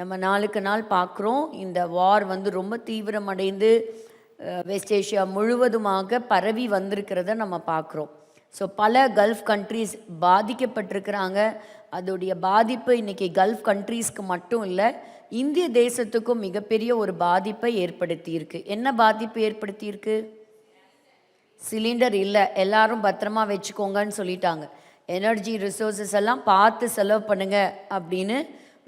நம்ம நாளுக்கு நாள் பார்க்குறோம். இந்த வார் வந்து ரொம்ப தீவிரமடைந்து வெஸ்ட் ஏஷியா முழுவதுமாக பரவி வந்திருக்கிறத நம்ம பார்க்குறோம். ஸோ பல கல்ஃப் கண்ட்ரீஸ் பாதிக்கப்பட்டிருக்கிறாங்க. அதோடைய பாதிப்பு இன்றைக்கி கல்ஃப் கண்ட்ரீஸ்க்கு மட்டும் இல்லை, இந்திய தேசத்துக்கும் மிகப்பெரிய ஒரு பாதிப்பை ஏற்படுத்தியிருக்கு. என்ன பாதிப்பு ஏற்படுத்தியிருக்கு? சிலிண்டர் இல்லை, எல்லாரும் பத்திரமா வச்சுக்கோங்கன்னு சொல்லிட்டாங்க. எனர்ஜி ரிசோர்ஸஸ் எல்லாம் பார்த்து செலவு பண்ணுங்க அப்படின்னு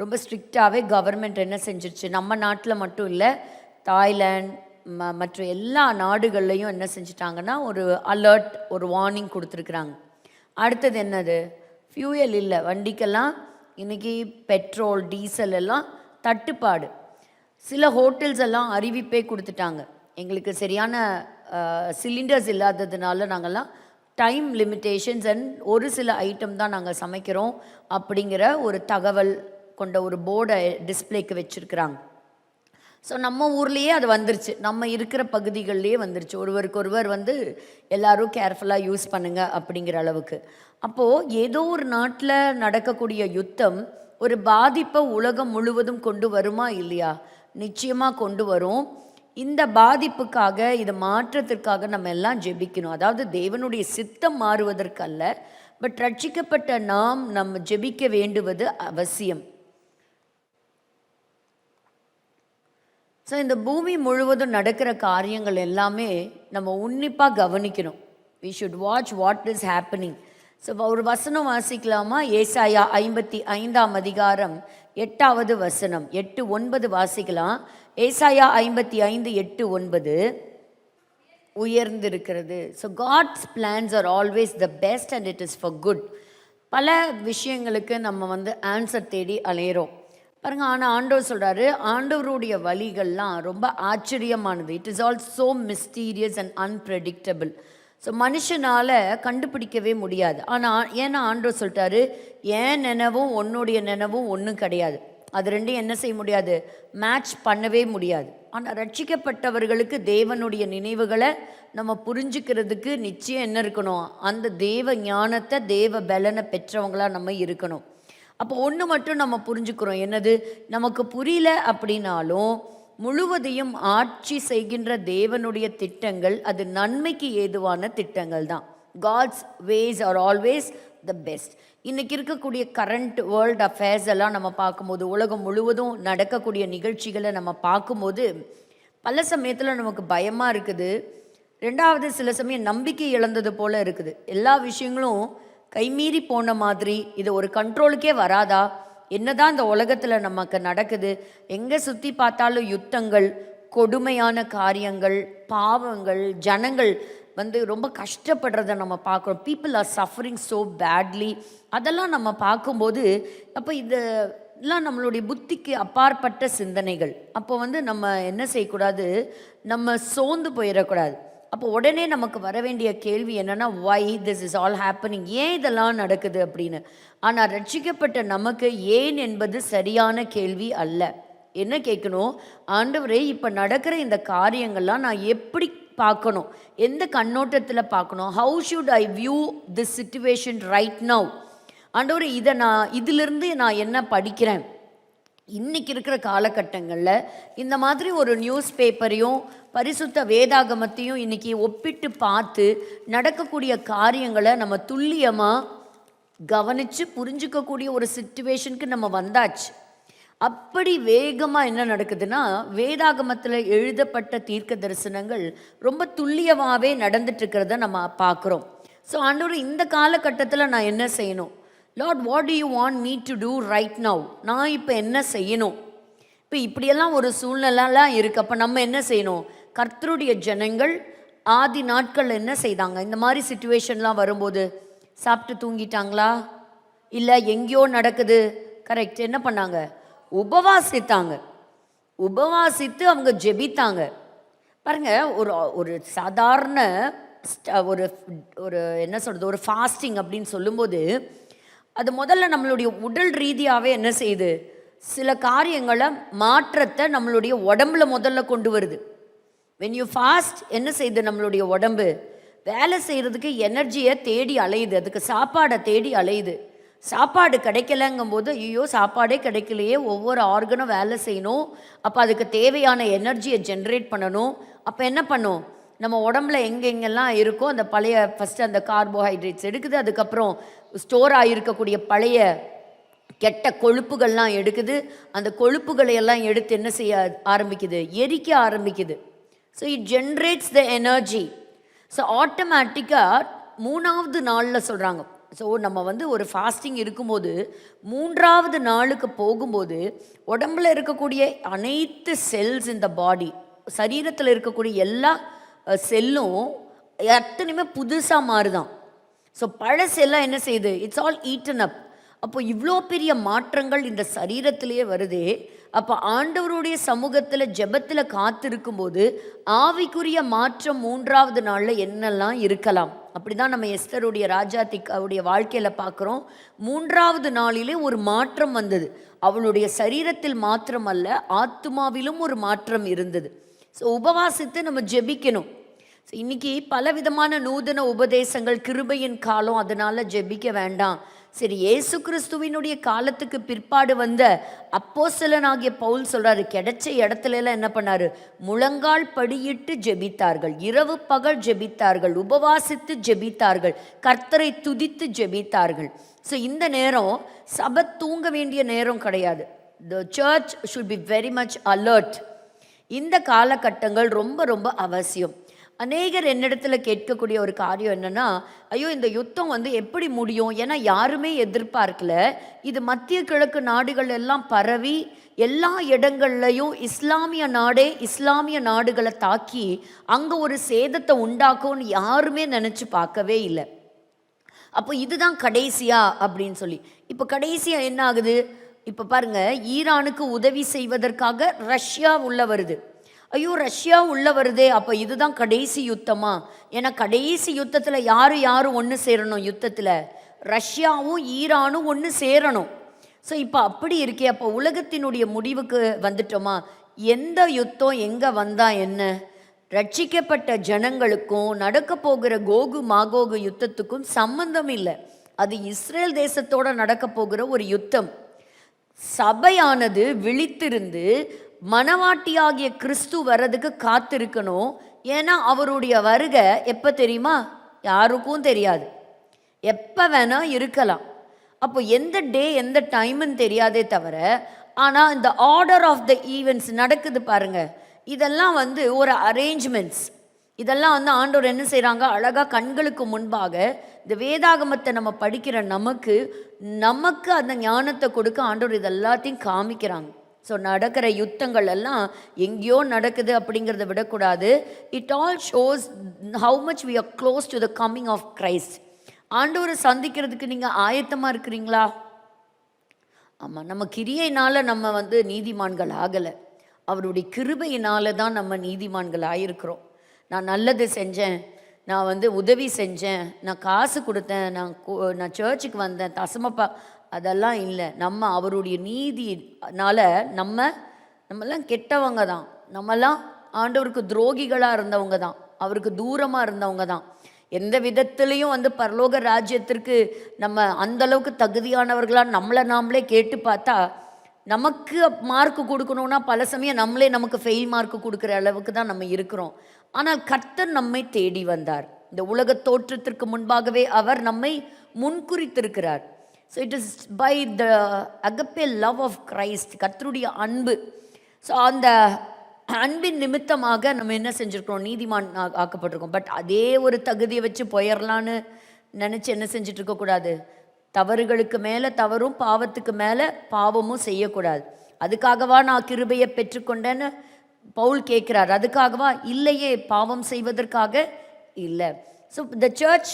ரொம்ப ஸ்ட்ரிக்டாகவே கவர்மெண்ட் என்ன செஞ்சிருச்சு. நம்ம நாட்டில் மட்டும் இல்லை, தாய்லாந்து மற்ற எல்லா நாடுகள்லையும் என்ன செஞ்சிட்டாங்கன்னா ஒரு அலர்ட், ஒரு வார்னிங் கொடுத்துருக்குறாங்க. அடுத்தது என்னது? ஃபியூயல் இல்லை வண்டிக்கெல்லாம். இன்றைக்கி பெட்ரோல் டீசல் எல்லாம் தட்டுப்பாடு. சில ஹோட்டல்ஸ் எல்லாம் அறிவிப்பே கொடுத்துட்டாங்க, எங்களுக்கு சரியான சிலிண்டர்ஸ் இல்லாததுனால நாங்கள்லாம் டைம் லிமிட்டேஷன்ஸ் அண்ட் ஒரு சில ஐட்டம் தான் நாங்கள் சமைக்கிறோம் அப்படிங்கிற ஒரு தகவல் கொண்ட ஒரு போர்டை டிஸ்பிளேக்கு வச்சுருக்குறாங்க. ஸோ நம்ம ஊர்லேயே அது வந்துருச்சு, நம்ம இருக்கிற பகுதிகள்லேயே வந்துருச்சு. ஒருவருக்கொருவர் வந்து எல்லோரும் கேர்ஃபுல்லாக யூஸ் பண்ணுங்க அப்படிங்கிற அளவுக்கு. அப்போது ஏதோ ஒரு நாட்டில் நடக்கக்கூடிய யுத்தம் ஒரு பாதிப்பை உலகம் முழுவதும் கொண்டு வருமா இல்லையா? நிச்சயமாக கொண்டு வரும். இந்த பாதிப்புக்காக, இது மாற்றத்திற்காக நம்ம எல்லாம் ஜெபிக்கணும். அதாவது தேவனுடைய சித்தம் மாறுவதற்கல்ல, பட் ரட்சிக்கப்பட்ட நாம் நம்ம ஜெபிக்க வேண்டுவது அவசியம். ஸோ இந்த பூமி முழுவதும் நடக்கிற காரியங்கள் எல்லாமே நம்ம உன்னிப்பாக கவனிக்கணும். We should watch what is happening. So ஒரு வசனம் வாசிக்கலாமா? ஏசாயா 55ஆம் அதிகாரம் 8வது வசனம், 8-9 வாசிக்கலாம். ஏசாயா 55, 8, 9. உயர்ந்திருக்கிறது. So God's plans are always the best and it is for good. பல விஷயங்களுக்கு நம்ம வந்து ஆன்சர் தேடி அலையிறோம் பாருங்க. ஆனால் ஆண்டவர் சொல்கிறாரு, ஆண்டவருடைய வழிகள்லாம் ரொம்ப ஆச்சரியமானது. It is all so mysterious and unpredictable. So மனுஷனால் கண்டுபிடிக்கவே முடியாது. ஆனால் ஏன்னா ஆண்டவர் சொல்லிட்டாரு, ஏன் நினைவும் உன்னுடைய நினைவும் ஒன்றும் கிடையாது, அது ரெண்டையும் என்ன செய்ய முடியாது, மேட்ச் பண்ணவே முடியாது. ஆனால் ரட்சிக்கப்பட்டவர்களுக்கு தேவனுடைய நினைவுகளை நம்ம புரிஞ்சுக்கிறதுக்கு நிச்சயம் என்ன இருக்கணும்? அந்த தேவ ஞானத்தை, தேவ பலனை பெற்றவங்களாக நம்ம இருக்கணும். அப்போ ஒன்று மட்டும் நம்ம புரிஞ்சுக்கிறோம், என்னது? நமக்கு புரியல அப்படின்னாலும் முழுவதையும் ஆட்சி செய்கின்ற தேவனுடைய திட்டங்கள் அது நன்மைக்கு ஏதுவான திட்டங்கள் தான். God's ways are always the best. இன்றைக்கி இருக்கக்கூடிய கரண்ட் வேர்ல்டு அஃபேர்ஸ் எல்லாம் நம்ம பார்க்கும்போது, உலகம் முழுவதும் நடக்கக்கூடிய நிகழ்ச்சிகளை நம்ம பார்க்கும்போது பல சமயத்தில் நமக்கு பயமாக இருக்குது. ரெண்டாவது, சில சமயம் நம்பிக்கை இழந்தது போல் இருக்குது. எல்லா விஷயங்களும் கைமீறி போன மாதிரி, இது ஒரு கண்ட்ரோலுக்கே வராதா? என்னதான் இந்த உலகத்தில் நமக்கு நடக்குது? எங்கே சுற்றி பார்த்தாலும் யுத்தங்கள், கொடுமையான காரியங்கள், பாவங்கள், ஜனங்கள் வந்து ரொம்ப கஷ்டப்படுறத நம்ம பார்க்குறோம். People are suffering so badly. அதெல்லாம் நம்ம பார்க்கும்போது அப்போ இதெல்லாம் நம்மளுடைய புத்திக்கு அப்பாற்பட்ட சிந்தனைகள். அப்போ வந்து நம்ம என்ன செய்யக்கூடாது, நம்ம சோர்ந்து போயிடக்கூடாது. அப்போ உடனே நமக்கு வர வேண்டிய கேள்வி என்னென்னா, why this is all happening, ஏன் இதெல்லாம் நடக்குது அப்படின்னு. ஆனால் ரட்சிக்கப்பட்ட நமக்கு ஏன் என்பது சரியான கேள்வி அல்ல. என்ன கேட்கணும்? ஆண்டவரே, இப்போ நடக்கிற இந்த காரியங்கள்லாம் நான் எப்படி பார்க்கணும், எந்த கண்ணோட்டத்தில் பார்க்கணும்? How should I view this situation right now? ஆண்டவரே, இதிலிருந்து நான் என்ன படிக்கிறேன்? இன்றைக்கி இருக்கிற காலகட்டங்களில் இந்த மாதிரி ஒரு நியூஸ் பேப்பரையும் பரிசுத்த வேதாகமத்தையும் இன்றைக்கி ஒப்பிட்டு பார்த்து நடக்கக்கூடிய காரியங்களை நம்ம துல்லியமாக கவனித்து புரிஞ்சிக்கக்கூடிய ஒரு சிச்சுவேஷனுக்கு நம்ம வந்தாச்சு. அப்படி வேகமாக என்ன நடக்குதுன்னா, வேதாகமத்தில் எழுதப்பட்ட தீர்க்க தரிசனங்கள் ரொம்ப துல்லியமாகவே நடந்துட்டுருக்கிறத நம்ம பார்க்குறோம். ஸோ ஆண்டவர், இந்த காலகட்டத்தில் நான் என்ன செய்யணும்? Lord, what do you want me to do right now? நான் இப்போ என்ன செய்யணும்? இப்போ இப்படியெல்லாம் ஒரு சூழ்நிலைலாம் இருக்குது. அப்போ நம்ம என்ன செய்யணும்? கர்த்தருடைய ஜனங்கள் ஆதி நாட்கள் என்ன செய்தாங்க? இந்த மாதிரி சிச்சுவேஷன்லாம் வரும்போது சாப்பிட்டு தூங்கிட்டாங்களா? இல்லை எங்கேயோ நடக்குது, கரெக்ட், என்ன பண்ணாங்க? உபவாசித்தாங்க. உபவாசித்து அவங்க ஜெபித்தாங்க. பாருங்க, ஒரு சாதாரண ஒரு ஒரு என்ன சொல்கிறது, ஒரு ஃபாஸ்டிங் அப்படின்னு சொல்லும்போது அது முதல்ல நம்மளுடைய உடல் ரீதியாகவே என்ன செய்யுது, சில காரியங்களை மாற்றத்தை நம்மளுடைய உடம்புல முதல்ல கொண்டு வருது. when you fast என்ன செய்யுது? நம்மளுடைய உடம்பு வேலை செய்கிறதுக்கு எனர்ஜியை தேடி அலையுது, அதுக்கு சாப்பாடை தேடி அலையுது. சாப்பாடு கிடைக்கலங்கும் போது ஐயோ சாப்பாடே கிடைக்கலையே, ஒவ்வொரு ஆர்கனும் வேலை செய்யணும், அப்போ அதுக்கு தேவையான எனர்ஜியை ஜென்ரேட் பண்ணணும். அப்போ என்ன பண்ணும், நம்ம உடம்புல எங்கெங்கெல்லாம் இருக்கோ அந்த பழைய ஃபஸ்ட்டு அந்த கார்போஹைட்ரேட்ஸ் எடுக்குது, அதுக்கப்புறம் ஸ்டோர் ஆகியிருக்கக்கூடிய பழைய கெட்ட கொழுப்புகள்லாம் எடுக்குது, அந்த கொழுப்புகளை எல்லாம் எடுத்து என்ன செய்ய ஆரம்பிக்குது, எரிக்க ஆரம்பிக்குது. So it generates the energy. So ஆட்டோமேட்டிக்காக 3வது நாளில் சொல்கிறாங்க. ஸோ நம்ம வந்து ஒரு ஃபாஸ்டிங் இருக்கும்போது 3வது நாளுக்கு போகும்போது உடம்புல இருக்கக்கூடிய அனைத்து செல்ஸ் இந்த பாடி, சரீரத்தில் இருக்கக்கூடிய எல்லா செல்லும் எத்தனையுமே புதுசாக மாறுதான். ஸோ பழசெல்லாம் என்ன செய்யுது, இட்ஸ் ஆல் ஈட்டன் அப். அப்போ இவ்வளோ பெரிய மாற்றங்கள் இந்த சரீரத்திலேயே வருதே. அப்போ ஆண்டவருடைய சமூகத்தில் ஜெபத்தில் காத்திருக்கும்போது ஆவிக்குரிய மாற்றம் 3வது நாளில் என்னெல்லாம் இருக்கலாம். அப்படி தான் நம்ம எஸ்தருடைய ராஜாத்திக்காவுடைய வாழ்க்கையில் பார்க்குறோம். 3வது நாளிலே ஒரு மாற்றம் வந்தது. அவளுடைய சரீரத்தில் மாற்றம் அல்ல, ஆத்துமாவிலும் ஒரு மாற்றம் இருந்தது. ஸோ உபவாசித்து நம்ம ஜெபிக்கணும். ஸோ இன்றைக்கி பலவிதமான நூதன உபதேசங்கள், கிருபையின் காலம், அதனால் ஜெபிக்க வேண்டாம். சரி, இயேசு கிறிஸ்துவினுடைய காலத்துக்கு பிற்பாடு வந்த அப்போஸ்தலனாகிய பவுல் சொல்கிறாரு, கிடைச்ச இடத்துலலாம் என்ன பண்ணார், முழங்கால் படியிட்டு ஜெபித்தார்கள், இரவு பகல் ஜெபித்தார்கள், உபவாசித்து ஜெபித்தார்கள், கர்த்தரை துதித்து ஜெபித்தார்கள். ஸோ இந்த நேரம் சபை தூங்க வேண்டிய நேரம் கிடையாது. The church should be very much alert. இந்த காலகட்டங்கள் ரொம்ப ரொம்ப அவசியம். அநேகர் என்னிடத்தில் கேட்கக்கூடிய ஒரு காரியம் என்னென்னா, ஐயோ இந்த யுத்தம் வந்து எப்படி முடியும், ஏன்னா யாருமே எதிர்பார்க்கல, இது மத்திய கிழக்கு நாடுகள் எல்லாம் பரவி எல்லா இடங்கள்லையும் இஸ்லாமிய நாடுகளை தாக்கி அங்கே ஒரு சேதத்தை உண்டாக்கும்னு யாருமே நினச்சி பார்க்கவே இல்லை. அப்போ இதுதான் கடைசியா அப்படின்னு சொல்லி, இப்போ கடைசியாக என்ன ஆகுது, இப்போ பாருங்கள், ஈரானுக்கு உதவி செய்வதற்காக ரஷ்யா உள்ள வருது. ஐயோ ரஷ்யா உள்ள வருதே, அப்போ இதுதான் கடைசி யுத்தமா? ஏன்னா கடைசி யுத்தத்தில் யாரும் ஒன்று சேரணும், யுத்தத்தில் ரஷ்யாவும் ஈரானும் ஒன்று சேரணும். ஸோ இப்போ அப்படி இருக்கே, அப்போ உலகத்தினுடைய முடிவுக்கு வந்துட்டோமா? எந்த யுத்தம் எங்கே வந்தால் என்ன, ரட்சிக்கப்பட்ட ஜனங்களுக்கும் நடக்க போகிற கோகு மாகோகு யுத்தத்துக்கும் சம்பந்தம் இல்லை. அது இஸ்ரேல் தேசத்தோடு நடக்க போகிற ஒரு யுத்தம். சபையானது விழித்திருந்து மணவாட்டியாகிய கிறிஸ்து வர்றதுக்கு காத்திருக்கணும். ஏன்னா அவருடைய வருகை எப்போ தெரியுமா, யாருக்கும் தெரியாது, எப்போ வேணால் இருக்கலாம். அப்போ எந்த டே எந்த டைமுன்னு தெரியாதே தவிர, ஆனால் இந்த ஆர்டர் ஆஃப் த ஈவெண்ட்ஸ் நடக்குது பாருங்க, இதெல்லாம் வந்து ஒரு அரேஞ்ச்மெண்ட்ஸ். இதெல்லாம் வந்து ஆண்டவர் என்ன செய்கிறாங்க, அழகாக கண்களுக்கு முன்பாக இந்த வேதாகமத்தை நம்ம படிக்கிற நமக்கு அந்த ஞானத்தை கொடுக்க ஆண்டவர் இது எல்லாத்தையும் காமிக்கிறாங்க. ஸோ நடக்கிற யுத்தங்கள் எல்லாம் எங்கேயோ நடக்குது அப்படிங்கிறத விடக்கூடாது. It all shows how much we are close to the coming of Christ. ஆண்டவரை சந்திக்கிறதுக்கு நீங்கள் ஆயத்தமாக இருக்கிறீங்களா? ஆமாம், நம்ம கிரியையினால் நம்ம வந்து நீதிமான்கள் ஆகலை, அவருடைய கிருபையினால தான் நம்ம நீதிமான்கள் ஆகிருக்கிறோம். நான் நல்லது செஞ்சேன், நான் வந்து உதவி செஞ்சேன், நான் காசு கொடுத்தேன், நான் சர்ச்சுக்கு வந்தேன், தசமப்பா, அதெல்லாம் இல்லை. நம்ம அவருடைய நீதினால் நம்மெல்லாம் கெட்டவங்க தான், நம்மெல்லாம் ஆண்டவருக்கு துரோகிகளாக இருந்தவங்க தான், அவருக்கு தூரமாக இருந்தவங்க தான். எந்த விதத்துலேயும் வந்து பரலோக ராஜ்யத்திற்கு நம்ம அந்தளவுக்கு தகுதியானவர்களாக நாமளே கேட்டு பார்த்தா, நமக்கு மார்க்கு கொடுக்கணுன்னா பல சமயம் நமக்கு ஃபெயில் மார்க்கு கொடுக்குற அளவுக்கு தான் நம்ம இருக்கிறோம். ஆனால் கர்த்தர் நம்மை தேடி வந்தார். இந்த உலக தோற்றத்திற்கு முன்பாகவே அவர் நம்மை முன்குறித்திருக்கிறார். So it is by the agape love of Christ, கர்த்தருடைய அன்பு. ஸோ அந்த அன்பின் நிமித்தமாக நம்ம என்ன செஞ்சுருக்கோம், நீதிமான் ஆக்கப்பட்டிருக்கோம். பட் அதே ஒரு தகுதியை வச்சு போயிடலான்னு நினச்சி என்ன செஞ்சுட்டு இருக்கக்கூடாது, தவறுகளுக்கு மேலே தவறும் பாவத்துக்கு மேலே பாவமும் செய்யக்கூடாது. அதுக்காகவா நான் கிருபையை பெற்றுக்கொண்டேன்னு பவுல் கேட்குறார். அதுக்காகவா? இல்லையே, பாவம் செய்வதற்காக இல்லை. So the church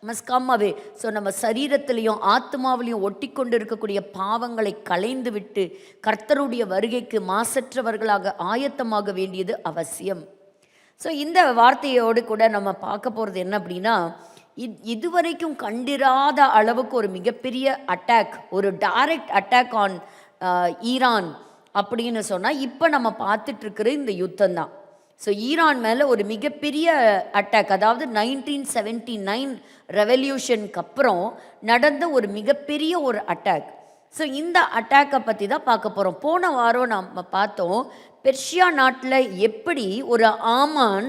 must come away. So நம்ம சரீரத்திலையும் ஆத்மாவிலையும் ஒட்டி கொண்டு இருக்கக்கூடிய பாவங்களை களைந்து விட்டு கர்த்தருடைய வருகைக்கு மாசற்றவர்களாக ஆயத்தமாக வேண்டியது அவசியம். ஸோ இந்த வார்த்தையோடு கூட நம்ம பார்க்க போகிறது என்ன அப்படின்னா, இதுவரைக்கும் கண்டிராத அளவுக்கு ஒரு மிகப்பெரிய அட்டாக், ஒரு டைரக்ட் அட்டாக் ஆன் ஈரான் அப்படின்னு சொன்னால் இப்போ நம்ம பார்த்துட்ருக்கிற இந்த யுத்தம் தான். ஸோ ஈரான் மேலே ஒரு மிகப்பெரிய அட்டாக், அதாவது 1979 ரெவல்யூஷனுக்கு அப்புறம் நடந்த ஒரு மிகப்பெரிய ஒரு அட்டாக். ஸோ இந்த அட்டாக்கை பற்றி தான் பார்க்க போகிறோம். போன வாரம் நம்ம பார்த்தோம் பெர்ஷியா நாட்டில் எப்படி ஒரு ஆமான்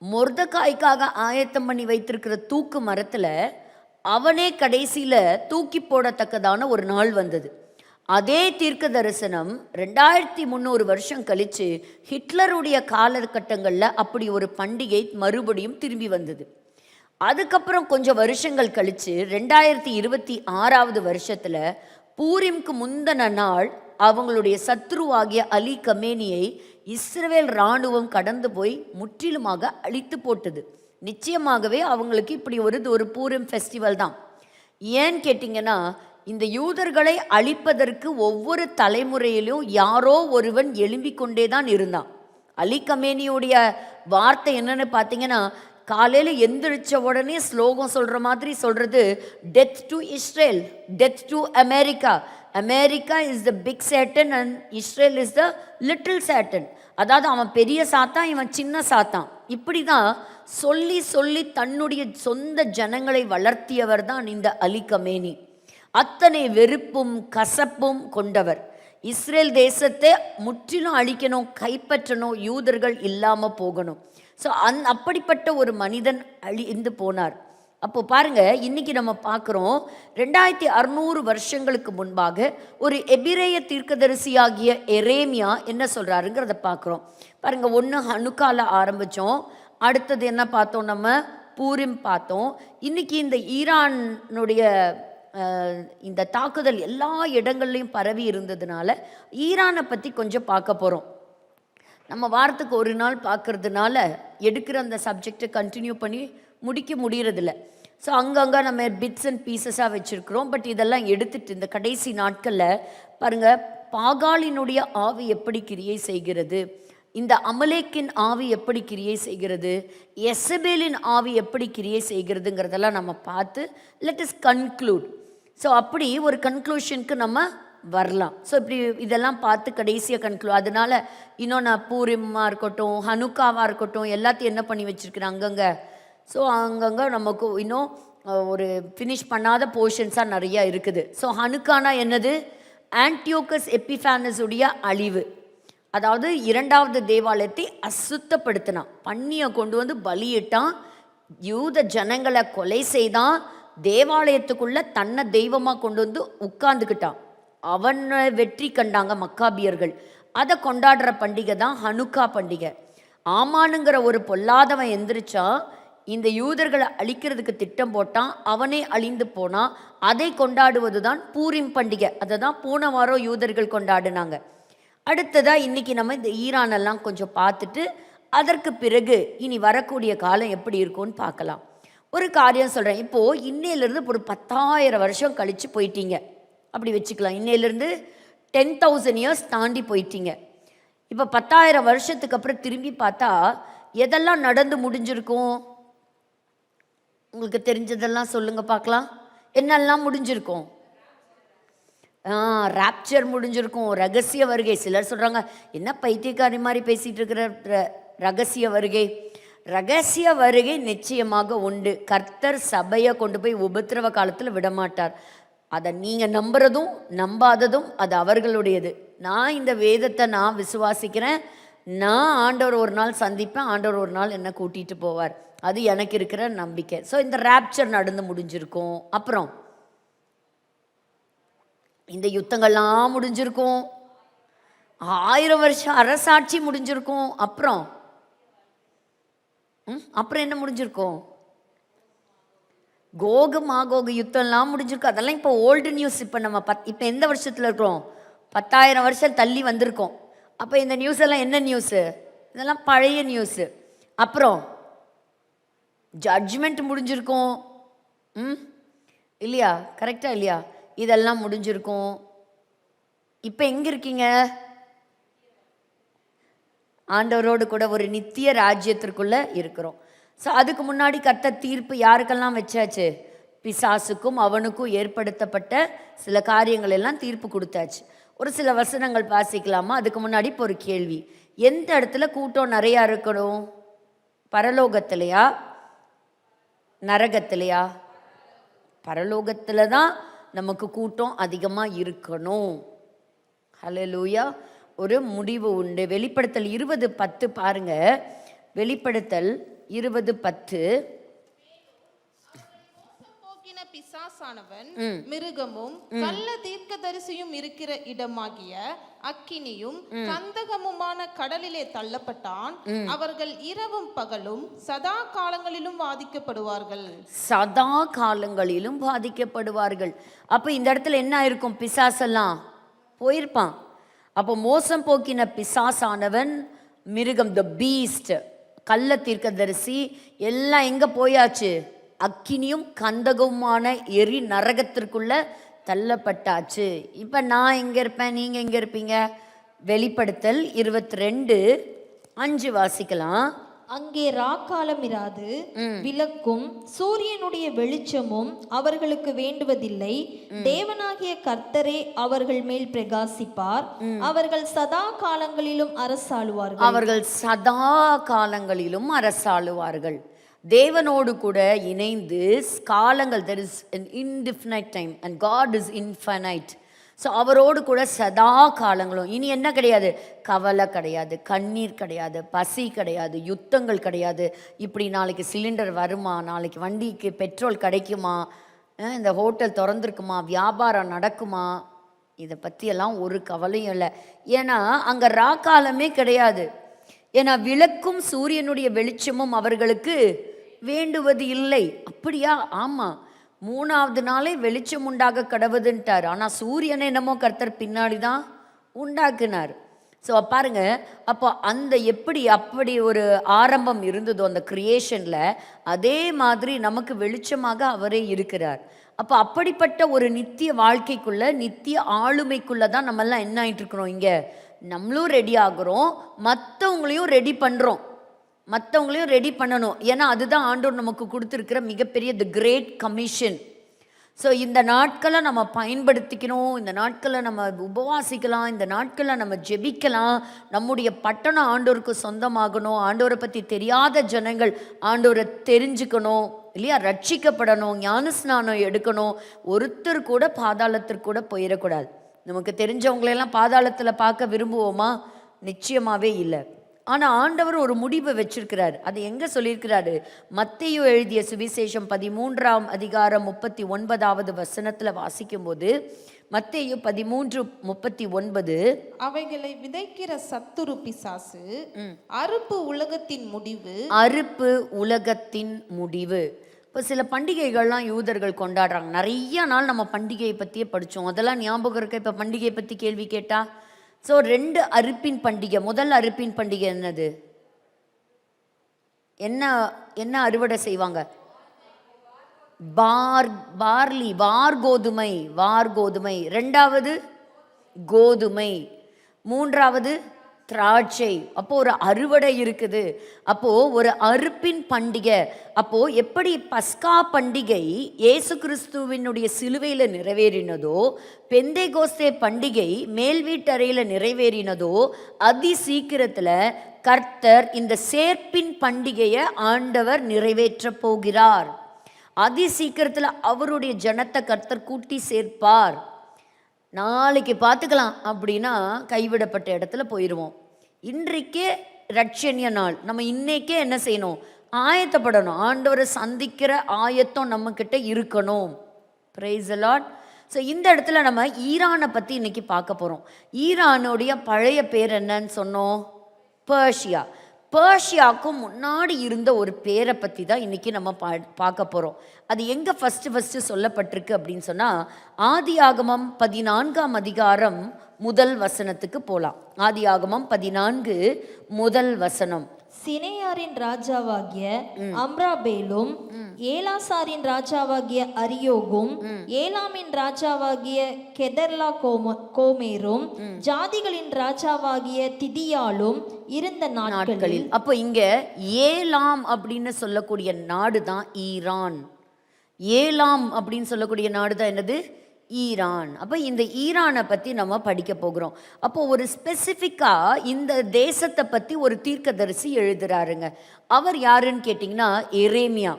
மொர்தகாய்க்காக ஆயத்தம் பண்ணி வைத்திருக்கிற தூக்கு மரத்தில் அவனே கடைசியில் தூக்கி போடத்தக்கதான ஒரு நாள் வந்தது. அதே தீர்க்க தரிசனம் 2300 வருஷம் கழித்து ஹிட்லருடைய காலகட்டங்களில் அப்படி ஒரு பண்டிகை மறுபடியும் திரும்பி வந்தது. அதுக்கப்புறம் கொஞ்சம் வருஷங்கள் கழித்து 2026 வருஷத்தில் பூரிம்க்கு முந்தின நாள் அவங்களுடைய சத்ருவாகிய அலி கமேனியை இஸ்ரவேல் இராணுவம் கடந்து போய் முற்றிலுமாக அழித்து போட்டது. நிச்சயமாகவே அவங்களுக்கு இப்படி ஒரு பூரிம் ஃபெஸ்டிவல் தான். ஏன்னு கேட்டிங்கன்னா, இந்த யூதர்களை அழிப்பதற்கு ஒவ்வொரு தலைமுறையிலும் யாரோ ஒருவன் எழும்பிக் கொண்டே தான் இருந்தான். அலி கமேனியுடைய வார்த்தை என்னன்னு பார்த்தீங்கன்னா, காலையில் எந்திரிச்ச உடனே ஸ்லோகம் சொல்கிற மாதிரி சொல்கிறது, death to Israel, death to America, America is the big Satan and Israel is the little Satan. அதாவது அவன் பெரிய சாத்தான், இவன் சின்ன சாத்தான். இப்படி தான் சொல்லி சொல்லி தன்னுடைய சொந்த ஜனங்களை வளர்த்தியவர் தான் இந்த அலி கமேனி. அத்தனை வெறுப்பும் கசப்பும் கொண்டவர். இஸ்ரேல் தேசத்தை முற்றிலும் அழிக்கணும், கைப்பற்றணும், யூதர்கள் இல்லாமல் போகணும். ஸோ அப்படிப்பட்ட ஒரு மனிதன் அழிந்து போனார். அப்போ பாருங்க, இன்னைக்கு நம்ம பார்க்குறோம் 2600 வருஷங்களுக்கு முன்பாக ஒரு எபிரேய தீர்க்கதரிசியாகிய எரேமியா என்ன சொல்கிறாருங்கிறத பார்க்குறோம். பாருங்க, ஒன்று ஹனுக்கால ஆரம்பித்தோம், அடுத்தது என்ன பார்த்தோம், நம்ம பூரிம் பார்த்தோம். இன்னைக்கு இந்த ஈரானுடைய இந்த தாக்குதல் எல்லா இடங்கள்லையும் பரவி இருந்ததுனால ஈரானை பற்றி கொஞ்சம் பார்க்க போகிறோம். நம்ம வாரத்துக்கு ஒரு நாள் பார்க்கறதுனால எடுக்கிற அந்த சப்ஜெக்டை கண்டினியூ பண்ணி முடிக்க முடியறதில்ல. ஸோ அங்கங்கே நம்ம பிட்ஸ் அண்ட் பீசஸாக வச்சுருக்கிறோம். பட் இதெல்லாம் எடுத்துட்டு இந்த கடைசி நாட்களில் பாருங்கள், பாகாலினுடைய ஆவி எப்படி கிரியை செய்கிறது, இந்த அமலேக்கின் ஆவி எப்படி கிரியை செய்கிறது, எசபேலின் ஆவி எப்படி கிரியை செய்கிறதுங்கிறதெல்லாம் நம்ம பார்த்து லெட் இஸ் கன்க்ளூட். ஸோ அப்படி ஒரு கன்க்ளூஷனுக்கு நம்ம வரலாம். ஸோ இப்படி இதெல்லாம் பார்த்து கடைசியாக கன்க்ளூட். அதனால் இன்னும் நான் பூரிமாக இருக்கட்டும், ஹனுக்காவாக இருக்கட்டும், எல்லாத்தையும் என்ன பண்ணி வச்சுருக்கிறேன் அங்கங்கே. ஸோ அங்கங்கே நமக்கு இன்னும் ஒரு ஃபினிஷ் பண்ணாத போர்ஷன்ஸாக நிறையா இருக்குது. ஸோ ஹனுக்கானா என்னது, ஆன்டியோகஸ் எப்பிஃபானஸுடைய அழிவு. அதாவது 2வது தேவாலயத்தை அசுத்தப்படுத்தினான், பண்ணியை கொண்டு வந்து பலியிட்டான், யூத ஜனங்களை கொலை செய்தான், தேவாலயத்துக்குள்ள தன்னை தெய்வமாக கொண்டு வந்து உட்கார்ந்துக்கிட்டான். அவனை வெற்றி கண்டாங்க மக்காபியர்கள். அதை கொண்டாடுற பண்டிகை தான் ஹனுக்கா பண்டிகை. ஆமானுங்கிற ஒரு பொல்லாதவன் எந்திரிச்சா இந்த யூதர்களை அழிக்கிறதுக்கு திட்டம் போட்டான், அவனே அழிந்து போனான். அதை கொண்டாடுவது தான் பூரிம் பண்டிகை. அதை தான் போன வாரம் யூதர்கள் கொண்டாடினாங்க. அடுத்ததாக இன்றைக்கி நம்ம இந்த ஈரானெல்லாம் கொஞ்சம் பார்த்துட்டு அதற்கு பிறகு இனி வரக்கூடிய காலம் எப்படி இருக்கும்னு பார்க்கலாம். ஒரு காரியம் சொல்கிறேன். இப்போது இன்னையிலேருந்து ஒரு 10,000 வருஷம் கழித்து போயிட்டீங்க அப்படி வச்சுக்கலாம். இன்னையிலேருந்து 10,000 இயர்ஸ் தாண்டி போயிட்டீங்க. இப்போ 10,000 வருஷத்துக்கு அப்புறம் திரும்பி பார்த்தா எதெல்லாம் நடந்து முடிஞ்சிருக்கும்? உங்களுக்கு தெரிஞ்சதெல்லாம் சொல்லுங்கள் பார்க்கலாம். என்னெல்லாம் முடிஞ்சிருக்கும்? ராப்சர் முடிஞ்சிருக்கும், ரகசிய வருகை. சிலர் சொல்கிறாங்க, என்ன பைத்தியக்காரி மாதிரி பேசிகிட்டு இருக்கிற ரகசிய வருகை. ரகசிய வருகை நிச்சயமாக உண்டு. கர்த்தர் சபையை கொண்டு போய் உபத்திரவ காலத்தில் விடமாட்டார். அதை நீங்கள் நம்புறதும் நம்பாததும் அது அவர்களுடையது. நான் இந்த வேதத்தை நான் விசுவாசிக்கிறேன். நான் ஆண்டவர் ஒரு நாள் சந்திப்பேன், ஆண்டவர் ஒரு நாள் என்னை கூட்டிகிட்டு போவார். அது எனக்கு இருக்கிற நம்பிக்கை. ஸோ இந்த ராப்சர் நடந்து முடிஞ்சிருக்கும். அப்புறம் இந்த யுத்தங்கள்லாம் முடிஞ்சிருக்கும். 1000 வருஷம் அரசாட்சி முடிஞ்சிருக்கும். அப்புறம் என்ன முடிஞ்சிருக்கும்? கோகு மாகோக யுத்தம்லாம் முடிஞ்சிருக்கும். அதெல்லாம் இப்போ ஓல்டு நியூஸ். இப்போ நம்ம இப்போ எந்த வருஷத்தில் இருக்கிறோம்? 10,000 வருஷம் தள்ளி வந்திருக்கோம். அப்போ இந்த நியூஸ் எல்லாம் என்ன நியூஸு? இதெல்லாம் பழைய நியூஸு. அப்புறம் ஜட்ஜ்மெண்ட் முடிஞ்சிருக்கும் இல்லையா? கரெக்டாக இல்லையா? இதெல்லாம் முடிஞ்சிருக்கும். இப்போ எங்கே இருக்கீங்க? ஆண்டவரோடு கூட ஒரு நித்திய ராஜ்யத்திற்குள்ளே இருக்கிறோம். ஸோ அதுக்கு முன்னாடி கர்த்தர் தீர்ப்பு யாருக்கெல்லாம் வச்சாச்சு? பிசாசுக்கும் அவனுக்கும் ஏற்படுத்தப்பட்ட சில காரியங்கள் எல்லாம் தீர்ப்பு கொடுத்தாச்சு. ஒரு சில வசனங்கள் வாசிக்கலாமா? அதுக்கு முன்னாடி இப்போ ஒரு கேள்வி. எந்த இடத்துல கூட்டம் நிறையா இருக்கணும்? பரலோகத்திலையா நரகத்திலையா? பரலோகத்தில் தான் நமக்கு கூட்டம் அதிகமாக இருக்கணும். ஹல்லேலூயா. ஒரு முடிவு உண்டு. வெளிப்படுத்தல் 20:10 பாருங்க. வெளிப்படுத்தல் 20:10. பிசாசானவன் மிருகமும் கள்ள தீர்க்கதரிசியும் இருக்கிற இடமாகிய அக்கினியும் கந்தகமுமான கடலிலே தள்ளப்பட்டான். அவர்கள் இரவும் பகலும் சதா காலங்களிலும் பாதிக்கப்படுவார்கள். சதா காலங்களிலும் பாதிக்கப்படுவார்கள். அப்ப இந்த இடத்துல என்ன இருக்கும்? பிசாசெல்லாம் போயிருப்பான். அப்போ மோசம் போக்கின பிசாசானவன், மிருகம், த பீஸ்ட், கள்ள தீர்க்கதரிசி எல்லாம் எங்க போயாச்சு? அக்கினியும் கந்தகமான எரி நரகத்திற்குள்ள தள்ளப்பட்டாச்சு. இப்போ நான் எங்கே இருப்பேன், நீங்கள் எங்கே இருப்பீங்க? வெளிப்படுத்தல் 22:5 வாசிக்கலாம். அங்கே ராக்காலம் இராது, விளக்கும் சூரியனுடைய வெளிச்சமும் அவர்களுக்கு வேண்டுவதில்லை. தேவனாகிய கர்த்தரே அவர்கள் மேல் பிரகாசிப்பார். அவர்கள் சதா காலங்களிலும் அரசாளுவார்கள். அவர்கள் சதா காலங்களிலும் அரசாளுவார்கள். தேவனோடு கூட இணைந்து காலங்கள், there is an indefinite time and God is infinite. So அவரோடு கூட சதா காலங்களும். இனி என்ன கிடையாது? கவலை கிடையாது, கண்ணீர் கிடையாது, பசி கிடையாது, யுத்தங்கள் கிடையாது. இப்படி நாளைக்கு சிலிண்டர் வருமா, நாளைக்கு வண்டிக்கு பெட்ரோல் கிடைக்குமா, இந்த ஹோட்டல் திறந்துருக்குமா, வியாபாரம் நடக்குமா, இதை பற்றியெல்லாம் ஒரு கவலையும் இல்லை. ஏன்னா அங்கே ராக்காலமே கிடையாது. ஏன்னா விளக்கும் சூரியனுடைய வெளிச்சமும் அவர்களுக்கு வேண்டுவது இல்லை. அப்படியா? ஆமாம், 3வது நாளே வெளிச்சம் உண்டாக கடவுதுன்ட்டார். ஆனால் சூரியனை என்னமோ கர்த்தர் பின்னாடி தான் உண்டாக்குனார். ஸோ பாருங்க, அப்போ அந்த எப்படி அப்படி ஒரு ஆரம்பம் இருந்ததோ அந்த கிரியேஷனில், அதே மாதிரி நமக்கு வெளிச்சமாக அவரே இருக்கிறார். அப்போ அப்படிப்பட்ட ஒரு நித்திய வாழ்க்கைக்குள்ள, நித்திய ஆளுமைக்குள்ள தான் நம்மெல்லாம் என்ன ஆகிட்டு இருக்கிறோம்? இங்கே நம்மளும் ரெடி ஆகுறோம், மற்றவங்களையும் ரெடி பண்ணுறோம். மற்றவங்களையும் ரெடி பண்ணணும். ஏன்னா அதுதான் ஆண்டவர் நமக்கு கொடுத்துருக்கிற மிகப்பெரிய தி கிரேட் கமிஷன். ஸோ இந்த நாட்களை நம்ம பயன்படுத்திக்கணும். இந்த நாட்களை நம்ம உபவாசிக்கலாம், இந்த நாட்களை நம்ம ஜெபிக்கலாம். நம்முடைய பட்டணம் ஆண்டவருக்கு சொந்தமாகணும். ஆண்டவரை பற்றி தெரியாத ஜனங்கள் ஆண்டவரை தெரிஞ்சுக்கணும் இல்லையா? ரட்சிக்கப்படணும், ஞானஸ்நானம் எடுக்கணும். ஒருத்தர் கூட பாதாளத்திற்கு கூட போயிடக்கூடாது. நமக்கு தெரிஞ்சவங்களெல்லாம் பாதாளத்தில் பார்க்க விரும்புவோமா? நிச்சயமாகவே இல்லை. ஆனால் ஆண்டவர் ஒரு முடிவை வச்சிருக்கிறார். அது எங்கே சொல்லியிருக்கிறாரு? மத்தேயு எழுதிய சுவிசேஷம் 13ஆம் அதிகாரம் 39வது வசனத்தில் வாசிக்கும்போது, மத்தேயு 13:39, அவைகளை விதைக்கிற சத்துரு பிசாசு, அறுப்பு உலகத்தின் முடிவு. அறுப்பு உலகத்தின் முடிவு. இப்போ சில பண்டிகைகள்லாம் யூதர்கள் கொண்டாடுறாங்க. நிறைய நாள் நம்ம பண்டிகையை பற்றியே படித்தோம். அதெல்லாம் ஞாபகம் இருக்க? இப்போ பண்டிகையை பற்றி கேள்வி கேட்டா, ஸோ 2 அறுப்பின் பண்டிகை. முதல் அறுப்பின் பண்டிகை என்னது? என்ன என்ன அறுவடை செய்வாங்க? பார்லி, வார்கோதுமை. 2வது கோதுமை, 3வது திராட்சை. அப்போ ஒரு அறுவடை இருக்குது. அப்போ ஒரு அறுப்பின் பண்டிகை. அப்போ எப்படி பஸ்கா பண்டிகை இயேசு கிறிஸ்துவினுடைய சிலுவையில் நிறைவேறினதோ, பெந்தேகோஸ்தே பண்டிகை மேல் வீட்டறையில் நிறைவேறினதோ, அதி சீக்கிரத்தில் கர்த்தர் இந்த சேர்ப்பின் பண்டிகையை ஆண்டவர் நிறைவேற்ற போகிறார். அதி சீக்கிரத்தில் அவருடைய ஜனத்தை கர்த்தர் கூட்டி சேர்ப்பார். நாளைக்கு பார்த்துக்கலாம் அப்படின்னா கைவிடப்பட்ட இடத்துல போயிடுவோம். இன்றைக்கே ரட்சணிய நாள். நம்ம இன்னைக்கே என்ன செய்யணும்? ஆயத்தப்படணும். ஆண்டவரை சந்திக்கிற ஆயத்தம் நம்மக்கிட்ட இருக்கணும். Praise the Lord. ஸோ இந்த இடத்துல நம்ம ஈரானை பற்றி இன்னைக்கு பார்க்க போகிறோம். ஈரானுடைய பழைய பேர் என்னன்னு சொன்னோம்? பெர்ஷியா. பெர்ஷியாவுக்கும் முன்னாடி இருந்த ஒரு பேரை பற்றி தான் இன்றைக்கி நம்ம பார்க்க போகிறோம். அது எங்கே ஃபஸ்ட்டு சொல்லப்பட்டிருக்கு அப்படின்னு சொன்னால், ஆதியாகமம் 14ஆம் அதிகாரம் 1 வசனத்துக்கு போகலாம். ஆதியாகமம் 14 1 வசனம். சினேயாரின் ராஜாவாகிய அம்ராபேலும், ஏலாசாரின் ராஜாவாகிய அரியோகும், ஏலாமின் ராஜாவாகிய கெதர்லா கோமேரும், ஜாதிகளின் ராஜாவாகிய திதியாலும் இருந்த நாட்களில். அப்போ இங்க ஏலாம் அப்படின்னு சொல்லக்கூடிய நாடு தான் ஈரான். ஏலாம் அப்படின்னு சொல்லக்கூடிய நாடு தான் என்னது? ஈரான். அப்போ இந்த ஈரானை பற்றி நம்ம படிக்க போகிறோம். அப்போ ஒரு ஸ்பெசிஃபிக்காக இந்த தேசத்தை பற்றி ஒரு தீர்க்கதரிசி எழுதுறாருங்க. அவர் யாருன்னு கேட்டிங்கன்னா எரேமியா.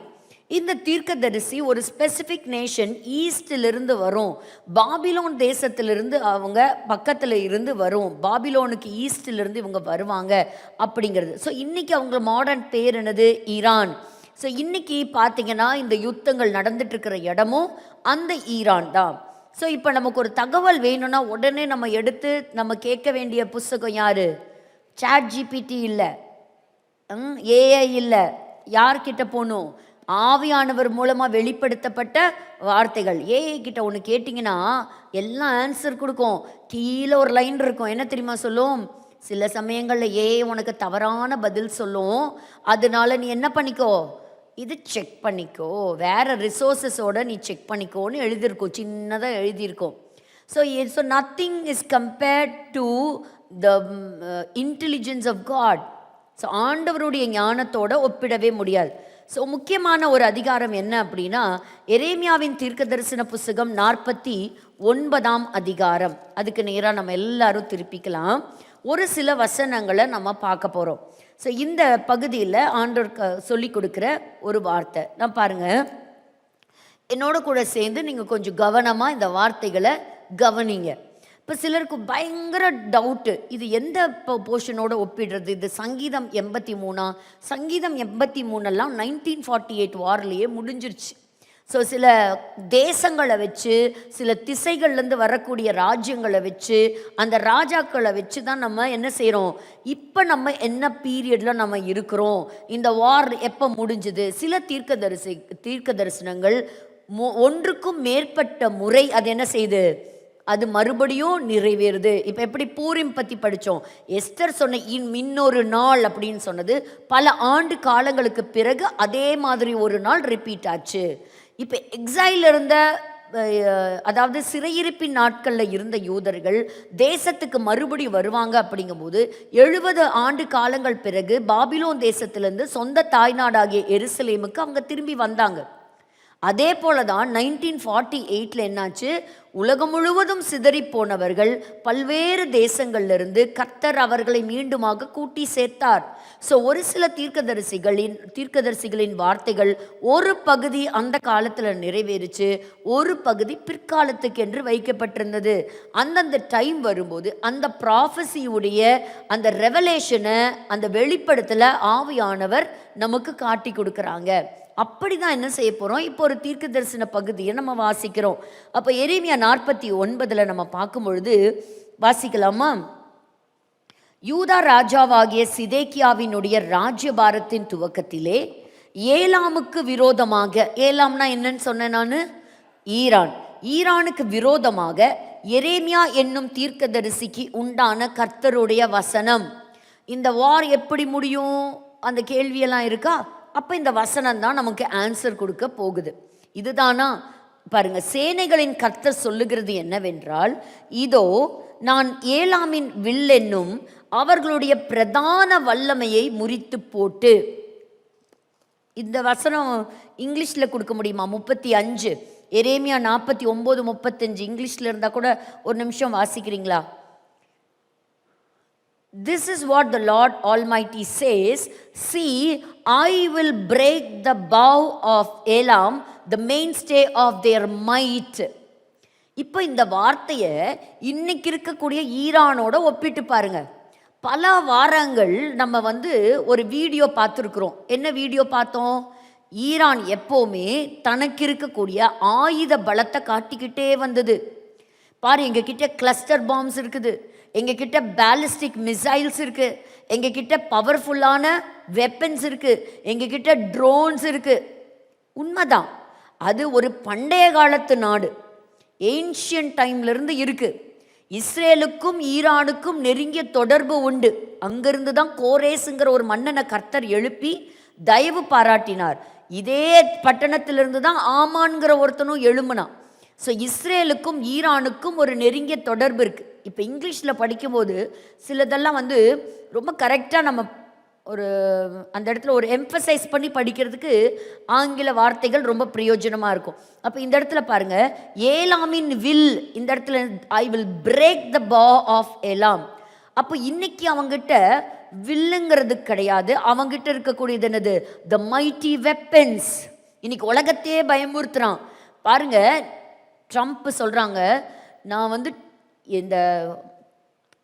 இந்த தீர்க்கதரிசி ஒரு ஸ்பெசிஃபிக் நேஷன் ஈஸ்டிலிருந்து வரும், பாபிலோன் தேசத்திலிருந்து அவங்க பக்கத்தில் இருந்து வரும், பாபிலோனுக்கு ஈஸ்டிலிருந்து இவங்க வருவாங்க அப்படிங்கிறது. ஸோ இன்றைக்கி அவங்க மாடர்ன் பேர் என்னது? ஈரான். ஸோ இன்றைக்கி பார்த்தீங்கன்னா இந்த யுத்தங்கள் நடந்துட்டுருக்கிற இடமும் அந்த ஈரான் தான். ஸோ இப்போ நமக்கு ஒரு தகவல் வேணும்னா உடனே நம்ம எடுத்து நம்ம கேட்க வேண்டிய புஸ்தகம் யார்? சாட் ஜிபிடி இல்லை, ஏஐ இல்லை, யார்கிட்ட போகணும்? ஆவியானவர் மூலமாக வெளிப்படுத்தப்பட்ட வார்த்தைகள். ஏஐ கிட்ட ஒன்று கேட்டிங்கன்னா எல்லாம் ஆன்சர் கொடுக்கும். கீழே ஒரு லைன் இருக்கும், என்ன தெரியுமா சொல்லும்? சில சமயங்களில் ஏஐ உனக்கு தவறான பதில் சொல்லும், அதனால நீ என்ன பண்ணிக்கோ, இது செக் பண்ணிக்கோ, வேறு ரிசோர்ஸஸோடு நீ செக் பண்ணிக்கோன்னு எழுதியிருக்கோம், சின்னதாக எழுதியிருக்கோம். So nothing is compared to the intelligence of God. So ஆண்டவருடைய ஞானத்தோடு ஒப்பிடவே முடியாது. ஸோ முக்கியமான ஒரு அதிகாரம் என்ன அப்படின்னா எரேமியாவின் தீர்க்க தரிசன புஸ்தகம் 49ஆம் அதிகாரம். அதுக்கு நேராக நம்ம எல்லாரும் திருப்பிக்கலாம். ஒரு சில வசனங்களை நம்ம பார்க்க போகிறோம். ஸோ இந்த பகுதியில் ஆண்டவர் சொல்லி கொடுக்குற ஒரு வார்த்தை நான் பாருங்கள், என்னோட கூட சேர்ந்து நீங்கள் கொஞ்சம் கவனமாக இந்த வார்த்தைகளை கவனிங்க. இப்போ சிலருக்கு பயங்கர டவுட்டு, இது எந்த போர்ஷனோட ஒப்பிடுறது? இது சங்கீதம் 83. சங்கீதம் 83 1948 வார்லேயே முடிஞ்சிருச்சு. ஸோ சில தேசங்களை வச்சு, சில திசைகள்லேருந்து வரக்கூடிய ராஜ்யங்களை வச்சு, அந்த ராஜாக்களை வச்சு தான் நம்ம என்ன செய்கிறோம், இப்போ நம்ம என்ன பீரியடில் நம்ம இருக்கிறோம், இந்த வார் எப்போ முடிஞ்சுது. சில தீர்க்க தரிசனங்கள் ஒன்றுக்கும் மேற்பட்ட முறை அது என்ன செய்யுது, அது மறுபடியும் நிறைவேறுது. இப்போ எப்படி பூரிம் பற்றி படித்தோம், எஸ்தர் சொன்ன இன்னொரு நாள் அப்படின்னு சொன்னது பல ஆண்டு காலங்களுக்கு பிறகு அதே மாதிரி ஒரு நாள் ரிப்பீட் ஆச்சு. இப்போ எக்ஸைல் இருந்த, அதாவது சிறையிருப்பின் நாட்களில் இருந்த யூதர்கள் தேசத்துக்கு மறுபடியும் வருவாங்க. அப்படிங்கும்போது 70 ஆண்டு காலங்கள் பிறகு பாபிலோன் தேசத்திலேருந்து சொந்த தாய்நாடாகிய எருசலேமுக்கு அவங்க திரும்பி வந்தாங்க. அதே போல தான் 1948 என்னாச்சு, உலகம் முழுவதும் சிதறி போனவர்கள் பல்வேறு தேசங்கள்லிருந்து கர்த்தர் அவர்களை மீண்டுமாக கூட்டி சேர்த்தார். ஸோ ஒரு சில தீர்க்கதரிசிகளின் வார்த்தைகள் ஒரு பகுதி அந்த காலத்தில் நிறைவேறிச்சு, ஒரு பகுதி பிற்காலத்துக்கு என்று வைக்கப்பட்டிருந்தது. அந்தந்த டைம் வரும்போது அந்த ப்ராஃபஸியுடைய அந்த ரெவலேஷனை, அந்த வெளிப்படுத்தலை ஆவியானவர் நமக்கு காட்டி கொடுக்குறாங்க. அப்படி தான் என்ன செய்ய போகிறோம், இப்போ ஒரு தீர்க்க தரிசன பகுதியை நம்ம வாசிக்கிறோம். அப்போ எரேமியா 49 நம்ம பார்க்கும் பொழுது வாசிக்கலாமா? யூதா ராஜாவாகிய சிதேக்கியாவினுடைய ராஜ்யபாரத்தின் துவக்கத்திலே ஏலாமுக்கு விரோதமாக, ஏலாம்னா என்னன்னு சொன்னேன் நான், ஈரானுக்கு விரோதமாக எரேமியா என்னும் தீர்க்கதரிசிக்கு உண்டான கர்த்தருடைய வசனம். இந்த வார் எப்படி முடியும், அந்த கேள்வியெல்லாம் இருக்கா? அப்போ இந்த வசனம் தான் நமக்கு ஆன்சர் கொடுக்க போகுது. இதுதானா? பாருங்க, சேனைகளின் கர்த்தர் சொல்லுகிறது என்னவென்றால், இதோ நான் ஏலாமின் வில் என்னும் அவர்களுடைய பிரதான வல்லமையை முறித்து போட்டு. இந்த வசனம் இங்கிலீஷில் கொடுக்க முடியுமா? 35 எரேமியா 49:35 இங்கிலீஷில் இருந்தால் கூட ஒரு நிமிஷம் வாசிக்கிறீங்களா? This is what the Lord Almighty says, see, I will break the bow of Elam, the mainstay of their might. இப்போ இந்த வார்த்தையை இன்னைக்கு இருக்கக்கூடிய ஈரானோட ஒப்பிட்டு பாருங்க. பல வாரங்கள் நம்ம ஒரு வீடியோ பார்த்துருக்குறோம். என்ன வீடியோ பார்த்தோம்? ஈரான் எப்போவுமே தனக்கு இருக்கக்கூடிய ஆயுத பலத்தை காட்டிக்கிட்டே வந்தது. பாரு, எங்ககிட்ட கிளஸ்டர் பாம்ஸ் இருக்குது, எங்ககிட்ட பேலிஸ்டிக் மிசைல்ஸ் இருக்குது, எங்ககிட்ட பவர்ஃபுல்லான வெப்பன்ஸ் இருக்குது, எங்ககிட்ட ட்ரோன்ஸ் இருக்குது. உண்மைதான், அது ஒரு பண்டைய காலத்து நாடு, ஏன்ஷியன் டைம்லேருந்து இருக்குது. இஸ்ரேலுக்கும் ஈரானுக்கும் நெருங்கிய தொடர்பு உண்டு. அங்கிருந்து தான் கோரேஸுங்கிற ஒரு மன்னனை கர்த்தர் எழுப்பி தயவு பாராட்டினார். இதே பட்டணத்திலிருந்து தான் ஆமான்கிற ஒருத்தனும் எழும்பினான். ஸோ இஸ்ரேலுக்கும் ஈரானுக்கும் ஒரு நெருங்கிய தொடர்பு இருக்குது. இப்போ இங்கிலீஷில் படிக்கும்போது சிலதெல்லாம் ரொம்ப கரெக்டாக நம்ம ஒரு அந்த இடத்துல ஒரு எம்பசைஸ் பண்ணி படிக்கிறதுக்கு ஆங்கில வார்த்தைகள் ரொம்ப பிரயோஜனமாக இருக்கும். அப்போ இந்த இடத்துல பாருங்க, ஏலாமின் வில், இந்த இடத்துல ஐ வில் பிரேக் த பா ஆஃப் ஏலாம். அப்போ இன்னைக்கு அவங்கிட்ட வில்லுங்கிறது கிடையாது, அவங்கிட்ட இருக்கக்கூடியது என்னது? The mighty weapons. இன்னைக்கு உலகத்தையே பயமுறுத்துறான் பாருங்க. ட்ரம்ப் சொல்றாங்க, நான் வந்து இந்த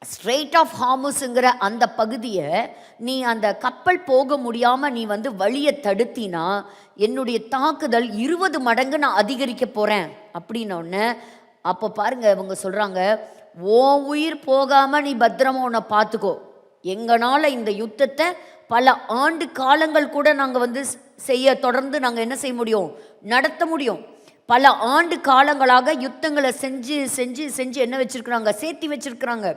ஸ்ட்ரெயிட் ஆஃப் ஹார்முஸுங்கிற அந்த பகுதியை நீ அந்த கப்பல் போக முடியாமல் நீ வந்து வழியை தடுத்தினா என்னுடைய தாக்குதல் 20 மடங்கு நான் அதிகரிக்க போகிறேன் அப்படின்னோடனே, அப்போ பாருங்க இவங்க சொல்கிறாங்க, ஓ உயிர் போகாமல் நீ பத்திரமா உன்னை பார்த்துக்கோ, எங்களால் இந்த யுத்தத்தை பல ஆண்டு காலங்கள் கூட நாங்கள் வந்து தொடர்ந்து நாங்கள் என்ன செய்ய முடியும்? நடத்த முடியும். பல ஆண்டு காலங்களாக யுத்தங்களை செஞ்சு செஞ்சு செஞ்சு என்ன வச்சிருக்கிறாங்க? சேர்த்தி வச்சிருக்கிறாங்க.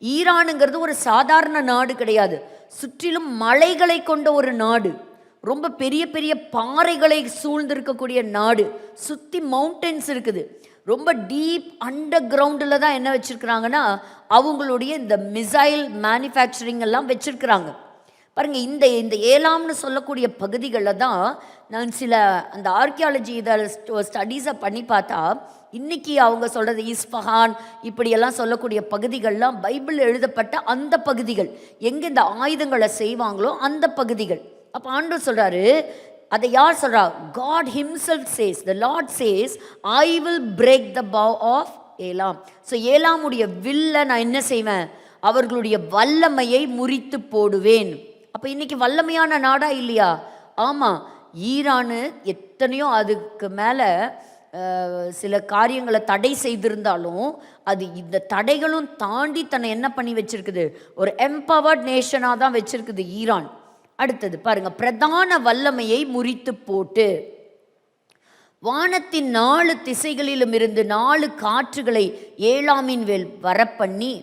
ஈரானுங்கிறது ஒரு சாதாரண நாடு கிடையாது, சுற்றிலும் மலைகளை கொண்ட ஒரு நாடு, ரொம்ப பெரிய பெரிய பாறைகளை சூழ்ந்திருக்கக்கூடிய நாடு, சுற்றி மவுண்டன்ஸ் இருக்குது, ரொம்ப டீப் அண்டர் கிரவுண்டில் தான் என்ன வச்சுருக்கிறாங்கன்னா அவங்களுடைய இந்த மிசைல் மேனுஃபேக்சரிங் எல்லாம் வச்சுருக்கிறாங்க. பாருங்கள், இந்த ஏலாம்னு சொல்லக்கூடிய பகுதிகளில் தான் நான் சில அந்த ஆர்கியாலஜி இதில் ஸ்டடீஸை பண்ணி பார்த்தா, இன்றைக்கி அவங்க சொல்கிறது இஸ்ஃபஹான் இப்படியெல்லாம் சொல்லக்கூடிய பகுதிகள்லாம் பைபிள் எழுதப்பட்ட அந்த பகுதிகள், எங்கே இந்த ஆயுதங்களை செய்வாங்களோ அந்த பகுதிகள். அப்போ ஆண்டவர் சொல்கிறாரு, அதை யார் சொல்கிறா? God himself says, the Lord says, I will break the bow of Elam. So ஏலாமுடைய வில்லை நான் என்ன செய்வேன்? அவர்களுடைய வல்லமையை முறித்து போடுவேன். அப்போ இன்றைக்கி வல்லமையான நாடா இல்லையா? ஆமாம். ஈரானு எத்தனையோ அதுக்கு மேலே சில காரியங்களை தடை செய்திருந்தாலும் அது இந்த தடைகளும் தாண்டி தன்னை என்ன பண்ணி வச்சிருக்குது? ஒரு எம்பவர்ட் நேஷனாக தான் வச்சிருக்குது ஈரான். அடுத்தது பாருங்க, பிரதான வல்லமையை முறித்து போட்டு வானத்தின் 4 திசைகளிலும் இருந்து 4 காற்றுகளை ஏலாமின் மேல் வரப்பண்ணி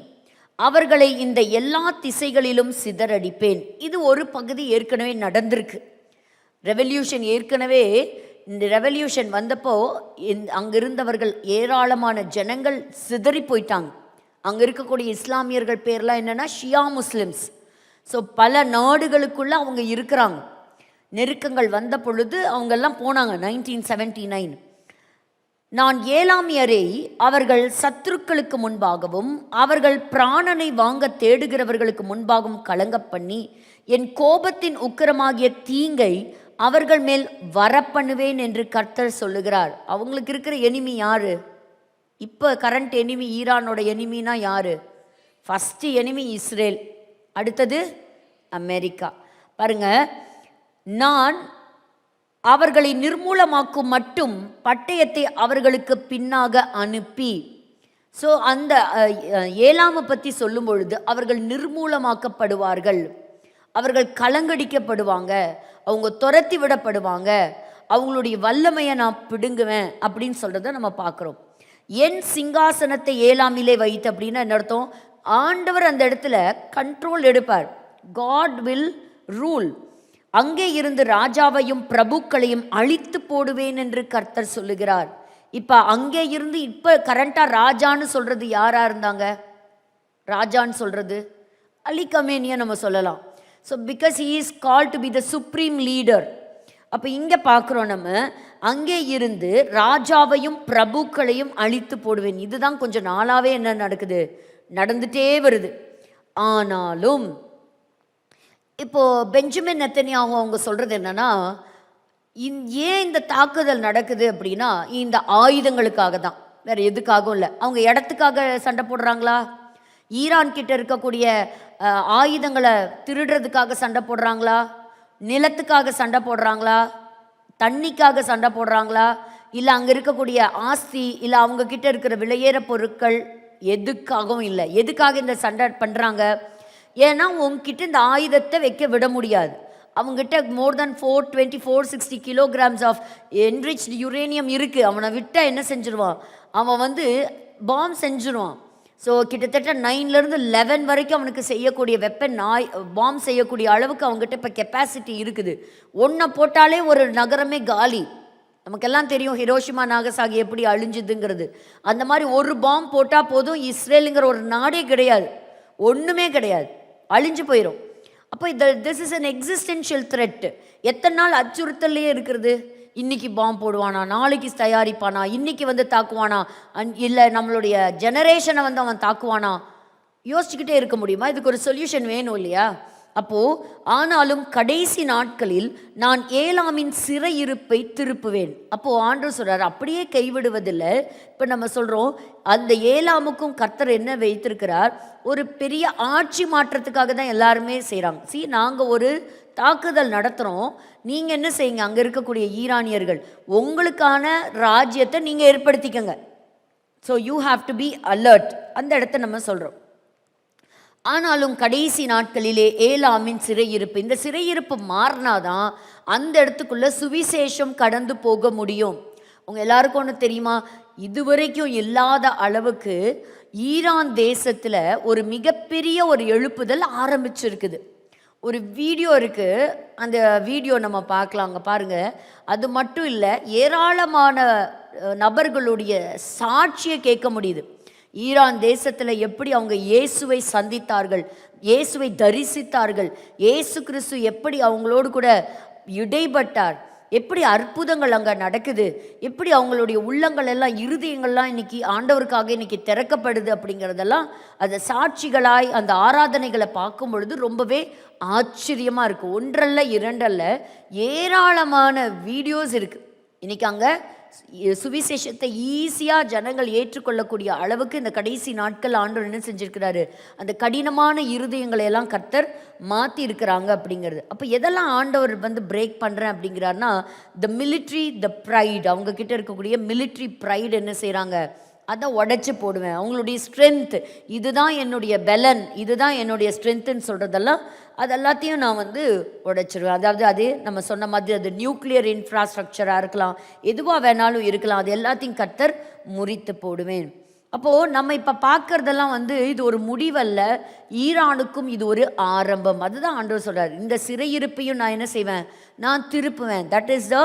அவர்களை இந்த எல்லா திசைகளிலும் சிதறடிப்பேன். இது ஒரு பகுதி ஏற்கனவே நடந்திருக்கு. ரெவல்யூஷன் ஏற்கனவே, இந்த ரெவல்யூஷன் வந்தப்போ அங்கே இருந்தவர்கள் ஏராளமான ஜனங்கள் சிதறி போயிட்டாங்க. அங்கே இருக்கக்கூடிய இஸ்லாமியர்கள் பேர்லாம் என்னென்னா ஷியா முஸ்லிம்ஸ். ஸோ பல நாடுகளுக்குள்ளே அவங்க இருக்கிறாங்க. நெருக்கங்கள் வந்த பொழுது அவங்கெல்லாம் போனாங்க. 1979 நான் ஏலாமியரை அவர்கள் சத்துருக்களுக்கு முன்பாகவும் அவர்கள் பிராணனை வாங்க தேடுகிறவர்களுக்கு முன்பாகவும் கலங்க பண்ணி என் கோபத்தின் உக்கிரமாகிய தீங்கை அவர்கள் மேல் வரப்பண்ணுவேன் என்று கர்த்தர் சொல்லுகிறார். அவங்களுக்கு இருக்கிற எனிமி யாரு? இப்போ கரண்ட் எனிமி ஈரானோட எனிமினா யாரு? ஃபஸ்ட்டு எனிமி இஸ்ரேல், அடுத்தது அமெரிக்கா. பாருங்க, நான் அவர்களை நிர்மூலமாக்கும் மட்டும் பட்டயத்தை அவர்களுக்கு பின்னாக அனுப்பி. ஸோ அந்த ஏலாமை பற்றி சொல்லும் பொழுது அவர்கள் நிர்மூலமாக்கப்படுவார்கள், அவர்கள் கலங்கடிக்கப்படுவாங்க, அவங்க துரத்தி விடப்படுவாங்க, அவங்களுடைய வல்லமையை நான் பிடுங்குவேன் அப்படின்னு சொல்கிறத நம்ம பார்க்குறோம். என் சிங்காசனத்தை ஏலாமிலே வைத்து அப்படின்னா என்ன அர்த்தம்? ஆண்டவர் அந்த இடத்துல கண்ட்ரோல் எடுப்பார். God will rule. அங்கே இருந்து ராஜாவையும் பிரபுக்களையும் அழித்து போடுவேன் என்று கர்த்தர் சொல்லுகிறார். இப்போ அங்கே இருந்து இப்போ கரண்டாக ராஜான்னு சொல்கிறது யாராக இருந்தாங்க? ராஜான்னு சொல்கிறது அலி கமேனியை நம்ம சொல்லலாம். So because he is called to be the supreme leader. அப்போ இங்கே பார்க்குறோம் நம்ம, அங்கே இருந்து ராஜாவையும் பிரபுக்களையும் அழித்து போடுவேன். இதுதான் கொஞ்சம் நாளாகவே என்ன நடக்குது, நடந்துகிட்டே வருது. ஆனாலும் இப்போது பெஞ்சமின் நெத்தன்யாஹூ அவங்க சொல்கிறது என்னென்னா, ஏன் இந்த தாக்குதல் நடக்குது அப்படின்னா இந்த ஆயுதங்களுக்காக தான், வேறு எதுக்காகவும் இல்லை. அவங்க இடத்துக்காக சண்டை போடுறாங்களா? ஈரான் கிட்ட இருக்கக்கூடிய ஆயுதங்களை திருடுறதுக்காக சண்டை போடுறாங்களா? நிலத்துக்காக சண்டை போடுறாங்களா? தண்ணிக்காக சண்டை போடுறாங்களா? இல்லை அங்கே இருக்கக்கூடிய ஆஸ்தி, இல்லை அவங்க கிட்ட இருக்கிற விலையேற பொருட்கள், எதுக்காகவும் இல்லை. எதுக்காக இந்த சண்டை பண்ணுறாங்க? ஏன்னா உங்ககிட்ட இந்த ஆயுதத்தை வைக்க விட முடியாது. அவங்ககிட்ட மோர் தென் 460 kilograms ஆஃப் என்ரிச்டு யுரேனியம் இருக்குது. அவனை விட்டால் என்ன செஞ்சிருவான்? அவன் பாம் செஞ்சிருவான். ஸோ கிட்டத்தட்ட 9லேருந்து 11 வரைக்கும் அவனுக்கு செய்யக்கூடிய வெப்பன் பாம் செய்யக்கூடிய அளவுக்கு அவங்ககிட்ட இப்போ கெப்பாசிட்டி இருக்குது. ஒன்றை போட்டாலே ஒரு நகரமே காலி. நமக்கெல்லாம் தெரியும் ஹிரோஷிமா நாகசாகி எப்படி அழிஞ்சுதுங்கிறது. அந்த மாதிரி ஒரு பாம் போட்டால் போதும், இஸ்ரேலுங்கிற ஒரு நாடே கிடையாது, ஒன்றுமே கிடையாது, அழிஞ்சு போயிடும். அப்போ அப்போ this is an existential thread. எத்தனை நாள் அச்சுறுத்தலே இருக்கிறது? இன்னைக்கு பாம்பு போடுவானா, நாளைக்கு தயாரிப்பானா, இன்னைக்கு வந்து தாக்குவானா, இல்லை நம்மளுடைய ஜெனரேஷனை வந்து அவன் தாக்குவானா, யோசிச்சுக்கிட்டே இருக்க முடியுமா? இதுக்கு ஒரு சொல்யூஷன் வேணும் இல்லையா? அப்போது ஆனாலும் கடைசி நாட்களில் நான் ஏலாமின் சிறையிருப்பை திருப்புவேன். அப்போது ஆண்டவர் சொல்கிறார், அப்படியே கைவிடுவதில்லை. இப்போ நம்ம சொல்கிறோம், அந்த ஏலாமுக்கும் கர்த்தர் என்ன வைத்திருக்கிறார்? ஒரு பெரிய ஆட்சி மாற்றத்துக்காக தான் எல்லாருமே செய்கிறாங்க. நாங்கள் ஒரு தாக்குதல் நடத்துகிறோம், நீங்கள் என்ன செய்யுங்க, அங்கே இருக்கக்கூடிய ஈரானியர்கள் உங்களுக்கான ராஜ்யத்தை நீங்கள் ஏற்படுத்திக்கங்க. So you have to be alert. அந்த இடத்த நம்ம சொல்கிறோம். ஆனாலும் கடைசி நாட்களிலே ஏலாமின் சிறையிருப்பு, இந்த சிறையிருப்பு மாறினாதான் அந்த இடத்துக்குள்ள சுவிசேஷம் கடந்து போக முடியும். உங்கள் எல்லாருக்கும் ஒன்று தெரியுமா? இதுவரைக்கும் இல்லாத அளவுக்கு ஈரான் தேசத்தில் ஒரு மிகப்பெரிய ஒரு எழுப்புதல் ஆரம்பிச்சிருக்குது. ஒரு வீடியோ இருக்குது, அந்த வீடியோ நம்ம பார்க்கலாம். அங்கே பாருங்கள். அது மட்டும் இல்லை, ஏராளமான நபர்களுடைய சாட்சியை கேட்க முடியுது. ஈரான் தேசத்தில் எப்படி அவங்க இயேசுவை சந்தித்தார்கள், இயேசுவை தரிசித்தார்கள், இயேசு கிறிஸ்து எப்படி அவங்களோடு கூட இடைப்பட்டார், எப்படி அற்புதங்கள் அங்கே நடக்குது, எப்படி அவங்களுடைய உள்ளங்கள் எல்லாம் இருதயங்கள்லாம் இன்னைக்கு ஆண்டவருக்காக இன்னைக்கு திறக்கப்படுது அப்படிங்கிறதெல்லாம் அந்த சாட்சிகளாய் அந்த ஆராதனைகளை பார்க்கும் பொழுது ரொம்பவே ஆச்சரியமாக இருக்குது. ஒன்றல்ல இரண்டல்ல, ஏராளமான வீடியோஸ் இருக்குது. இன்றைக்கி அங்கே சுவிசேஷத்தை ஈஸியாக ஜனங்கள் ஏற்றுக்கொள்ளக்கூடிய அளவுக்கு இந்த கடைசி நாட்கள் ஆண்டவர் என்ன செஞ்சுருக்கிறாரு? அந்த கடினமான இருதயங்களை எல்லாம் கர்த்தர் மாற்றி இருக்கிறாங்க அப்படிங்கிறது. அப்போ எதெல்லாம் ஆண்டவர் வந்து பிரேக் பண்ணுறேன் அப்படிங்கிறாருன்னா, த மிலிட்ரி, த ப்ரைட், அவங்கக்கிட்ட இருக்கக்கூடிய மிலிட்ரி ப்ரைடு என்ன செய்கிறாங்க? அதை உடைச்சி போடுவேன். அவங்களுடைய ஸ்ட்ரென்த், இதுதான் என்னுடைய பலன், இதுதான் என்னுடைய ஸ்ட்ரென்த்துன்னு சொல்கிறதெல்லாம் அது எல்லாத்தையும் நான் வந்து உடைச்சிருவேன். அதாவது அது நம்ம சொன்ன மாதிரி அது நியூக்ளியர் இன்ஃப்ராஸ்ட்ரக்சராக இருக்கலாம், எதுவாக வேணாலும் இருக்கலாம், அது எல்லாத்தையும் கர்த்தர் முறித்து போடுவேன். அப்போது நம்ம இப்போ பார்க்குறதெல்லாம் வந்து இது ஒரு முடிவல்ல, ஈரானுக்கும் இது ஒரு ஆரம்பம். அதுதான் ஆண்டவர் சொல்கிறார், இந்த சிறையிருப்பையும் நான் என்ன செய்வேன்? நான் திருப்புவேன். That is the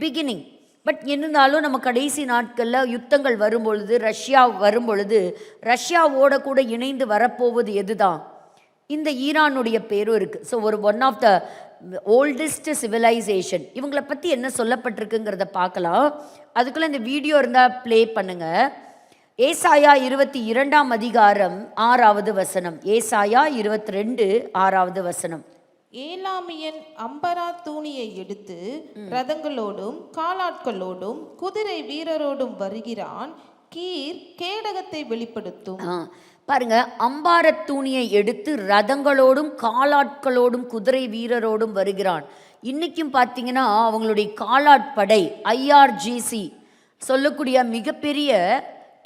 beginning. But இருந்தாலும் நம்ம கடைசி நாட்களில் யுத்தங்கள் வரும்பொழுது, ரஷ்யா வரும்பொழுது, ரஷ்யாவோட கூட இணைந்து வரப்போவது எதுதான்? இந்த ஈரானுடைய பேரும் இருக்குது. So one of the oldest civilisation, இவங்களை பற்றி என்ன சொல்லப்பட்டிருக்குங்கிறத பார்க்கலாம். அதுக்குள்ளே இந்த வீடியோ இருந்தால் ப்ளே பண்ணுங்கள். ஏசாயா 22ஆம் அதிகாரம் 6வது வசனம். ஏசாயா 22 6வது வசனம். ஏலாமியன் அம்பரா தூணியை எடுத்து ரதங்களோடும் காலாட்களோடும் குதிரை வீரரோடும் வருகிறான், கீர் கேடகத்தை வெளிப்படுத்தும். பாருங்க, அம்பார தூணியை எடுத்து ரதங்களோடும் காலாட்களோடும் குதிரை வீரரோடும் வருகிறான். இன்றைக்கும் பார்த்தீங்கன்னா அவங்களுடைய காலாட்படை IRGC சொல்லக்கூடிய மிகப்பெரிய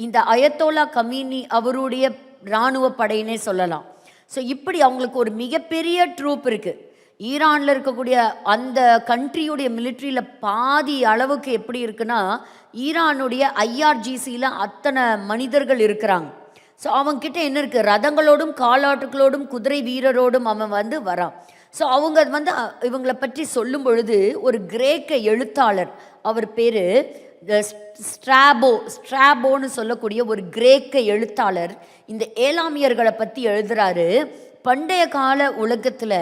இந்த அயத்தோலா கமீனி அவருடைய இராணுவ படையினே சொல்லலாம். ஸோ இப்படி அவங்களுக்கு ஒரு மிகப்பெரிய ட்ரூப் இருக்குது. ஈரானில் இருக்கக்கூடிய அந்த கண்ட்ரியுடைய மிலிட்ரியில் பாதி அளவுக்கு எப்படி இருக்குன்னா, ஈரானுடைய IRGCயில் அத்தனை மனிதர்கள் இருக்கிறாங்க. ஸோ அவங்கக்கிட்ட என்ன இருக்குது? ரதங்களோடும் காலாட்டுகளோடும் குதிரை வீரரோடும் அவன் வந்து வரான். ஸோ அவங்க வந்து இவங்களை பற்றி சொல்லும் பொழுது ஒரு கிரேக்க எழுத்தாளர், அவர் பேர் ஸ்ட்ராபோன்னு சொல்லக்கூடிய ஒரு கிரேக்க எழுத்தாளர் இந்த ஏலாமியர்களை பற்றி எழுதுகிறாரு. பண்டைய கால உலகத்தில்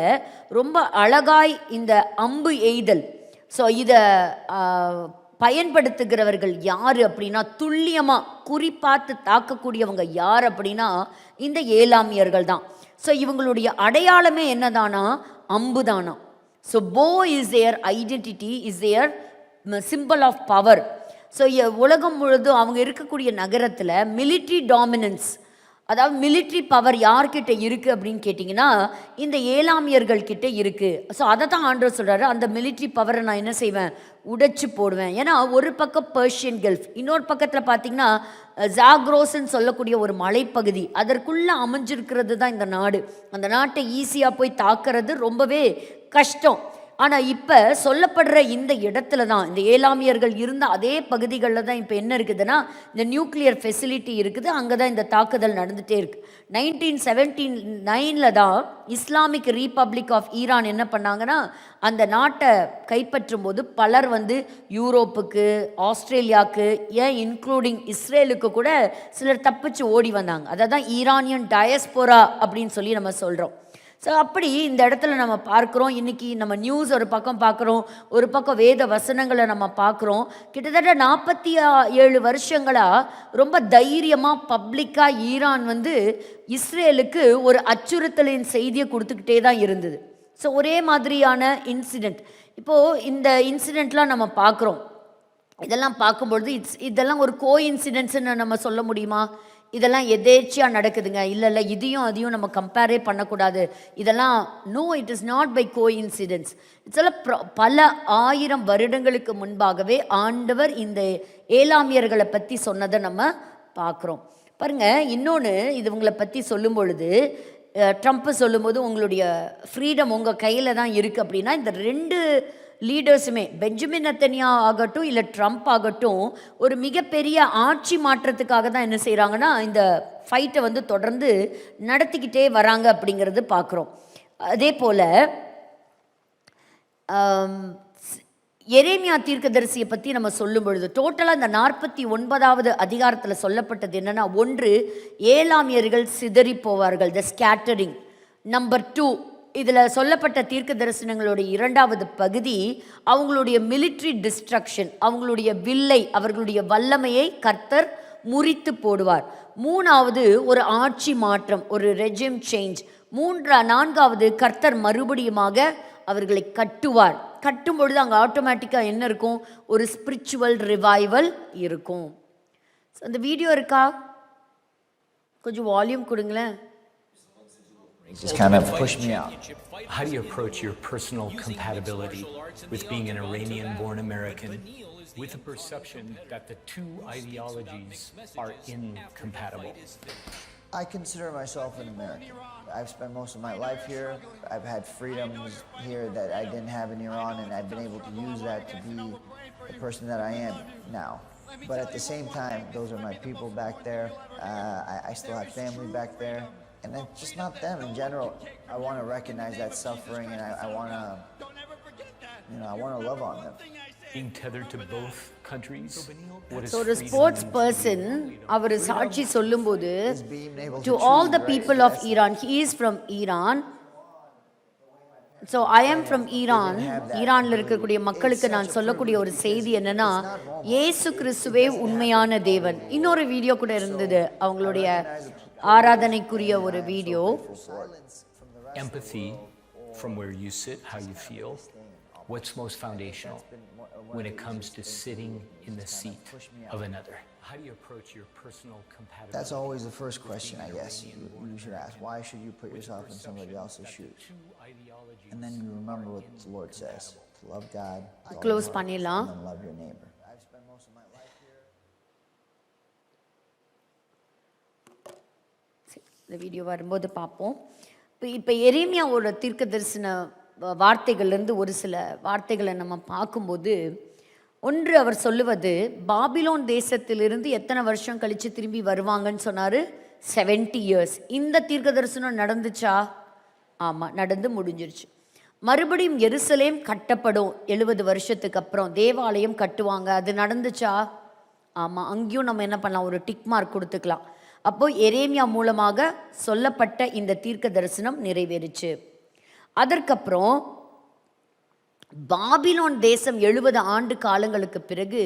ரொம்ப அழகாய் இந்த அம்பு எய்தல், ஸோ இதை பயன்படுத்துகிறவர்கள் யார் அப்படின்னா, துல்லியமாக குறிப்பாத்து தாக்கக்கூடியவங்க யார் அப்படின்னா இந்த ஏலாமியர்கள் தான். ஸோ இவங்களுடைய அடையாளமே என்னதானா? அம்பு தானா. So bow is their identity, is their symbol of power. So உலகம் முழுதும் அவங்க இருக்கக்கூடிய நகரத்தில் மிலிட்ரி டாமினன்ஸ், அதாவது மிலிட்ரி பவர் யார்கிட்ட இருக்குது அப்படின்னு கேட்டிங்கன்னா இந்த ஏலாமியர்கள்கிட்ட இருக்குது. ஸோ அதை தான் ஆண்டவர் சொல்கிறாரு, அந்த மிலிட்ரி பவரை நான் என்ன செய்வேன்? உடைச்சு போடுவேன். ஏன்னா ஒரு பக்கம் பெர்ஷியன் கல்ஃப், இன்னொரு பக்கத்தில் பார்த்திங்கன்னா ஜாக்ரோஸ்ன்னு சொல்லக்கூடிய ஒரு மலைப்பகுதி, அதற்குள்ளே அமைஞ்சிருக்கிறது தான் இந்த நாடு. அந்த நாட்டை ஈஸியாக போய் தாக்குறது ரொம்பவே கஷ்டம். ஆனால் இப்போ சொல்லப்படுற இந்த இடத்துல தான், இந்த ஏலாமியர்கள் இருந்த அதே பகுதிகளில் தான் இப்போ என்ன இருக்குதுன்னா இந்த நியூக்ளியர் ஃபெசிலிட்டி இருக்குது. அங்கே தான் இந்த தாக்குதல் நடந்துகிட்டே இருக்குது. 1979 தான் இஸ்லாமிக் ரீபப்ளிக் ஆஃப் ஈரான் என்ன பண்ணாங்கன்னா அந்த நாட்டை கைப்பற்றும் போது பலர் வந்து யூரோப்புக்கு, ஆஸ்திரேலியாவுக்கு, ஏன் இன்க்ளூடிங் இஸ்ரேலுக்கு கூட சிலர் தப்பிச்சு ஓடி வந்தாங்க. அதை தான் ஈரானியன் டயஸ்போரா அப்படின்னு சொல்லி நம்ம சொல்கிறோம். ஸோ அப்படி இந்த இடத்துல நம்ம பார்க்குறோம். இன்றைக்கி நம்ம நியூஸ் ஒரு பக்கம் பார்க்குறோம், ஒரு பக்கம் வேத வசனங்களை நம்ம பார்க்குறோம். கிட்டத்தட்ட 47 வருஷங்களாக ரொம்ப தைரியமாக பப்ளிக்காக ஈரான் வந்து இஸ்ரேலுக்கு ஒரு அச்சுறுத்தலின் செய்தியை கொடுத்துக்கிட்டே தான் இருந்தது. ஸோ ஒரே மாதிரியான இன்சிடெண்ட். இப்போது இந்த இன்சிடெண்ட்லாம் நம்ம பார்க்குறோம். இதெல்லாம் பார்க்கும்பொழுது இதெல்லாம் ஒரு இன்சிடென்ட்ஸ்ன்னு நம்ம சொல்ல முடியுமா? இதெல்லாம் எதேர்ச்சியாக நடக்குதுங்க, இல்லை இதையும் அதையும் நம்ம கம்பேரே பண்ணக்கூடாது, இதெல்லாம் no, it is not by incidents. It's பல 1000 வருடங்களுக்கு முன்பாகவே ஆண்டவர் இந்த ஏலாமியர்களை பற்றி சொன்னதை நம்ம பார்க்குறோம். பாருங்கள், இன்னொன்று இது உங்களை பற்றி சொல்லும் பொழுது ட்ரம்ப் சொல்லும்போது உங்களுடைய ஃப்ரீடம் உங்கள் கையில் தான் இருக்குது அப்படின்னா, இந்த 2 லீடர்ஸுமே பெஞ்சமின் நெத்தன்யா ஆகட்டும் இல்லை ட்ரம்ப் ஆகட்டும் ஒரு மிகப்பெரிய ஆட்சி மாற்றத்துக்காக தான் என்ன செய்கிறாங்கன்னா இந்த ஃபைட்டை வந்து தொடர்ந்து நடத்திக்கிட்டே வராங்க அப்படிங்கிறது பார்க்குறோம். அதே போல் எரேமியா தீர்க்கதரிசியை பற்றி நம்ம சொல்லும் பொழுது டோட்டலாக இந்த 49வது அதிகாரத்தில் சொல்லப்பட்டது என்னென்னா, 1 ஏலாமியர்கள் சிதறி போவார்கள், த ஸ்கேட்டரிங். நம்பர் 2 இதில் சொல்லப்பட்ட தீர்க்க தரிசனங்களுடைய 2வது பகுதி அவங்களுடைய மிலிட்ரி டிஸ்ட்ரக்ஷன், அவங்களுடைய வில்லை, அவர்களுடைய வல்லமையை கர்த்தர் முறித்து போடுவார். 3வது ஒரு ஆட்சி மாற்றம், ஒரு ரெஜிம் சேஞ்ச். 4வது கர்த்தர் மறுபடியுமாக அவர்களை கட்டுவார். கட்டும் பொழுது அங்கே ஆட்டோமேட்டிக்காக என்ன இருக்கும்? ஒரு ஸ்பிரிச்சுவல் ரிவைவல் இருக்கும். அந்த வீடியோ இருக்கா? கொஞ்சம் வால்யூம் கொடுங்களேன். Just kind of pushed me out. How do you approach your personal compatibility with being an Iranian-born American with the perception that the two ideologies are incompatible? I consider myself an American. I've spent most of my life here. I've had freedoms here that I didn't have in Iran, and I've been able to use that to be the person that I am now. But at the same time, those are my people back there. I still have family back there. And then just not them in general. I want to recognize that suffering, and I want to, I want to love on them. Being tethered to both countries. What is So ஒரு sports person அவர் சாட்சி சொல்லும்போது to all the people of Iran, he is from Iran. So I am from Iran. ஈரானில் இருக்கக்கூடிய மக்களுக்கு நான் சொல்லக்கூடிய ஒரு செய்தி என்னன்னா, இயேசு கிறிஸ்துவே உண்மையான தேவன். இன்னொரு வீடியோ கூட இருந்தது, அவங்களுடைய ஆராதனைக்குரிய ஒரு video. Empathy from where you sit, how you feel. What's most foundational when it comes to sitting in the seat of another? How do you approach your personal compatibility? That's always the first question, I guess, you should ask. Why should you put yourself in somebody else's shoes? And then you remember what the Lord says. To love God, close பண்ணிடலாம். and love your neighbor. I've spent most of my life here. இந்த video வரும்போது பார்ப்போம். இப்போ எரேமியாவோட தீர்க்க தரிசன வார்த்தைகள்லேருந்து ஒரு சில வார்த்தைகளை நம்ம பார்க்கும்போது, ஒன்று அவர் சொல்லுவது, பாபிலோன் தேசத்திலிருந்து எத்தனை வருஷம் கழித்து திரும்பி வருவாங்கன்னு சொன்னார்? 70 years. இந்த தீர்க்க தரிசனம் நடந்துச்சா? ஆமாம், நடந்து முடிஞ்சிருச்சு. மறுபடியும் எருசலேம் கட்டப்படும் 70 வருஷத்துக்கு அப்புறம், தேவாலயம் கட்டுவாங்க, அது நடந்துச்சா? ஆமாம், அங்கேயும் நம்ம என்ன பண்ணலாம்? ஒரு டிக் மார்க் கொடுத்துக்கலாம். அப்போது எரேமியா மூலமாக சொல்லப்பட்ட இந்த தீர்க்க தரிசனம் நிறைவேறுச்சு. அதற்கப்புறம் பாபிலோன் தேசம் 70 ஆண்டு காலங்களுக்கு பிறகு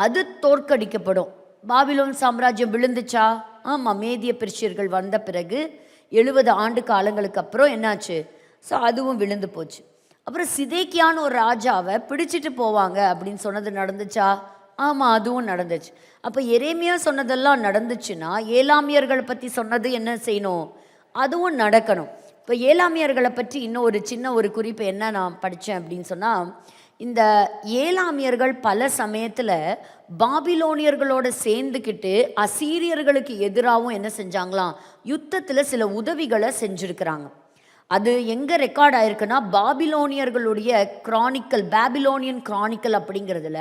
அது தோற்கடிக்கப்படும். பாபிலோன் சாம்ராஜ்யம் விழுந்துச்சா? ஆமாம், மேதிய பெர்ஷியர்கள் வந்த பிறகு 70 ஆண்டு காலங்களுக்கு அப்புறம் என்னாச்சு? ஸோ அதுவும் விழுந்து போச்சு. அப்புறம் சிதேக்கியான்னு ஒரு ராஜாவை பிடிச்சிட்டு போவாங்க அப்படின்னு சொன்னது நடந்துச்சா? ஆமாம், அதுவும் நடந்துச்சு. அப்போ எரேமியா சொன்னதெல்லாம் நடந்துச்சுன்னா ஏலாமியர்களை பற்றி சொன்னது என்ன செய்யணும்? அதுவும் நடக்கணும். இப்போ ஏலாமியர்களை பற்றி இன்னும் ஒரு சின்ன ஒரு குறிப்பு என்ன நான் படித்தேன் அப்படின்னு சொன்னால், இந்த ஏலாமியர்கள் பல சமயத்தில் பாபிலோனியர்களோடு சேர்ந்துக்கிட்டு அசீரியர்களுக்கு எதிராகவும் என்ன செஞ்சாங்களாம்? யுத்தத்தில் சில உதவிகளை செஞ்சுருக்கிறாங்க. அது எங்கே ரெக்கார்ட் ஆயிருக்குன்னா, பாபிலோனியர்களுடைய கிரானிக்கல், பாபிலோனியன் கிரானிக்கல் அப்படிங்கிறதுல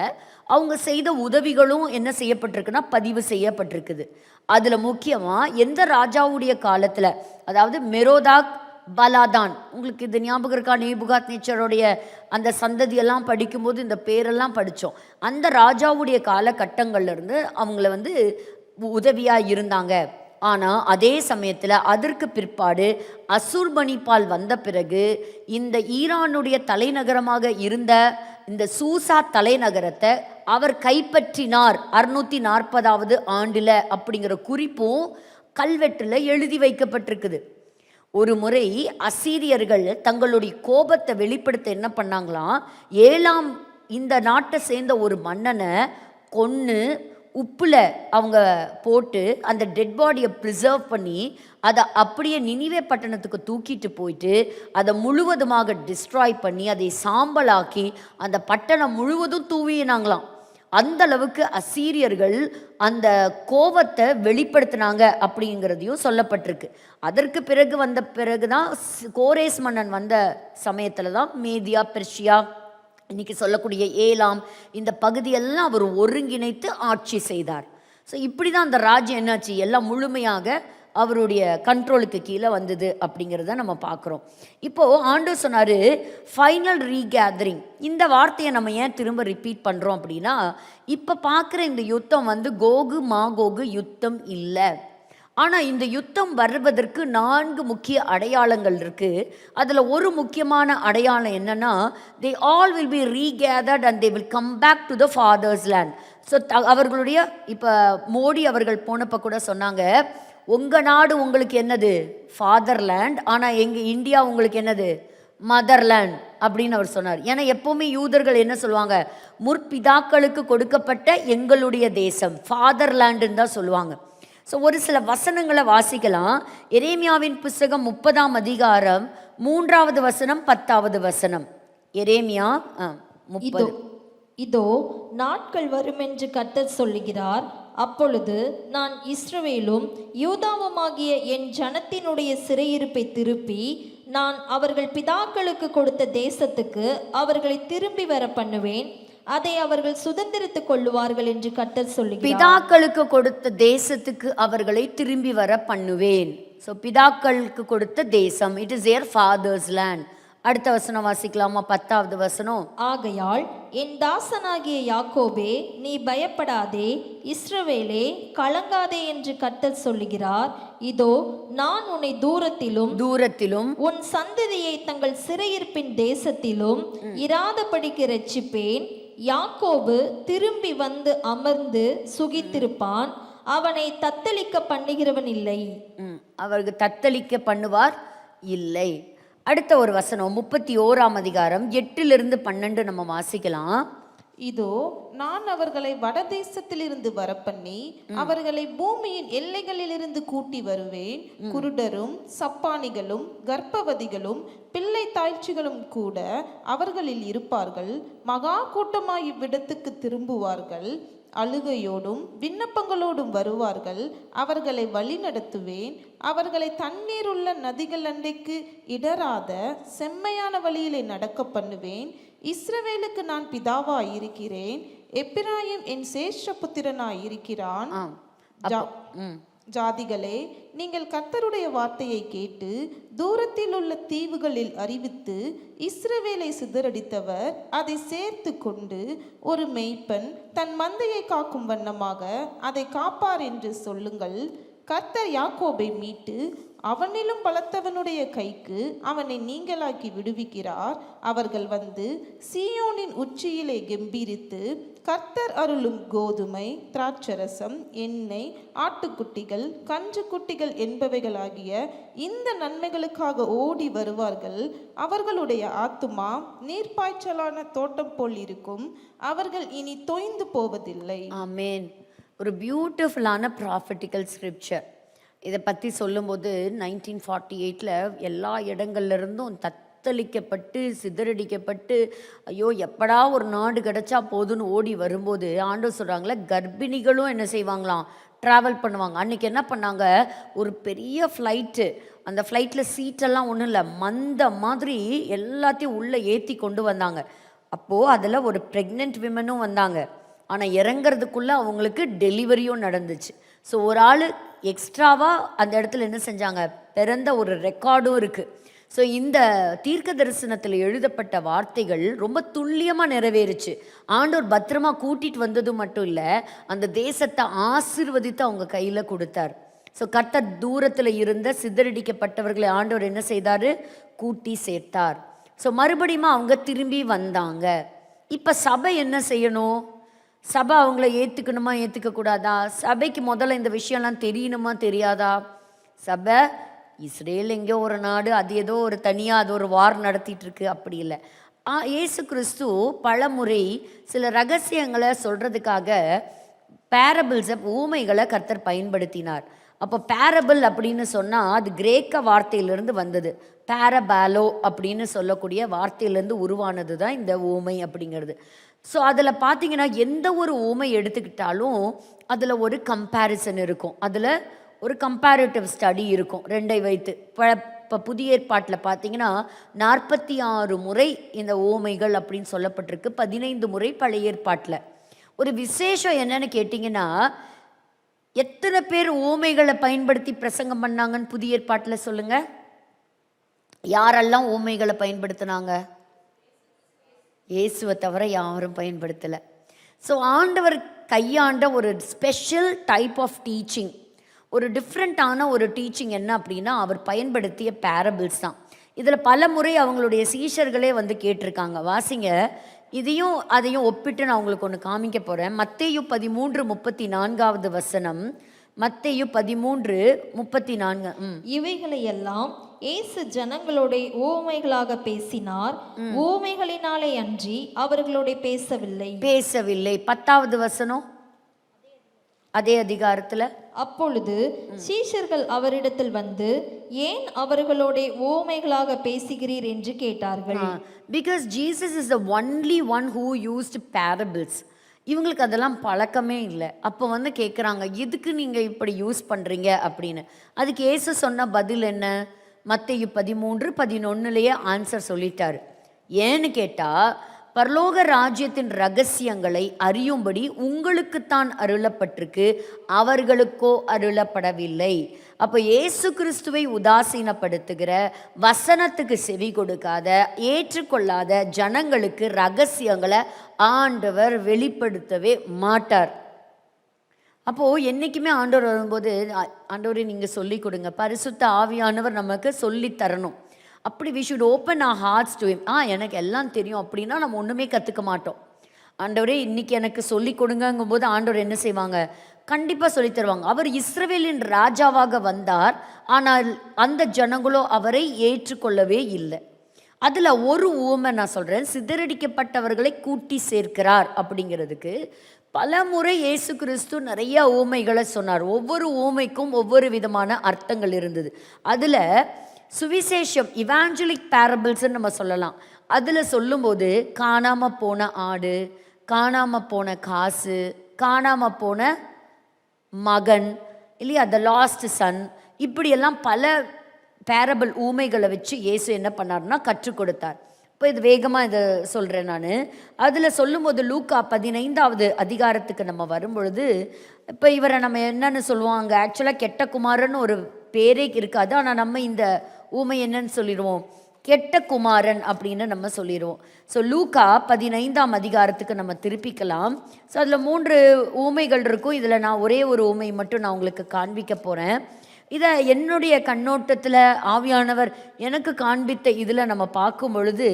அவங்க செய்த உதவிகளும் என்ன செய்யப்பட்டிருக்குன்னா பதிவு செய்யப்பட்டிருக்குது. அதில் முக்கியமாக எந்த ராஜாவுடைய காலத்தில், அதாவது மெரோதாக் பலாதான், உங்களுக்கு இது ஞாபகம் இருக்கா? நேபுகாத் நேச்சருடைய அந்த சந்ததியெல்லாம் படிக்கும்போது இந்த பேரெல்லாம் படித்தோம். அந்த ராஜாவுடைய காலகட்டங்கள்லேருந்து அவங்கள உதவியாக இருந்தாங்க ஆனால் அதே சமயத்தில் அதற்கு பிற்பாடு அசுர்பனிப்பால் வந்த பிறகு இந்த ஈரானுடைய தலைநகரமாக இருந்த இந்த சூசா தலைநகரத்தை அவர் கைப்பற்றினார் 640வது ஆண்டில் அப்படிங்கிற குறிப்பும் கல்வெட்டில் எழுதி வைக்கப்பட்டிருக்குது. ஒரு முறை அசீரியர்கள் தங்களுடைய கோபத்தை வெளிப்படுத்த என்ன பண்ணாங்களாம், 7ஆம் இந்த நாட்டை சேர்ந்த ஒரு மன்னனை கொன்று உப்பில் அவங்க போட்டு அந்த டெட் பாடியை ப்ரிசர்வ் பண்ணி அதை அப்படியே நினிவே பட்டணத்துக்கு தூக்கிட்டு போயிட்டு அதை முழுவதுமாக டிஸ்ட்ராய் பண்ணி அதை சாம்பலாக்கி அந்த பட்டணம் முழுவதும் தூவினாங்களாம். அந்த அளவுக்கு அசீரியர்கள் அந்த கோபத்தை வெளிப்படுத்தினாங்க அப்படிங்கிறதையும் சொல்லப்பட்டிருக்கு. அதற்கு பிறகு வந்த பிறகு தான் கோரேஸ் மன்னன் வந்த சமயத்தில் தான் மேதியா பெர்ஷியா இன்னைக்கு சொல்லக்கூடிய ஏலாம் இந்த பகுதியெல்லாம் அவர் ஒருங்கிணைத்து ஆட்சி செய்தார். ஸோ இப்படி தான் அந்த ராஜ்யம் என்னாச்சு, எல்லாம் முழுமையாக அவருடைய கண்ட்ரோலுக்கு கீழே வந்தது அப்படிங்கிறத நம்ம பார்க்குறோம். இப்போது ஆண்டவர் சொன்னார் ஃபைனல் ரீகேதரிங். இந்த வார்த்தையை நம்ம ஏன் திரும்ப ரிப்பீட் பண்ணுறோம் அப்படின்னா, இப்போ பார்க்குற இந்த யுத்தம் வந்து கோகு மாகோகு யுத்தம் இல்லை. ஆனால் இந்த யுத்தம் வருவதற்கு 4 முக்கிய அடையாளங்கள் இருக்குது. அதில் ஒரு முக்கியமான அடையாளம் என்னென்னா, they all will be regathered and they will come back to the father's land. So அவர்களுடைய இப்போ மோடி அவர்கள் போனப்போ கூட சொன்னாங்க, உங்கள் நாடு உங்களுக்கு என்னது ஃபாதர்லேண்ட், ஆனால் எங்கள் இந்தியா உங்களுக்கு என்னது மதர்லேண்ட் அப்படின்னு அவர் சொன்னார். ஏன்னா எப்போவுமே யூதர்கள் என்ன சொல்லுவாங்க, முற்பிதாக்களுக்கு கொடுக்கப்பட்ட எங்களுடைய தேசம் ஃபாதர்லேண்டுன்னு தான் சொல்லுவாங்க. ஸோ ஒரு சில வசனங்களை வாசிக்கலாம். எரேமியாவின் புஸ்தகம் 30ஆம் அதிகாரம் 3வது வசனம் 10வது வசனம். எரேமியா 30. இதோ நாட்கள் வருமென்று கர்த்தர் சொல்லுகிறார், அப்பொழுது நான் இஸ்ரவேலும் யூதாவுமாகிய என் ஜனத்தினுடைய சிறையிருப்பை திருப்பி நான் அவர்கள் பிதாக்களுக்கு கொடுத்த தேசத்துக்கு அவர்களை திரும்பி வர பண்ணுவேன், அதை அவர்கள் சுதந்திரித்துக் கொள்ளுவார்கள் என்று கர்த்தர் சொல்லுகிறார். பிதாக்களுக்கு கொடுத்த தேசத்துக்கு அவர்களை திரும்பி வர பண்ணுவேன். ஸோ பிதாக்களுக்கு கொடுத்த தேசம், it is their fathers land. அடுத்த வசனம் வாசிக்கலாமா? 10வது வசனம். ஆகையால் என் தாசனாகிய யாக்கோபே நீ பயப்படாதே, இஸ்ரவேலே கலங்காதே என்று கர்த்தர் சொல்லுகிறார். இதோ நான் உன்னை தூரத்திலும் உன் சந்ததியை தங்கள் சிறையிருப்பின் தேசத்திலும் இராதபடிக்கு இரட்சிப்பேன். யாக்கோபு திரும்பி வந்து அமர்ந்து சுகித்திருப்பான், அவனை தத்தளிக்க பண்ணுகிறவன் இல்லை. அவருக்கு தத்தளிக்க பண்ணுவார் இல்லை. அடுத்த ஒரு வசனம் 31ஆம் அதிகாரம் 8லிருந்து 12 நம்ம வாசிக்கலாம். இதோ நான் அவர்களை வடதேசத்திலிருந்து வரப்பண்ணி அவர்களை பூமியின் எல்லைகளிலிருந்து கூட்டி வருவேன். குருடரும் சப்பானிகளும் கர்ப்பவதிகளும் பிள்ளை தாய்ச்சிகளும் கூட அவர்களில் இருப்பார்கள். மகா கூட்டமாய் இவ்விடத்துக்கு திரும்புவார்கள். அழுகையோடும் விண்ணப்பங்களோடும் வருவார்கள். அவர்களை வழி நடத்துவேன். அவர்களை தண்ணீர் உள்ள நதிகள் அண்டைக்கு இடராத செம்மையான வழியிலே நடக்க பண்ணுவேன். இஸ்ரவேலுக்கு நான் பிதாவாய் இருக்கிறேன், எப்பிராயிம் என் சேஷ்டபுத்திரனாய் இருக்கிறான். ஜாதிகளே, நீங்கள் கர்த்தருடைய வார்த்தையை கேட்டு தூரத்தில் உள்ள தீவுகளில் அறிவித்து இஸ்ரவேலை சிதறடித்தவர் அதை சேர்த்து கொண்டு ஒரு மேய்ப்பன் தன் மந்தையை காக்கும் வண்ணமாக அதை காப்பார் என்று சொல்லுங்கள். கர்த்தர் யாக்கோபை மீட்டு அவனிலும் பலத்தவனுடைய கைக்கு அவனை நீங்களாக்கி விடுவிக்கிறார். அவர்கள் வந்து சீயோனின் உச்சியிலே கெம்பீரித்து கர்த்தர் அருளும் கோதுமை, திராட்சரசம், எண்ணெய், ஆட்டுக்குட்டிகள், கன்றுக்குட்டிகள் என்பவைகளாகிய இந்த நன்மைகளுக்காக ஓடி வருவார்கள். அவர்களுடைய ஆத்துமா நீர்ப்பாய்ச்சலான தோட்டம் போல் இருக்கும். அவர்கள் இனி தொய்ந்து போவதில்லை. ஆமென். ஒரு பியூட்டிஃபுல்லான ப்ராஃபட்டிக்கல் ஸ்கிரிப்சர். இதை பற்றி சொல்லும்போது 1948 எல்லா இடங்கள்லேருந்தும் தத்தளிக்கப்பட்டு சிதறடிக்கப்பட்டு ஐயோ எப்படா ஒரு நாடு கிடச்சா போதுன்னு ஓடி வரும்போது ஆண்டவர் சொல்கிறாங்களே, கர்ப்பிணிகளும் என்ன செய்வாங்களாம், ட்ராவல் பண்ணுவாங்க. அன்றைக்கி என்ன பண்ணாங்க, ஒரு பெரிய ஃப்ளைட்டு, அந்த ஃப்ளைட்டில் சீட்டெல்லாம் ஒன்றும் இல்லை, மந்த மாதிரி எல்லாத்தையும் உள்ளே ஏற்றி கொண்டு வந்தாங்க. அப்போது அதில் ஒரு ப்ரெக்னென்ட் விமனும் வந்தாங்க. ஆனால் இறங்கிறதுக்குள்ளே அவங்களுக்கு டெலிவரியும் நடந்துச்சு. ஸோ ஒரு ஆள் எக்ஸ்ட்ராவாக அந்த இடத்துல என்ன செஞ்சாங்க, பிறந்த ஒரு ரெக்கார்டும் இருக்குது. ஸோ இந்த தீர்க்க தரிசனத்தில் எழுதப்பட்ட வார்த்தைகள் ரொம்ப துல்லியமாக நிறைவேறுச்சு. ஆண்டவர் பத்திரமா கூட்டிகிட்டு வந்தது மட்டும் இல்லை, அந்த தேசத்தை ஆசீர்வதித்து அவங்க கையில் கொடுத்தார். ஸோ கர்த்தர் தூரத்தில் இருந்த சிதறடிக்கப்பட்டவர்களை ஆண்டவர் என்ன செய்தார்? கூட்டி சேர்த்தார். ஸோ மறுபடியும் அவங்க திரும்பி வந்தாங்க. இப்போ சபை என்ன செய்யணும்? சபை அவங்கள ஏற்றுக்கணுமா ஏற்றுக்கக்கூடாதா? சபைக்கு முதல்ல இந்த விஷயம்லாம் தெரியணுமா தெரியாதா? சபை இஸ்ரேல் எங்கேயோ ஒரு நாடு, அது ஏதோ ஒரு தனியாக அது ஒரு வார் நடத்திட்டு இருக்கு, அப்படி இல்லை. இயேசு கிறிஸ்து பலமுறை சில ரகசியங்களை சொல்கிறதுக்காக பேரபிள்ஸை, ஊமைகளை கர்த்தர் பயன்படுத்தினார். அப்போ பேரபிள் அப்படின்னு சொன்னால் அது கிரேக்க வார்த்தையிலிருந்து வந்தது. பேரபாலோ அப்படின்னு சொல்லக்கூடிய வார்த்தையிலேருந்து உருவானது தான் இந்த ஊமை அப்படிங்கிறது. ஸோ அதில் பார்த்தீங்கன்னா எந்த ஒரு ஊமை எடுத்துக்கிட்டாலும் அதில் ஒரு கம்பேரிசன் இருக்கும், அதில் ஒரு கம்பேரிட்டிவ் ஸ்டடி இருக்கும், ரெண்டை வைத்து. இப்போ புதிய ஏற்பாட்டில் பார்த்தீங்கன்னா 46 முறை இந்த ஊமைகள் அப்படின்னு சொல்லப்பட்டிருக்கு, 15 முறை பழைய ஏற்பாட்டில். ஒரு விசேஷம் என்னன்னு கேட்டிங்கன்னா, எத்தனை பேர் ஊமைகளை பயன்படுத்தி பிரசங்கம் பண்ணாங்கன்னு புதிய ஏற்பாட்டில் சொல்லுங்கள். யாரெல்லாம் ஊமைகளை பயன்படுத்தினாங்க? இயேசுவை தவிர யாரும் பயன்படுத்தலை. ஸோ ஆண்டவர் கையாண்ட ஒரு ஸ்பெஷல் டைப் ஆஃப் டீச்சிங், ஒரு டிஃப்ரெண்ட்டான ஒரு டீச்சிங் என்ன அப்படின்னா அவர் பயன்படுத்திய பேரபிள்ஸ் தான். இதில் பல முறை அவங்களுடைய சீஷர்களே வந்து கேட்டிருக்காங்க. வாசிங்க, இதையும் அதையும் ஒப்பிட்டு நான் உங்களுக்கு ஒன்று காமிக்க போகிறேன். மத்தேயு 13:34 வசனம். மத்தேயு 13:34. இவைகளை எல்லாம் இயேசு ஜனங்களோட ஊமைகளாக பேசினார், ஊமைகளினாலே அன்றி அவர்களோட பேசவில்லை. 10வது வசனம் அதே அதிகாரத்தில். அப்பொழுது சீஷர்கள் அவரிடத்தில் வந்து, ஏன் அவர்களோட ஊமைகளாக பேசுகிறீர் என்று கேட்டார்கள். Because Jesus is the only one who used parables. இவங்களுக்கு அதெல்லாம் பழக்கமே இல்லை. அப்போ வந்து கேட்குறாங்க, எதுக்கு நீங்கள் இப்படி யூஸ் பண்ணுறீங்க அப்படின்னு. அதுக்கு இயேசு சொன்ன பதில் என்ன? மத்தேயு 13:11 ஆன்சர் சொல்லிட்டாரு. ஏன்னு கேட்டால், பரலோக ராஜ்யத்தின் ரகசியங்களை அறியும்படி உங்களுக்குத்தான் அருளப்பட்டிருக்கு, அவர்களுக்கோ அருளப்படவில்லை. அப்போ இயேசு கிறிஸ்துவை உதாசீனப்படுத்துகிற, வசனத்துக்கு செவி கொடுக்காத, ஏற்றுக்கொள்ளாத ஜனங்களுக்கு ரகசியங்களை ஆண்டவர் வெளிப்படுத்தவே மாட்டார். அப்போது என்றைக்குமே ஆண்டவர் வரும்போது, ஆண்டவரை நீங்கள் சொல்லி கொடுங்க, பரிசுத்த ஆவியானவர் நமக்கு சொல்லி தரணும். அப்படி we should open our hearts to him. எனக்கு எல்லாம் தெரியும் அப்படின்னா நம்ம ஒன்றுமே கற்றுக்க மாட்டோம். ஆண்டவரே இன்றைக்கி எனக்கு சொல்லி கொடுங்கங்கும் போது ஆண்டவர் என்ன செய்வாங்க? கண்டிப்பாக சொல்லி தருவாங்க. அவர் இஸ்ரவேலின் ராஜாவாக வந்தார், ஆனால் அந்த ஜனங்களோ அவரை ஏற்றுக்கொள்ளவே இல்லை. அதில் ஒரு ஊமை நான் சொல்கிறேன், சிதறடிக்கப்பட்டவர்களை கூட்டி சேர்க்கிறார் அப்படிங்கிறதுக்கு பல முறை இயேசு கிறிஸ்து நிறைய ஊமைகளை சொன்னார். ஒவ்வொரு ஊமைக்கும் ஒவ்வொரு விதமான அர்த்தங்கள் இருந்தது. அதில் சுவிசேஷம், இவாஞ்சலிக் பேரபிள்ஸ்ன்னு நம்ம சொல்லலாம். அதில் சொல்லும்போது காணாமல் போன ஆடு, காணாமல் போன காசு, காணாமல் போன மகன் இல்லையா, த லாஸ்ட் சன், இப்படியெல்லாம் பல பேரபிள் ஊமைகளை வச்சு இயேசு என்ன பண்ணார்னா கற்றுக் கொடுத்தார். இப்போ இது வேகமாக இதை சொல்கிறேன் நான். அதில் சொல்லும்போது லூக்கா 15வது அதிகாரத்துக்கு நம்ம வரும்பொழுது, இப்போ இவரை நம்ம என்னன்னு சொல்லுவோம், அங்கே ஆக்சுவலாக கெட்ட குமாரன் ஒரு பேரே இருக்காது, ஆனால் நம்ம இந்த ஊமை என்னன்னு சொல்லிடுவோம், கெட்ட குமாரன் அப்படின்னு நம்ம சொல்லிடுவோம். ஸோ லூக்கா 15ஆம் அதிகாரத்துக்கு நம்ம திருப்பிக்கலாம். ஸோ அதில் 3 ஊமைகள் இருக்கும். இதில் நான் ஒரே ஒரு ஊமை மட்டும் நான் உங்களுக்கு காண்பிக்க போகிறேன். இதை என்னுடைய கண்ணோட்டத்தில் ஆவியானவர் எனக்கு காண்பித்த இதில் நம்ம பார்க்கும் பொழுது,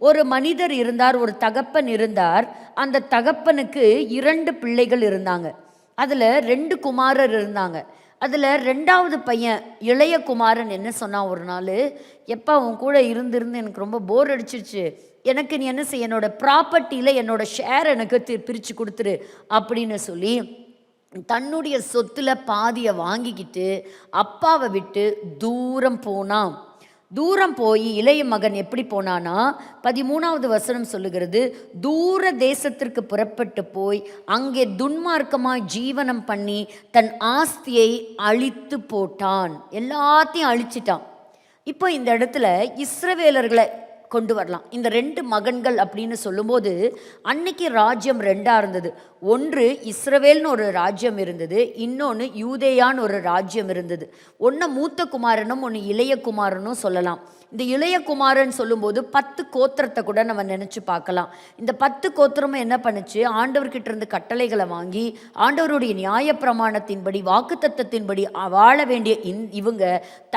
ஒரு மனிதர் இருந்தார், ஒரு தகப்பன் இருந்தார். அந்த தகப்பனுக்கு 2 பிள்ளைகள் இருந்தாங்க. அதில் 2 குமாரர் இருந்தாங்க. அதில் 2வது பையன் இளைய குமாரன் என்ன சொன்னான் ஒரு நாள், எப்போ அவன் கூட இருந்து எனக்கு ரொம்ப போர் அடிச்சிருச்சு, எனக்கு நீ என்ன செய்ய, என்னோட ப்ராப்பர்ட்டியில் என்னோட ஷேர் எனக்கு பிரித்து கொடுத்துரு அப்படின்னு சொல்லி தன்னுடைய சொத்தில் பாதியை வாங்கிக்கிட்டு அப்பாவை விட்டு தூரம் போனான். தூரம் போய் இளைய மகன் எப்படி போனானா, 13வது வசனம் சொல்லுகிறது, தூர தேசத்திற்கு புறப்பட்டு போய் அங்கே துன்மார்க்கமாக ஜீவனம் பண்ணி தன் ஆஸ்தியை அழித்து போட்டான். எல்லாத்தையும் அழிச்சிட்டான். இப்போ இந்த இடத்துல இஸ்ரவேலர்களை கொண்டு வரலாம். இந்த 2 மகன்கள் அப்படின்னு சொல்லும்போது அன்னைக்கு ராஜ்யம் 2ஆக இருந்தது. ஒன்று இஸ்ரவேல்னு ஒரு ராஜ்யம் இருந்தது, இன்னொன்று யூதேயான்னு ஒரு ராஜ்யம் இருந்தது. ஒன்று மூத்த குமாரனும் ஒன்று இளைய குமாரனும் சொல்லலாம். இந்த இளைய குமாரன் சொல்லும்போது 10 கோத்திரத்தை கூட நம்ம நினச்சி பார்க்கலாம். இந்த 10 கோத்திரமும் என்ன பண்ணுச்சு, ஆண்டவர்கிட்ட இருந்து கட்டளைகளை வாங்கி ஆண்டவருடைய நியாயப்பிரமாணத்தின்படி வாக்குத்தத்தத்தின்படி வாழ வேண்டிய இவங்க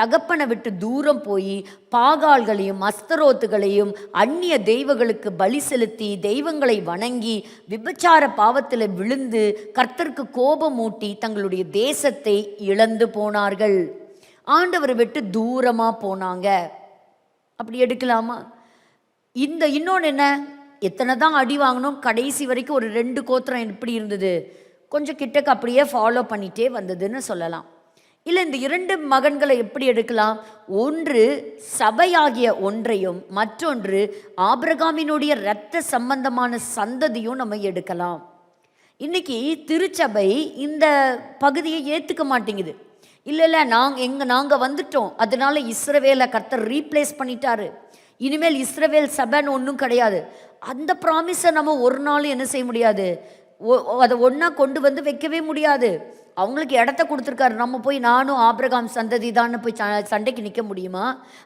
தகப்பனை விட்டு தூரம் போய் பாகால்களையும் அஸ்தரோத்துகளையும் அந்நிய தெய்வங்களுக்கு பலி செலுத்தி தெய்வங்களை வணங்கி விபச்சார பாவத்தில் விழுந்து கர்த்தருக்கு கோபம் ஊட்டி தங்களுடைய தேசத்தை இழந்து போனார்கள். ஆண்டவரை விட்டு தூரமாக போனாங்க. அப்படி எடுக்கலாமா? இன்னொன்று என்ன, எத்தனை தான் அடி வாங்கணும், கடைசி வரைக்கும் ஒரு 2 கோத்திரம் எப்படி இருந்தது, கொஞ்சம் கிட்டக்கு அப்படியே ஃபாலோ பண்ணிகிட்டே வந்ததுன்னு சொல்லலாம். இல்லை இந்த 2 மகன்களை எப்படி எடுக்கலாம், ஒன்று சபையாகிய ஒன்றையும் மற்றொன்று ஆபிரகாமினுடைய இரத்த சம்பந்தமான சந்ததியும் நம்ம எடுக்கலாம். இன்னைக்கு திருச்சபை இந்த பகுதியை ஏற்றுக்க மாட்டேங்குது. இல்லை நாங்கள் வந்துட்டோம், அதனால இஸ்ரவேலை கர்த்தர் ரீப்ளேஸ் பண்ணிட்டாரு, இனிமேல் இஸ்ரவேல் சபைன்னு ஒன்றும் கிடையாது. அந்த ப்ராமிஸை நம்ம ஒரு நாளும் என்ன செய்ய முடியாது, அதை ஒன்றா கொண்டு வந்து வைக்கவே முடியாது. அவங்களுக்கு இடத்த கொடுத்துருக்காரு, நம்ம போய் நானும் ஆபிரகாம் சந்ததி தான்னு போய் சண்டைக்கு நிற்க முடியுமா?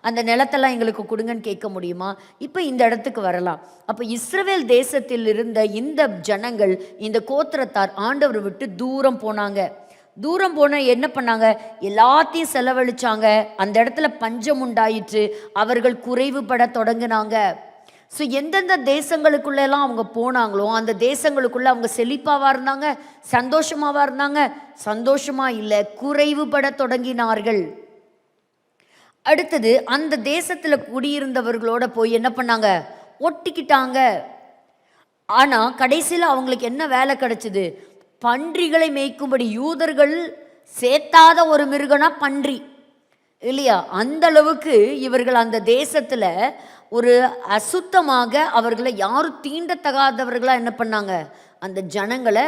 அந்த நிலத்தெல்லாம் எங்களுக்கு கொடுங்கன்னு கேட்க முடியுமா? இப்போ இந்த இடத்துக்கு வரலாம். அப்போ இஸ்ரவேல் தேசத்தில் இருந்த இந்த ஜனங்கள், இந்த கோத்திரத்தார் ஆண்டவரை விட்டு தூரம் போனாங்க. தூரம் போன என்ன பண்ணாங்க, எல்லாத்தையும் செலவழிச்சாங்க. அந்த இடத்துல பஞ்சம் உண்டாயிற்று, அவர்கள் குறைவுபட தொடங்கினாங்க. ஸோ எந்தெந்த தேசங்களுக்குள்ளெல்லாம் அவங்க போனாங்களோ அந்த தேசங்களுக்குள்ளே அவங்க செழிப்பாவாக இருந்தாங்க, சந்தோஷமாவாக இருந்தாங்க. சந்தோஷமாக இல்லை, குறைவுபட தொடங்கினார்கள். அடுத்தது அந்த தேசத்தில் குடியிருந்தவர்களோட போய் என்ன பண்ணாங்க, ஒட்டிக்கிட்டாங்க. ஆனால் கடைசியில் அவங்களுக்கு என்ன வேலை கிடைச்சிது, பன்றிகளை மேய்க்கும்படி. யூதர்கள் சேர்த்தாத ஒரு மிருகனா பன்றி இல்லையா, அந்த அளவுக்கு இவர்கள் அந்த தேசத்தில் ஒரு அசுத்தமாக அவர்களை யாரும் தீண்டத்தகாதவர்களாக என்ன பண்ணாங்க, அந்த ஜனங்களை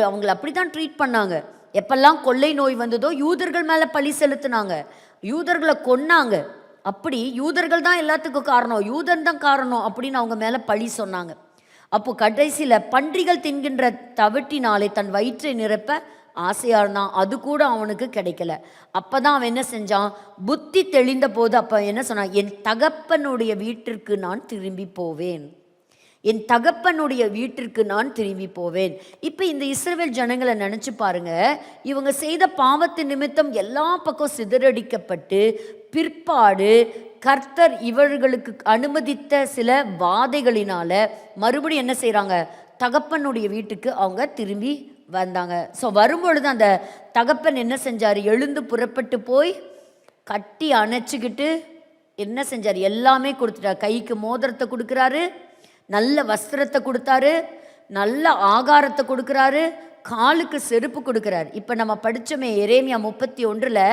அவங்கள அப்படி தான் ட்ரீட் பண்ணாங்க. எப்பெல்லாம் கொள்ளை நோய் வந்ததோ யூதர்கள் மேலே பழி செலுத்தினாங்க, யூதர்களை கொன்னாங்க. அப்படி யூதர்கள் தான் எல்லாத்துக்கும் காரணம், யூதன் தான் காரணம் அப்படின்னு அவங்க மேலே பழி சொன்னாங்க. அப்போ கடைசியில் பன்றிகள் தின்கின்ற தவிட்டினாலே தன் வயிற்றை நிரப்ப ஆசையாக இருந்தான், அது கூட அவனுக்கு கிடைக்கல. அப்போ தான் அவன் என்ன செஞ்சான், புத்தி தெளிந்த போது அப்போ என்ன சொன்னான், என் தகப்பனுடைய வீட்டிற்கு நான் திரும்பி போவேன், என் தகப்பனுடைய வீட்டிற்கு நான் திரும்பி போவேன். இப்போ இந்த இஸ்ரவேல் ஜனங்களை நினச்சி பாருங்க, இவங்க செய்த பாவத்தின் நிமித்தம் எல்லா பக்கம் சிதறடிக்கப்பட்டு பிற்பாடு கர்த்தர் இவர்களுக்கு அனுமதித்த சில வாதைகளினால மறுபடியும் என்ன செய்கிறாங்க, தகப்பனுடைய வீட்டுக்கு அவங்க திரும்பி வந்தாங்க. ஸோ வரும்பொழுது அந்த தகப்பன் என்ன செஞ்சார், எழுந்து புறப்பட்டு போய் கட்டி அணைச்சிக்கிட்டு என்ன செஞ்சார், எல்லாமே கொடுத்துட்டார். கைக்கு மோதிரத்தை கொடுக்குறாரு, நல்ல வஸ்திரத்தை கொடுத்தாரு, நல்ல ஆகாரத்தை கொடுக்குறாரு, காலுக்கு செருப்பு கொடுக்குறாரு. இப்போ நம்ம படித்தோமே எரேமியா 31,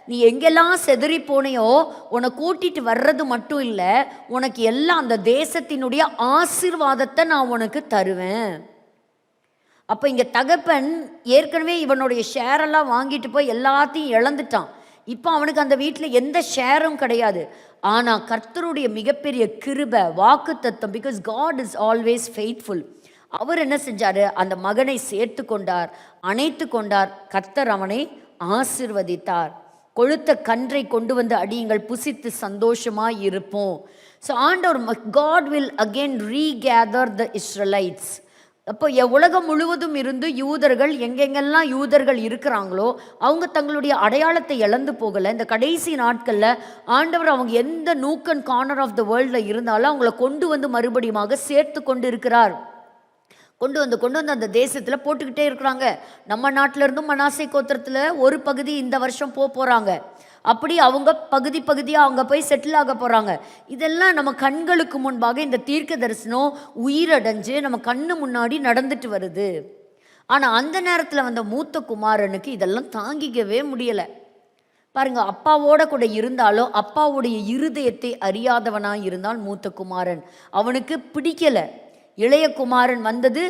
நீ எங்கெல்லாம் செதறி போனையோ உன்னை கூட்டிட்டு வர்றது மட்டும் இல்லை, உனக்கு எல்லாம் அந்த தேசத்தினுடைய ஆசீர்வாதத்தை நான் உனக்கு தருவேன். அப்போ இங்கே தகப்பன் ஏற்கனவே இவனுடைய ஷேரெல்லாம் வாங்கிட்டு போய் எல்லாத்தையும் இழந்துட்டான். இப்போ அவனுக்கு அந்த வீட்டில் எந்த ஷேரும் கிடையாது. ஆனால் கர்த்தருடைய மிகப்பெரிய கிருபை வாக்குத்தத்தம், because God is always faithful, அவர் என்ன செஞ்சார், அந்த மகனை சேர்த்து கொண்டார், அணைத்து கொண்டார். கர்த்தர் அவனை ஆசிர்வதித்தார். கொழுத்த கன்றை கொண்டு வந்து அடியுங்கள், புசித்து சந்தோஷமாக இருப்போம். ஸோ ஆண்டவர் God will again regather the Israelites. அப்போ உலகம் முழுவதும் இருந்து யூதர்கள் எங்கெங்கெல்லாம் யூதர்கள் இருக்கிறாங்களோ அவங்க தங்களுடைய அடையாளத்தை இழந்து போகலை. இந்த கடைசி நாட்களில் ஆண்டவர் அவங்க எந்த nook and corner of the வேர்ல்டில் இருந்தாலும் அவங்கள கொண்டு வந்து மறுபடியுமாக சேர்த்து கொண்டு இருக்கிறார். கொண்டு வந்து அந்த தேசத்தில் போட்டுக்கிட்டே இருக்கிறாங்க. நம்ம நாட்டிலேருந்தும் மனாசே கோத்திரத்தில் ஒரு பகுதி இந்த வருஷம் போகிறாங்க. அப்படி அவங்க பகுதியாக அவங்க போய் செட்டில் ஆக போகிறாங்க. இதெல்லாம் நம்ம கண்களுக்கு முன்பாக இந்த தீர்க்க தரிசனம் உயிரடைஞ்சு நம்ம கண்ணு முன்னாடி நடந்துட்டு வருது. ஆனால் அந்த நேரத்தில் வந்த மூத்த குமாரனுக்கு இதெல்லாம் தாங்கிக்கவே முடியலை. பாருங்க, அப்பாவோட கூட இருந்தாலும் அப்பாவுடைய இருதயத்தை அறியாதவனாக இருந்தால் மூத்த குமாரன், அவனுக்கு பிடிக்கலை. இளைய குமாரன் வந்தது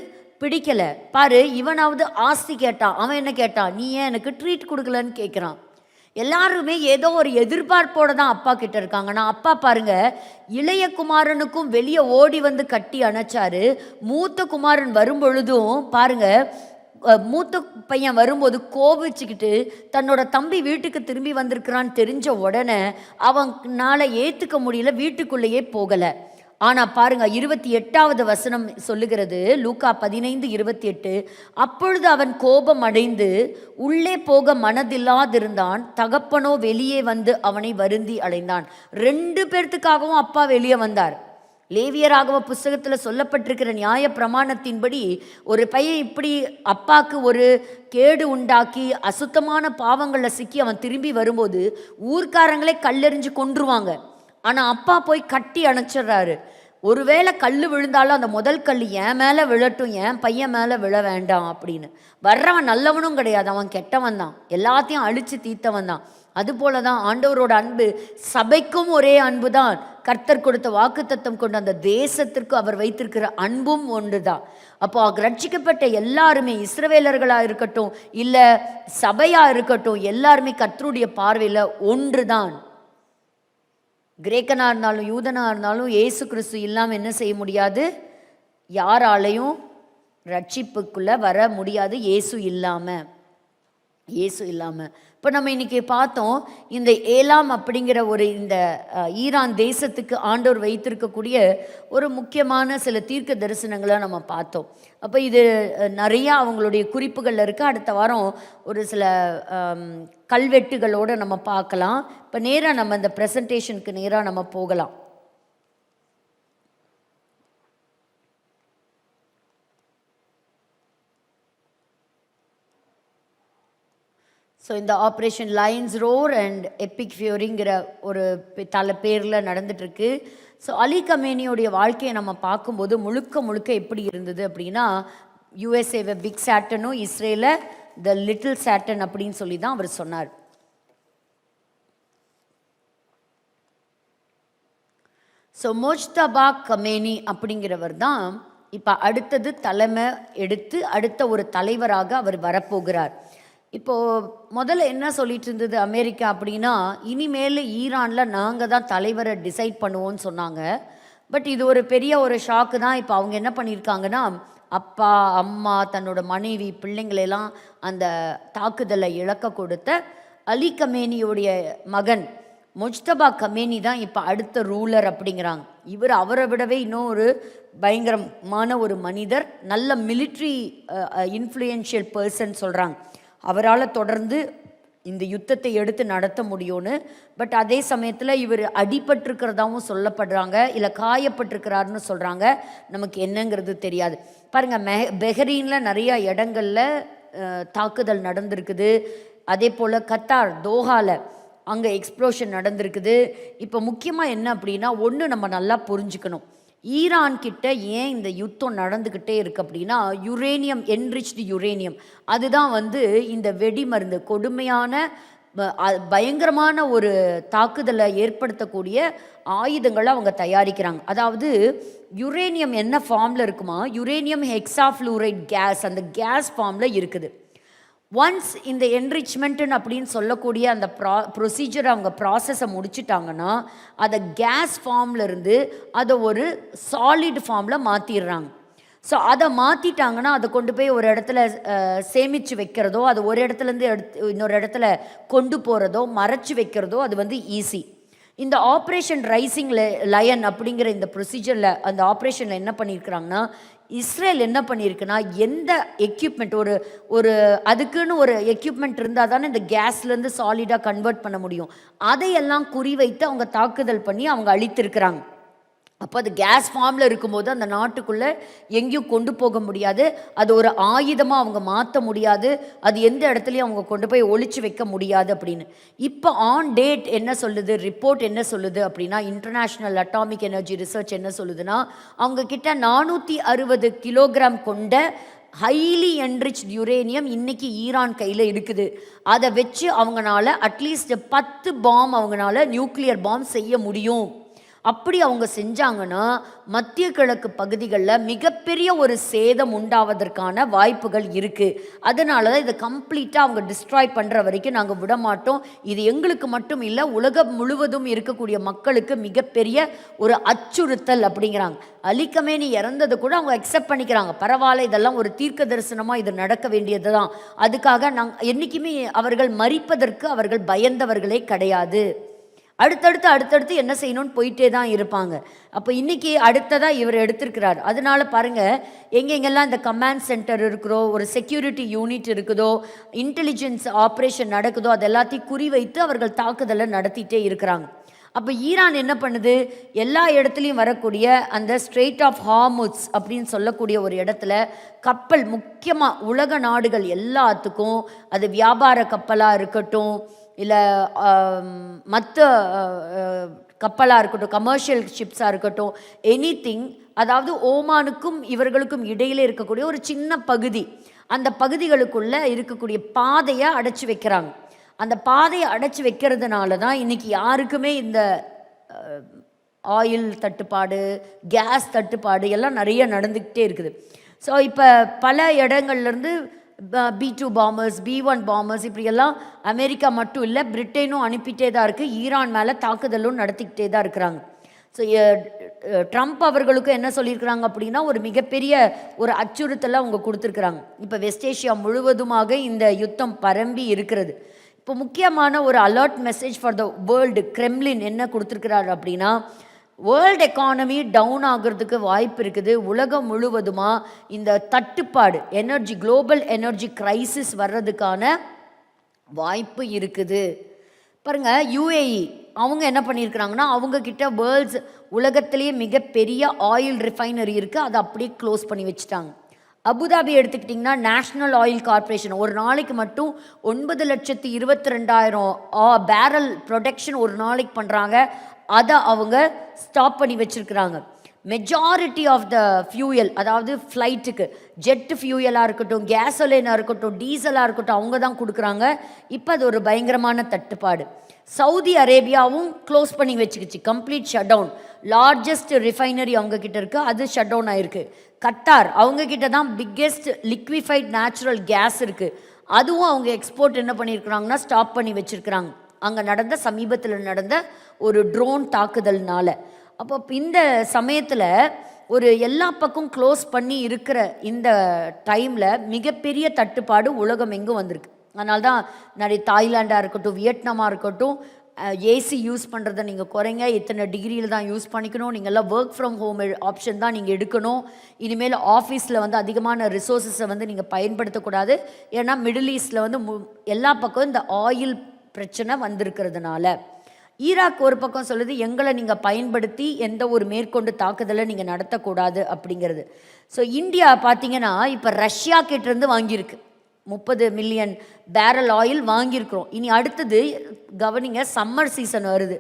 பிடிக்கலை. பாரு, இவனாவது ஆஸ்தி கேட்டான், அவன் என்ன கேட்டான், நீ ஏன் எனக்கு ட்ரீட் கொடுக்கலன்னு கேட்குறான். எல்லாருமே ஏதோ ஒரு எதிர்பார்ப்போடு தான் அப்பா கிட்ட இருக்காங்க. நான் அப்பா பாருங்க, இளைய குமாரனுக்கும் வெளியே ஓடி வந்து கட்டி அணைச்சாரு. மூத்த குமாரன் வரும்பொழுதும் பாருங்க, மூத்த பையன் வரும்போது கோபிச்சுக்கிட்டு தன்னோட தம்பி வீட்டுக்கு திரும்பி வந்திருக்கிறான்னு தெரிஞ்ச உடனே அவனால ஏற்றுக்க முடியல, வீட்டுக்குள்ளேயே போகலை. ஆனால் பாருங்க 28வது வசனம் சொல்லுகிறது, லூக்கா 15:28, அப்பொழுது அவன் கோபம் அடைந்து உள்ளே போக மனதில்லாதிருந்தான், தகப்பனோ வெளியே வந்து அவனை வருந்தி அடைந்தான். 2 பேர்த்துக்காகவும் அப்பா வெளியே வந்தார். லேவியராகவ புஸ்தகத்தில் சொல்லப்பட்டிருக்கிற நியாய பிரமாணத்தின்படி ஒரு பையன் இப்படி அப்பாவுக்கு ஒரு கேடு உண்டாக்கி அசுத்தமான பாவங்களில் சிக்கி அவன் திரும்பி வரும்போது ஊர்க்காரங்களே கல்லெறிஞ்சு கொன்றுவாங்க. ஆனால் அப்பா போய் கட்டி அணைச்சிட்றாரு. ஒருவேளை கல் விழுந்தாலும் அந்த முதல் கல் என் மேலே விழட்டும், என் பையன் மேலே விழ வேண்டாம் அப்படின்னு. வர்றவன் நல்லவனும் கிடையாது, அவன் கெட்டவன் தான், எல்லாத்தையும் அழித்து தீர்த்தவன் தான். அதுபோல தான் ஆண்டவரோட அன்பு சபைக்கும் ஒரே அன்பு தான். கர்த்தர் கொடுத்த வாக்குத்தத்தம் கொண்ட அந்த தேசத்திற்கு அவர் வைத்திருக்கிற அன்பும் ஒன்று தான். அப்போ ரட்சிக்கப்பட்ட எல்லாருமே, இஸ்ரவேலர்களாக இருக்கட்டும் இல்லை சபையாக இருக்கட்டும், எல்லாருமே கர்த்தருடைய பார்வையில் ஒன்று தான். கிரேக்கனாக இருந்தாலும் யூதனாக இருந்தாலும் இயேசு கிறிஸ்து இல்லாமல் என்ன செய்ய முடியாது, யாராலையும் ரட்சிப்புக்குள்ளே வர முடியாது இயேசு இல்லாமல். இப்போ நம்ம இன்றைக்கி பார்த்தோம், இந்த ஏலாம் அப்படிங்கிற ஒரு இந்த ஈரான் தேசத்துக்கு ஆண்டவர் வைத்திருக்கக்கூடிய ஒரு முக்கியமான சில தீர்க்க தரிசனங்களை நம்ம பார்த்தோம். அப்போ இது நிறையா அவங்களுடைய குறிப்புகள் இருக்குது. அடுத்த வாரம் ஒரு சில கல்வெட்டுகளோடு நம்ம பார்க்கலாம். இப்போ நேராக நம்ம இந்த ப்ரெசன்டேஷனுக்கு நேராக நம்ம போகலாம். ஸோ இந்த Operation Lion's Roar and Epic ஃபியூரிங்கிற ஒரு பேரில் நடந்துகிட்ருக்கு. ஸோ அலி கமேனியோடைய வாழ்க்கையை நம்ம பார்க்கும்போது முழுக்க எப்படி இருந்தது அப்படின்னா, யூஎஸ்ஏவை பிக் சாட்டனும் இஸ்ரேலை த லிட்டில் சாட்டன் அப்படின்னு சொல்லி தான் அவர் சொன்னார். ஸோ மோஜ்தபா கமேனி அப்படிங்கிறவர் தான் இப்போ அடுத்தது தலைமை எடுத்து அடுத்த ஒரு தலைவராக அவர் வரப்போகிறார். இப்போது முதல்ல என்ன சொல்லிட்டு இருந்தது அமெரிக்கா அப்படின்னா, இனிமேல் ஈரானில் நாங்கள் தான் தலைவரை டிசைட் பண்ணுவோன்னு சொன்னாங்க. பட் இது ஒரு பெரிய ஒரு ஷாக்கு தான். இப்போ அவங்க என்ன பண்ணியிருக்காங்கன்னா, அப்பா அம்மா தன்னோட மனைவி பிள்ளைங்களெல்லாம் அந்த தாக்குதலை இழக்க கொடுத்த அலி கமேனியோடைய மகன் முஜ்தபா கமேனி தான் இப்போ அடுத்த ரூலர் அப்படிங்கிறாங்க. இவர் அவரை விடவே இன்னும் ஒரு பயங்கரமான ஒரு மனிதர், நல்ல மிலிட்ரி இன்ஃப்ளூயன்ஷியல் பர்சன் சொல்கிறாங்க. அவரால் தொடர்ந்து இந்த யுத்தத்தை எடுத்து நடத்த முடியும்னு. பட் அதே சமயத்தில் இவர் அடிபட்டிருக்கிறதாவும் சொல்லப்படுறாங்க, இல்லை காயப்பட்டிருக்கிறாருன்னு சொல்கிறாங்க. நமக்கு என்னங்கிறது தெரியாது. பாருங்கள், பெஹ்ரீனில் நிறையா இடங்களில் தாக்குதல் நடந்திருக்குது. அதே போல் கத்தார் தோஹாவில் அங்கே எக்ஸ்ப்ளோஷன் நடந்திருக்குது. இப்போ முக்கியமாக என்ன அப்படின்னா, ஒன்று நம்ம நல்லா புரிஞ்சுக்கணும், ஈரான் கிட்ட ஏன் இந்த யுத்தம் நடந்துக்கிட்டே இருக்குது அப்படின்னா, யுரேனியம், என்ரிச்டு யுரேனியம், அதுதான் இந்த வெடி மருந்து, கொடுமையான பயங்கரமான ஒரு தாக்குதலை ஏற்படுத்தக்கூடிய ஆயுதங்களை அவங்க தயாரிக்கிறாங்க. அதாவது யுரேனியம் என்ன ஃபார்மில் இருக்குமா, யுரேனியம் ஹெக்ஸாஃப்ளூரைட் கேஸ், அந்த கேஸ் ஃபார்மில் இருக்குது. ஒன்ஸ் இந்த என்ரிச்மெண்ட்டுன்னு அப்படின்னு சொல்லக்கூடிய அந்த ப்ரொசீஜரை அவங்க ப்ராசஸை முடிச்சிட்டாங்கன்னா, அதை கேஸ் ஃபார்மில் இருந்து அதை ஒரு சாலிட் ஃபார்மில் மாற்றிடுறாங்க. ஸோ அதை மாற்றிட்டாங்கன்னா அதை கொண்டு போய் ஒரு இடத்துல சேமித்து வைக்கிறதோ, அது ஒரு இடத்துலேருந்து இன்னொரு இடத்துல கொண்டு போகிறதோ மறைச்சி வைக்கிறதோ அது ஈஸி. இந்த ஆப்ரேஷன் ரைசிங் லயன் அப்படிங்கிற இந்த ப்ரொசீஜரில், அந்த ஆப்ரேஷனில் என்ன பண்ணியிருக்கிறாங்கன்னா, இஸ்ரேல் என்ன பண்ணியிருக்குன்னா, எந்த எக்யூப்மெண்ட் ஒரு அதுக்குன்னு ஒரு எக்யூப்மெண்ட் இருந்தால் தானே இந்த கேஸ்லேருந்து சாலிடாக கன்வெர்ட் பண்ண முடியும், அதையெல்லாம் குறிவைத்து அவங்க தாக்குதல் பண்ணி அவங்க அழித்திருக்கிறாங்க. அப்போ அது கேஸ் ஃபார்மில் இருக்கும்போது அந்த நாட்டுக்குள்ளே எங்கேயும் கொண்டு போக முடியாது, அது ஒரு ஆயுதமாக அவங்க மாற்ற முடியாது, அது எந்த இடத்துலையும் அவங்க கொண்டு போய் ஒழிச்சு வைக்க முடியாது அப்படின்னு. இப்போ ஆன் டேட் என்ன சொல்லுது, ரிப்போர்ட் என்ன சொல்லுது அப்படின்னா, இன்டர்நேஷ்னல் அட்டாமிக் எனர்ஜி ரிசர்ச் என்ன சொல்லுதுன்னா, அவங்க கிட்ட 460 கிலோகிராம் கொண்ட ஹைலி என்ரிச்ட் யுரேனியம் இன்னைக்கு ஈரான் கையில் இருக்குது. அதை வச்சு அவங்களால அட்லீஸ்ட் 10 பாம் அவங்களால நியூக்ளியர் பாம் செய்ய முடியும் அப்படி அவங்க செஞ்சாங்கன்னா மத்திய கிழக்கு பகுதிகளில் மிகப்பெரிய ஒரு சேதம் உண்டாவதற்கான வாய்ப்புகள் இருக்குது. அதனால தான் இதை கம்ப்ளீட்டாக அவங்க டிஸ்ட்ராய் பண்ணுற வரைக்கும் நாங்கள் விட மாட்டோம். இது எங்களுக்கு மட்டும் இல்லை, உலகம் முழுவதும் இருக்கக்கூடிய மக்களுக்கு மிகப்பெரிய ஒரு அச்சுறுத்தல் அப்படிங்கிறாங்க. அலி கமேனி இறந்தது கூட அவங்க அக்செப்ட் பண்ணிக்கிறாங்க. பரவாயில்ல, இதெல்லாம் ஒரு தீர்க்க தரிசனமாக இது நடக்க வேண்டியது தான். அதுக்காக என்றைக்குமே அவர்கள் மரிப்பதற்கு அவர்கள் பயந்தவர்களே கிடையாது. அடுத்தடுத்து என்ன செய்யணும்னு போயிட்டே தான் இருப்பாங்க. அப்போ இன்றைக்கி அடுத்ததாக இவர் எடுத்திருக்கிறார். அதனால பாருங்கள், எங்கெங்கெல்லாம் இந்த கமாண்ட் சென்டர் இருக்கிறோ, ஒரு செக்யூரிட்டி யூனிட் இருக்குதோ, இன்டெலிஜென்ஸ் ஆப்ரேஷன் நடக்குதோ, அது எல்லாத்தையும் குறிவைத்து அவர்கள் தாக்குதலை நடத்திட்டே இருக்கிறாங்க. அப்போ ஈரான் என்ன பண்ணுது, எல்லா இடத்துலையும் வரக்கூடிய அந்த ஸ்ட்ரெயிட் ஆஃப் ஹார்முஸ் அப்படின்னு சொல்லக்கூடிய ஒரு இடத்துல கப்பல், முக்கியமாக உலக நாடுகள் எல்லாத்துக்கும், அது வியாபார கப்பலாக இருக்கட்டும், இல்லை மற்ற கப்பலாக இருக்கட்டும், கமர்ஷியல் ஷிப்ஸாக இருக்கட்டும், எனிதிங், அதாவது ஓமானுக்கும் இவர்களுக்கும் இடையிலே இருக்கக்கூடிய ஒரு சின்ன பகுதி, அந்த பகுதிகளுக்குள்ளே இருக்கக்கூடிய பாதையை அடைச்சி வைக்கிறாங்க. அந்த பாதையை அடைச்சி வைக்கிறதுனால தான் இன்றைக்கி யாருக்குமே இந்த ஆயில் தட்டுப்பாடு, கேஸ் தட்டுப்பாடு எல்லாம் நிறைய நடந்துக்கிட்டே இருக்குது. ஸோ இப்போ பல இடங்கள்லேருந்து B2 பாம்பர்ஸ், B1 பாம்பர்ஸ், இப்படியெல்லாம் அமெரிக்கா மட்டும் இல்லை, பிரிட்டனும் அனுப்பிட்டே தான் இருக்குது. ஈரான் மேலே தாக்குதலும் நடத்திக்கிட்டே தான் இருக்கிறாங்க. ஸோ ட்ரம்ப் அவர்களுக்கும் என்ன சொல்லியிருக்கிறாங்க அப்படின்னா, ஒரு மிகப்பெரிய ஒரு அச்சுறுத்தலை அவங்க கொடுத்துருக்குறாங்க. இப்போ வெஸ்ட் ஏஷியா முழுவதுமாக இந்த யுத்தம் பரம்பி இருக்கிறது. இப்போ முக்கியமான ஒரு alert message for the world Kremlin என்ன கொடுத்துருக்கிறாரு அப்படின்னா, வேர்ல்டு எக்கானமி டவுன் ஆகிறதுக்கு வாய்ப்பு இருக்குது. உலகம் முழுவதுமாக இந்த தட்டுப்பாடு, எனர்ஜி, குளோபல் எனர்ஜி கிரைசிஸ் வர்றதுக்கான வாய்ப்பு இருக்குது. பாருங்கள், UAE அவங்க என்ன பண்ணியிருக்கிறாங்கன்னா, அவங்கக்கிட்ட வேர்ல்ட்ஸ் உலகத்திலேயே மிகப்பெரிய ஆயில் ரிஃபைனரி இருக்குது, அதை அப்படியே க்ளோஸ் பண்ணி வச்சுட்டாங்க. அபுதாபி எடுத்துக்கிட்டிங்கன்னா நேஷ்னல் ஆயில் கார்பரேஷன் ஒரு நாளைக்கு மட்டும் 9,22,000 பேரல் ப்ரொடக்ஷன் ஒரு நாளைக்கு பண்ணுறாங்க. அதை அவங்க ஸ்டாப் பண்ணி வச்சுருக்கிறாங்க. மெஜாரிட்டி ஆஃப் த ஃபியூயல், அதாவது ஃப்ளைட்டுக்கு ஜெட் ஃபியூயலாக இருக்கட்டும், கேசோலினாக இருக்கட்டும், டீசலாக இருக்கட்டும், அவங்க தான் கொடுக்குறாங்க. இப்போ அது ஒரு பயங்கரமான தட்டுப்பாடு. சவுதி அரேபியாவும் க்ளோஸ் பண்ணி வச்சுக்கிச்சு, complete shut down. Largest refinery அவங்கக்கிட்ட இருக்குது, அது ஷட் டவுன் ஆகிருக்கு. கத்தார் அவங்கக்கிட்ட தான் பிக்கெஸ்ட் லிக்விஃபைட் நேச்சுரல் கேஸ் இருக்குது, அதுவும் அவங்க எக்ஸ்போர்ட் என்ன பண்ணியிருக்கிறாங்கன்னா ஸ்டாப் பண்ணி வச்சுருக்கிறாங்க, அங்கே நடந்த சமீபத்தில் நடந்த ஒரு ட்ரோன் தாக்குதல்னால. அப்போ இந்த சமயத்தில் ஒரு எல்லா பக்கம் க்ளோஸ் பண்ணி இருக்கிற இந்த டைமில் மிகப்பெரிய தட்டுப்பாடு உலகம் எங்கும் வந்திருக்கு. அதனால தான் நிறைய தாய்லாண்டாக இருக்கட்டும், வியட்நாமாக இருக்கட்டும், ஏசி யூஸ் பண்ணுறதை நீங்கள் குறைங்க, இத்தனை டிகிரியில் தான் யூஸ் பண்ணிக்கணும், நீங்கள்லாம் ஒர்க் ஃப்ரம் ஹோம் ஆப்ஷன் தான் நீங்கள் எடுக்கணும், இனிமேல் ஆஃபீஸில் வந்து அதிகமான ரிசோர்ஸஸை வந்து நீங்கள் பயன்படுத்தக்கூடாது. ஏன்னா மிடில் ஈஸ்டில் வந்து எல்லா பக்கம் இந்த ஆயில் பிரச்சனை வந்திருக்கிறதுனால. ஈராக் ஒரு பக்கம் சொல்லுது, எங்களை நீங்கள் பயன்படுத்தி எந்த ஒரு மேற்கொண்டு தாக்குதலை நீங்கள் நடத்தக்கூடாது அப்படிங்கிறது. ஸோ இந்தியா பார்த்தீங்கன்னா இப்போ ரஷ்யா கிட்டேருந்து வாங்கியிருக்கு 30 மில்லியன் பேரல் ஆயில் வாங்கியிருக்கிறோம். இனி அடுத்தது கவனிங்க, சம்மர் சீசன் வருது.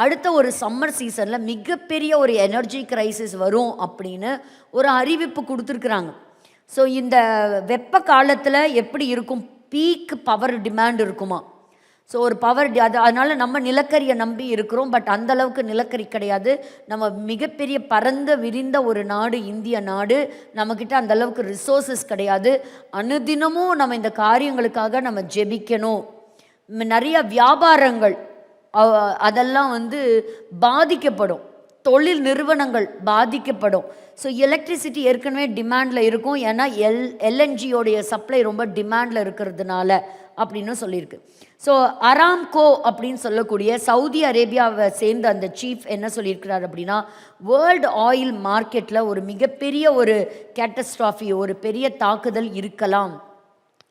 அடுத்த ஒரு சம்மர் சீசனில் மிகப்பெரிய ஒரு எனர்ஜி கிரைசிஸ் வரும் அப்படின்னு ஒரு அறிவிப்பு கொடுத்துருக்குறாங்க. ஸோ இந்த வெப்ப காலத்தில் எப்படி இருக்கும், பீக் பவர் டிமாண்ட் இருக்குமா. ஸோ ஒரு பவர் அதனால் நம்ம நிலக்கரியை நம்பி இருக்கிறோம், பட் அந்தளவுக்கு நிலக்கரி கிடையாது. நம்ம மிகப்பெரிய பரந்த விரிந்த ஒரு நாடு இந்திய நாடு, நம்மக்கிட்ட அந்தளவுக்கு ரிசோர்ஸஸ் கிடையாது. அனுதினமும் நம்ம இந்த காரியங்களுக்காக நம்ம ஜெபிக்கணும். நிறைய வியாபாரங்கள் அதெல்லாம் வந்து பாதிக்கப்படும், தொழில் நிறுவனங்கள் பாதிக்கப்படும். ஸோ எலக்ட்ரிசிட்டி ஏற்கனவே டிமாண்டில் இருக்கும், ஏன்னா எல்என்ஜியோடைய சப்ளை ரொம்ப டிமாண்டில் இருக்கிறதுனால அப்படின்னு சொல்லியிருக்கு. ஸோ அராம்கோ அப்படின்னு சொல்லக்கூடிய சவுதி அரேபியாவை சேர்ந்த அந்த சீஃப் என்ன சொல்லியிருக்கிறார் அப்படின்னா, வேர்ல்டு ஆயில் மார்க்கெட்டில் ஒரு மிகப்பெரிய ஒரு கேட்டஸ்ட்ராஃபி, ஒரு பெரிய தாக்குதல் இருக்கலாம்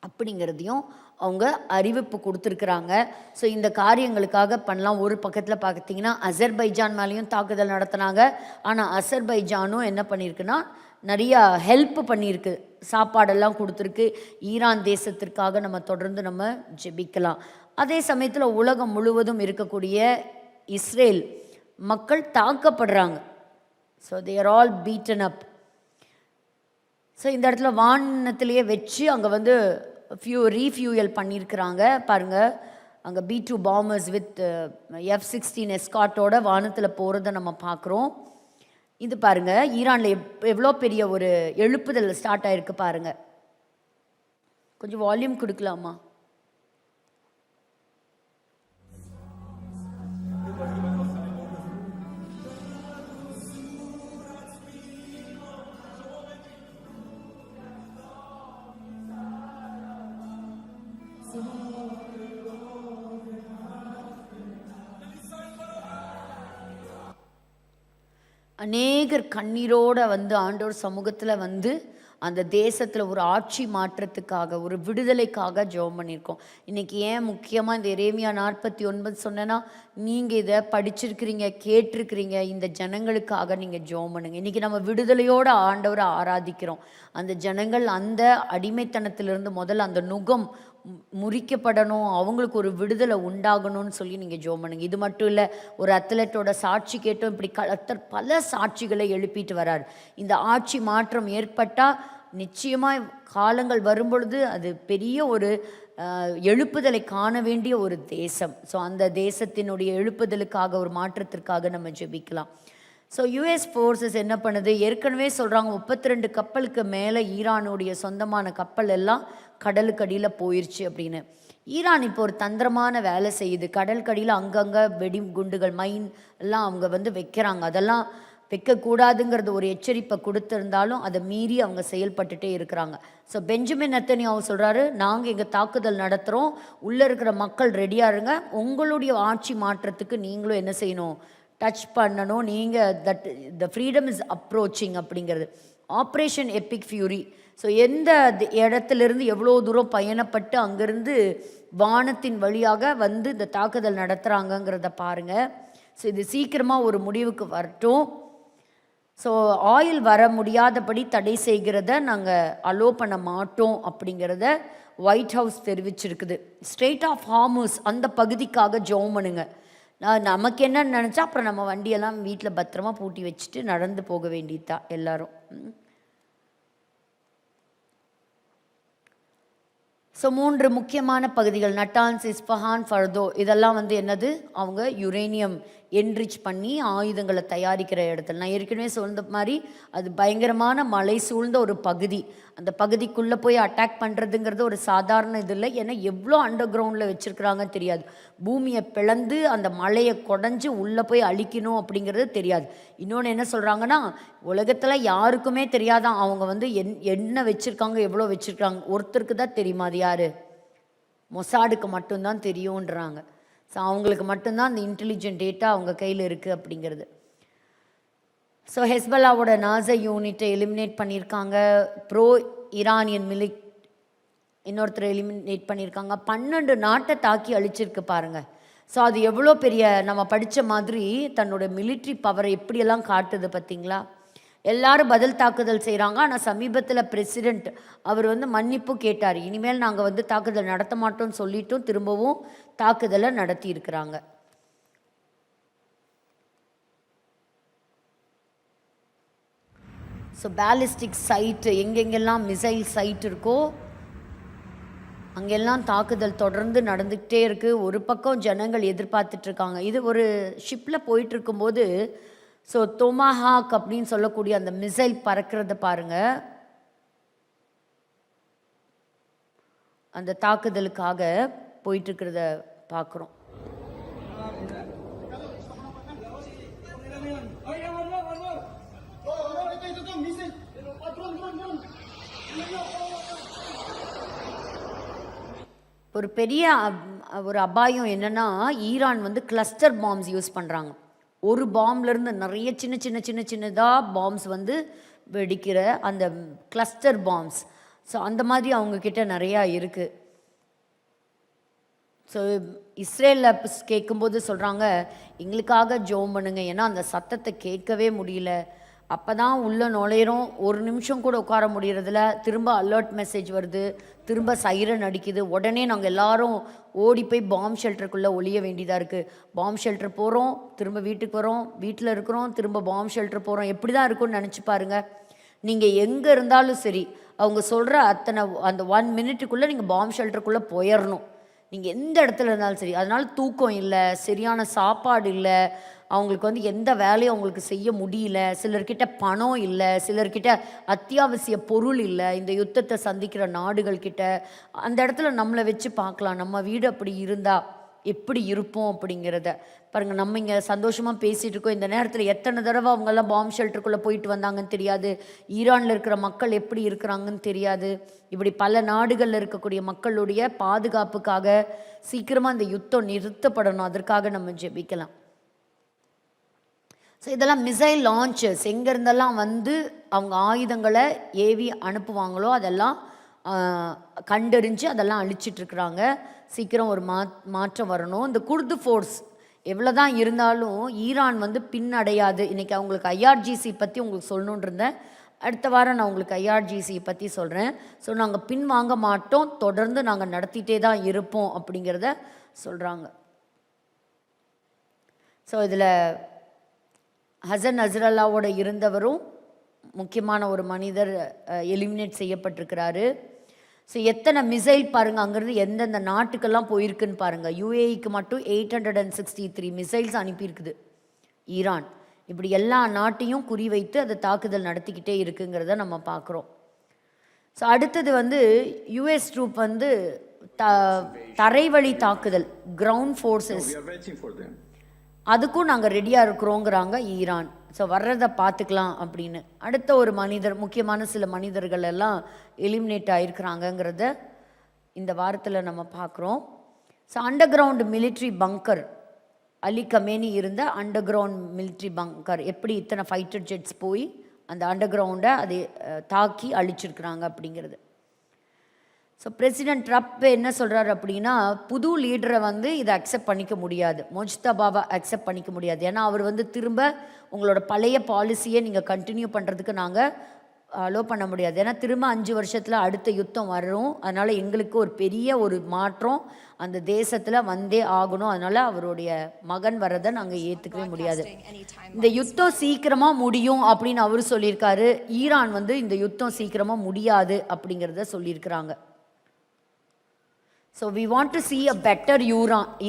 அப்படிங்கிறதையும் அவங்க அறிவிப்பு கொடுத்துருக்குறாங்க. ஸோ இந்த காரியங்களுக்காக பண்ணலாம். ஒரு பக்கத்தில் பார்த்தீங்கன்னா அசர்பைஜான் மேலேயும் தாக்குதல் நடத்தினாங்க. ஆனால் அசர்பைஜானும் என்ன பண்ணியிருக்குன்னா நிறையா ஹெல்ப் பண்ணியிருக்கு, சாப்பாடெல்லாம் கொடுத்துருக்கு. ஈரான் தேசத்திற்காக நம்ம தொடர்ந்து நம்ம ஜெபிக்கலாம். அதே சமயத்தில் உலகம் முழுவதும் இருக்கக்கூடிய இஸ்ரேல் மக்கள் தாக்கப்படுறாங்க. So they are all beaten up. So இந்த இடத்துல வானத்திலேயே வச்சு அங்கே வந்து ரீஃப்யூயல் பண்ணியிருக்கிறாங்க. பாருங்கள், அங்கே B-2 பாம்பர்ஸ் வித் F-16 எஸ்கார்ட்டோட வானத்தில் போகிறத நம்ம பார்க்குறோம். இது பாருங்கள், ஈரானில் எவ்வளோ பெரிய ஒரு எழுப்புதல் ஸ்டார்ட் ஆகிருக்கு பாருங்கள். கொஞ்சம் வால்யூம் கொடுக்கலாமா? அநேகர் கண்ணீரோடு வந்து ஆண்டவர் சமூகத்தில் வந்து அந்த தேசத்தில் ஒரு ஆட்சி மாற்றத்துக்காக, ஒரு விடுதலைக்காக ஜெபம் பண்ணியிருக்கோம். இன்றைக்கி ஏன் முக்கியமாக இந்த எரேமியா 49 சொன்னேன்னா, நீங்கள் இதை படிச்சிருக்கிறீங்க, கேட்டிருக்கிறீங்க, இந்த ஜனங்களுக்காக நீங்கள் ஜெபம் பண்ணுங்க. இன்றைக்கி நம்ம விடுதலையோடு ஆண்டவரை ஆராதிக்கிறோம். அந்த ஜனங்கள் அந்த அடிமைத்தனத்திலிருந்து முதல்ல அந்த நுகம் முறிக்கப்படணும், அவங்களுக்கு ஒரு விடுதலை உண்டாகணும்னு சொல்லி நீங்கள் ஜெபம் பண்ணுங்க. இது மட்டும் இல்லை, ஒரு அத்லெட்டோட சாட்சி கேட்டோம். இப்படி கர்த்தர் பல சாட்சிகளை எழுப்பிட்டு வரார். இந்த ஆட்சி மாற்றம் ஏற்பட்டால் நிச்சயமாக காலங்கள் வரும்பொழுது அது பெரிய ஒரு எழுப்புதலை காண வேண்டிய ஒரு தேசம். ஸோ அந்த தேசத்தினுடைய எழுப்புதலுக்காக, ஒரு மாற்றத்திற்காக நம்ம ஜெபிக்கலாம். ஸோ US ஃபோர்ஸஸ் என்ன பண்ணுது, ஏற்கனவே சொல்கிறாங்க 32 கப்பலுக்கு மேலே ஈரானுடைய சொந்தமான கப்பல் எல்லாம் கடலுக்கடியில் போயிடுச்சு அப்படின்னு. ஈரான் இப்போ ஒரு தந்திரமான வேலை செய்யுது. கடலுக்கடியில் அங்கங்கே வெடி குண்டுகள், மைன் எல்லாம் அவங்க வந்து வைக்கிறாங்க. அதெல்லாம் வைக்கக்கூடாதுங்கிறது ஒரு எச்சரிப்பை கொடுத்துருந்தாலும் அதை மீறி அவங்க செயல்பட்டுட்டே இருக்கிறாங்க. ஸோ பெஞ்சமின் நெத்தன்யாஹூ சொல்கிறாரு, நாங்கள் எங்கள் தாக்குதல் நடத்துகிறோம், உள்ளே இருக்கிற மக்கள் ரெடியாக இருங்க, உங்களுடைய ஆட்சி மாற்றத்துக்கு நீங்களும் என்ன செய்யணும், டச் பண்ணணும், நீங்கள் த ஃப்ரீடம் இஸ் அப்ரோச்சிங் அப்படிங்கிறது. Operation Epic fury. ஸோ எந்த இடத்துலேருந்து எவ்வளோ தூரம் பயணப்பட்டு அங்கேருந்து வானத்தின் வழியாக வந்து இந்த தாக்குதல் நடத்துகிறாங்கங்கிறத பாருங்கள். ஸோ இது சீக்கிரமாக ஒரு முடிவுக்கு வரட்டும். ஸோ ஆயில் வர முடியாதபடி தடை செய்கிறத நாங்கள் அலோ பண்ண மாட்டோம் அப்படிங்கிறத ஒயிட் ஹவுஸ் தெரிவிச்சிருக்குது. ஸ்ட்ரெயிட் ஆஃப் ஹார்முஸ் அந்த பகுதிக்காக ஜெபம் பண்ணுங்க. நமக்கு என்னன்னு நினச்சா அப்புறம் நம்ம வண்டியெல்லாம் வீட்டில் பத்திரமா பூட்டி வச்சுட்டு நடந்து போக வேண்டியதுதான் எல்லாரும். ஸோ 3 முக்கியமான பகுதிகள், நட்டான்ஸ், இஸ்ஃபஹான், ஃபர்தோ, இதெல்லாம் வந்து என்னது, அவங்க யுரேனியம் என்ரிச் பண்ணி ஆயுதங்களை தயாரிக்கிற இடத்துல. நான் ஏற்கனவே சொன்ன மாதிரி அது பயங்கரமான மலை சூழ்ந்த ஒரு பகுதி. அந்த பகுதிக்குள்ளே போய் அட்டாக் பண்ணுறதுங்கிறது ஒரு சாதாரண இது இல்லை. ஏன்னா எவ்வளோ அண்டர் கிரவுண்டில் வச்சுருக்குறாங்கன்னு தெரியாது. பூமியை பிளந்து அந்த மலையை குடஞ்சி உள்ளே போய் அழிக்கணும் அப்படிங்கிறது தெரியாது. இன்னொன்று என்ன சொல்கிறாங்கன்னா, உலகத்தில் யாருக்குமே தெரியாதான் அவங்க வந்து என்ன வச்சுருக்காங்க, எவ்வளோ வச்சுருக்காங்க. ஒருத்தருக்கு தான் தெரியுமா, அது யார், மொசாடுக்கு மட்டும்தான் தெரியுன்றாங்க. ஸோ அவங்களுக்கு மட்டும்தான் அந்த இன்டெலிஜென்ட் டேட்டா அவங்க கையில் இருக்குது அப்படிங்கிறது. ஸோ ஹெஸ்பல்லாவோட நாசா யூனிட்டை எலிமினேட் பண்ணியிருக்காங்க. ப்ரோ ஈரானியன் இன்னொருத்தர் எலிமினேட் பண்ணியிருக்காங்க. 12 நாட்டை தாக்கி அழிச்சிருக்கு பாருங்கள். ஸோ அது எவ்வளோ பெரிய, நம்ம படித்த மாதிரி தன்னோட மிலிட்ரி பவரை எப்படியெல்லாம் காட்டுது பார்த்தீங்களா. எல்லாரும் பதில் தாக்குதல் செய்கிறாங்க. ஆனால் சமீபத்தில் பிரசிடெண்ட் அவர் வந்து மன்னிப்பு கேட்டார். இனிமேல் நாங்கள் வந்து தாக்குதல் நடத்த மாட்டோம்னு சொல்லிட்டும் திரும்பவும் தாக்குதலை நடத்தி இருக்கிறாங்க. ஸோ பேலிஸ்டிக் சைட்டு, எங்கெங்கெல்லாம் மிசைல் சைட் இருக்கோ அங்கெல்லாம் தாக்குதல் தொடர்ந்து நடந்துக்கிட்டே இருக்குது. ஒரு பக்கம் ஜனங்கள் எதிர்பார்த்துட்ருக்காங்க. இது ஒரு ஷிப்பில் போயிட்டுருக்கும்போது ஸோ டொமாஹாக் அப்படின்னு சொல்லக்கூடிய அந்த மிசைல் பறக்கிறத பாருங்கள். அந்த தாக்குதலுக்காக போயிட்டுருக்கிறத பார்க்குறோம். ஒரு பெரிய ஒரு அபாயம் என்னென்னா, ஈரான் வந்து கிளஸ்டர் பாம்ஸ் யூஸ் பண்ணுறாங்க. ஒரு பாம்லேருந்து நிறைய சின்னதாக பாம்ஸ் வந்து வெடிக்கிற அந்த கிளஸ்டர் பாம்ஸ். ஸோ அந்த மாதிரி அவங்கக்கிட்ட நிறையா இருக்குது. ஸோ இஸ்ரேலில் கேட்கும்போது சொல்கிறாங்க, எங்களுக்காக ஜெபம் பண்ணுங்க, ஏன்னா அந்த சத்தத்தை கேட்கவே முடியல. அப்போ தான் உள்ளே நுழையிறோம், ஒரு நிமிஷம் கூட உட்கார முடியறதில்ல, திரும்ப அலர்ட் மெசேஜ் வருது, திரும்ப சைரன் அடிக்குது. உடனே நாங்கள் எல்லாரும் ஓடி போய் பாம் ஷெல்டருக்குள்ளே ஒளிய வேண்டியதாக இருக்குது. பாம் ஷெல்டர் போகிறோம், திரும்ப வீட்டுக்கு வரோம், வீட்டில் இருக்கிறோம், திரும்ப பாம் ஷெல்டர் போகிறோம். எப்படி தான் இருக்கும்னு நினச்சி பாருங்கள். நீங்கள் எங்கே இருந்தாலும் சரி, அவங்க சொல்கிற அத்தனை அந்த 1 மினிட்டுக்குள்ளே நீங்கள் பாம் ஷெல்டருக்குள்ளே போயிடணும். நீங்கள் எந்த இடத்துல இருந்தாலும் சரி. அதனால் தூக்கம் இல்லை, சரியான சாப்பாடு இல்லை, அவங்களுக்கு வந்து எந்த வேலையும் அவங்களுக்கு செய்ய முடியல, சிலர்கிட்ட பணம் இல்லை, சிலர்கிட்ட அத்தியாவசிய பொருள் இல்லை. இந்த யுத்தத்தை சந்திக்கிற நாடுகள் கிட்ட அந்த இடத்துல நம்மளை வச்சு பார்க்கலாம், நம்ம வீடு அப்படி இருந்தால் எப்படி இருப்போம் அப்படிங்கிறத பாருங்கள். நம்ம இங்கே சந்தோஷமாக பேசிகிட்டு இருக்கோம், இந்த நேரத்தில் எத்தனை தடவை அவங்கெல்லாம் பாம்பு ஷெல்டருக்குள்ளே போயிட்டு வந்தாங்கன்னு தெரியாது, ஈரானில் இருக்கிற மக்கள் எப்படி இருக்கிறாங்கன்னு தெரியாது. இப்படி பல நாடுகளில் இருக்கக்கூடிய மக்களுடைய பாதுகாப்புக்காக சீக்கிரமாக இந்த யுத்தம் நிறுத்தப்படணும், அதற்காக நம்ம ஜெபிக்கலாம். ஸோ இதெல்லாம் மிசைல் லான்ச்சஸ், எங்கேருந்தெல்லாம் வந்து அவங்க ஆயுதங்களை ஏவி அனுப்புவாங்களோ அதெல்லாம் கண்டறிஞ்சு அதெல்லாம் அழிச்சிட்ருக்குறாங்க. சீக்கிரம் ஒரு மாற்றம் வரணும். இந்த குர்து ஃபோர்ஸ் எவ்வளோ தான் இருந்தாலும் ஈரான் வந்து பின்னடையாது. இன்றைக்கி அவங்களுக்கு ஐஆர்ஜிசி பற்றி உங்களுக்கு சொல்லணுன்னு இருந்தேன், அடுத்த வாரம் நான் உங்களுக்கு ஐஆர்ஜிசி பற்றி சொல்கிறேன். ஸோ நாங்கள் பின் வாங்க மாட்டோம், தொடர்ந்து நாங்கள் நடத்திட்டே தான் இருப்போம் அப்படிங்கிறத சொல்கிறாங்க. ஸோ இதில் ஹசன் நஸ்ரல்லாவோட இருந்தவரும் முக்கியமான ஒரு மனிதர் எலிமினேட் செய்யப்பட்டிருக்கிறாரு. ஸோ எத்தனை மிசைல் பாருங்கள், அங்கேருந்து எந்தெந்த நாட்டுக்கெல்லாம் போயிருக்குன்னு பாருங்கள். யுஏஇக்கு மட்டும் 863 மிசைல்ஸ் அனுப்பியிருக்குது ஈரான். இப்படி எல்லா நாட்டையும் குறிவைத்து அதை தாக்குதல் நடத்திக்கிட்டே இருக்குங்கிறத நம்ம பார்க்குறோம். ஸோ அடுத்தது வந்து யுஎஸ் ட்ரூப் வந்து தரைவழி தாக்குதல், கிரவுண்ட் ஃபோர்ஸஸ், அதுக்கும் நாங்கள் ரெடியாக இருக்கிறோங்கிறாங்க ஈரான். ஸோ வர்றதை பார்த்துக்கலாம் அப்படின்னு. அடுத்த ஒரு மனிதர், முக்கியமான சில மனிதர்கள் எல்லாம் எலிமினேட் ஆகிருக்கிறாங்கங்கிறத இந்த வாரத்தில் நம்ம பார்க்குறோம். ஸோ அண்டர் கிரவுண்ட் மிலிட்ரி பங்கர், அலி கமேனி இருந்த அண்டர் கிரவுண்ட் மிலிட்ரி பங்கர், எப்படி இத்தனை ஃபைட்டர் ஜெட்ஸ் போய் அந்த அண்டர் கிரவுண்டை அதை தாக்கி அழிச்சிருக்கிறாங்க அப்படிங்கிறது. ஸோ பிரசிடென்ட் ட்ரம்ப் என்ன சொல்கிறார் அப்படின்னா, புது லீடரை வந்து இதை அக்செப்ட் பண்ணிக்க முடியாது, முஜ்தபாவை அக்செப்ட் பண்ணிக்க முடியாது. ஏன்னா அவர் வந்து திரும்ப உங்களோட பழைய பாலிசியை நீங்கள் கண்டினியூ பண்ணுறதுக்கு நாங்கள் அலோவ் பண்ண முடியாது. ஏன்னா திரும்ப 5 வருஷத்தில் அடுத்த யுத்தம் வரும். அதனால் எங்களுக்கு ஒரு பெரிய ஒரு மாற்றம் அந்த தேசத்தில் வந்தே ஆகணும். அதனால் அவருடைய மகன் வரதை நாங்கள் ஏற்றுக்கவே முடியாது. இந்த யுத்தம் சீக்கிரமாக முடியும் அப்படின்னு அவர் சொல்லியிருக்காரு. ஈரான் வந்து இந்த யுத்தம் சீக்கிரமாக முடியாது அப்படிங்கிறத சொல்லியிருக்கிறாங்க. So we want to see a better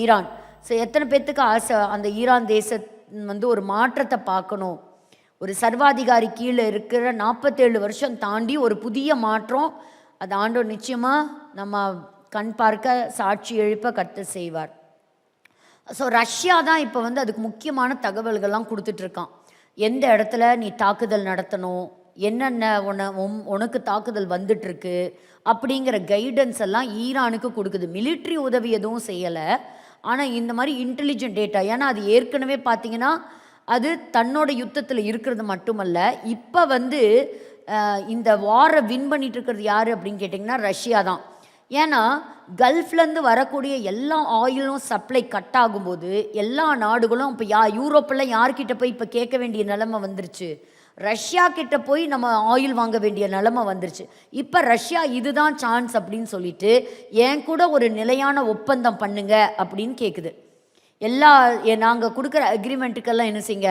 Iran. So எத்தனை பேர்த்துக்கு ஆசை அந்த ஈரான் வந்து ஒரு மாற்றத்தை பார்க்கணும். ஒரு சர்வாதிகாரி கீழே இருக்கிற 47 வருஷம் தாண்டி ஒரு புதிய மாற்றம், அது ஆண்டவர் நிச்சயமாக நம்ம கண் பார்க்க சாட்சி எழுப்ப கர்த்தர் செய்வார். ஸோ ரஷ்யா தான் இப்போ வந்து அதுக்கு முக்கியமான தகவல்கள்லாம் கொடுத்துட்ருக்கான். எந்த இடத்துல நீ தாக்குதல் நடத்தணும், என்னென்ன உனக்கு தாக்குதல் வந்துட்டுருக்கு அப்படிங்கிற கைடன்ஸ் எல்லாம் ஈரானுக்கு கொடுக்குது. மிலிட்ரி உதவி எதுவும் செய்யலை, ஆனால் இந்த மாதிரி இன்டெலிஜென்ட் டேட்டா. ஏன்னா அது ஏற்கனவே பார்த்தீங்கன்னா அது தன்னோட யுத்தத்தில் இருக்கிறது மட்டுமல்ல, இப்போ வந்து இந்த வாரை வின் பண்ணிட்டு இருக்கிறது யார் அப்படின்னு கேட்டிங்கன்னா ரஷ்யா தான். ஏன்னா கல்ஃப்லேருந்து வரக்கூடிய எல்லா ஆயிலும் சப்ளை கட் ஆகும்போது எல்லா நாடுகளும் இப்போ யூரோப்பெல்லாம் யார்கிட்ட போய் இப்போ கேட்க வேண்டிய நிலைமை வந்துருச்சு, ரஷ்யா கிட்ட போய் நம்ம ஆயில் வாங்க வேண்டிய நிலைமை வந்துருச்சு. இப்போ ரஷ்யா இதுதான் சான்ஸ் அப்படின்னு சொல்லிட்டு என் கூட ஒரு நிலையான ஒப்பந்தம் பண்ணுங்க அப்படின்னு கேட்குது. நாங்கள் கொடுக்குற அக்ரிமெண்ட்டுக்கெல்லாம் என்ன செய்யுங்க,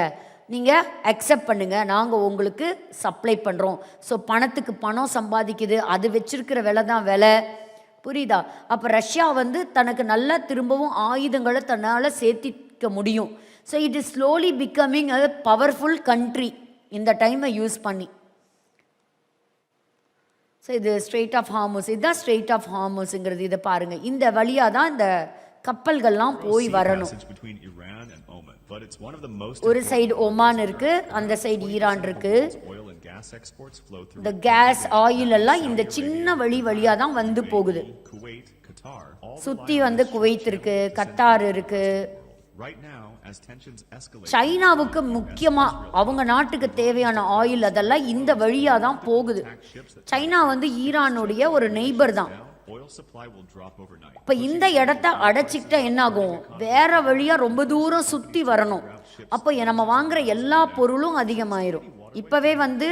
நீங்கள் அக்செப்ட் பண்ணுங்கள், நாங்கள் உங்களுக்கு சப்ளை பண்ணுறோம். ஸோ பணத்துக்கு பணம் சம்பாதிக்குது, அது வச்சிருக்கிற விலை தான் விலை, புரியுதா? அப்போ ரஷ்யா வந்து தனக்கு நல்லா திரும்பவும் ஆயுதங்களை தன்னால் சேர்த்திக்க முடியும். So it is slowly becoming a powerful country இந்த டைமை யூஸ் பண்ணி. ஸோ இது ஸ்ட்ரெயிட் ஆஃப் ஹார்முஸ், இதுதான் ஸ்ட்ரெயிட் ஆஃப் ஹார்முஸுங்கிறது. இதை பாருங்கள், இந்த வழியாக தான் இந்த கப்பல்கள்லாம் போய் வரணும். ஒரு சைடு ஒமான் இருக்கு, அந்த சைடு ஈரான் இருக்கு. இந்த கேஸ் ஆயில் எல்லாம் இந்த சின்ன வழியாக தான் வந்து போகுது. சுற்றி வந்து குவைத் இருக்கு, கத்தார் இருக்கு. சைனாவுக்கு முக்கியமாக அவங்க நாட்டுக்கு தேவையான ஆயில் அதெல்லாம் இந்த வழியாக தான் போகுது. சைனா வந்து ஈரானுடைய ஒரு நெய்பர் தான். இப்போ இந்த இடத்த அடைச்சிக்கிட்டா என்ன ஆகும், வேற வழியாக ரொம்ப தூரம் சுற்றி வரணும். அப்போ நம்ம வாங்குற எல்லா பொருளும் அதிகமாயிரும். இப்போவே வந்து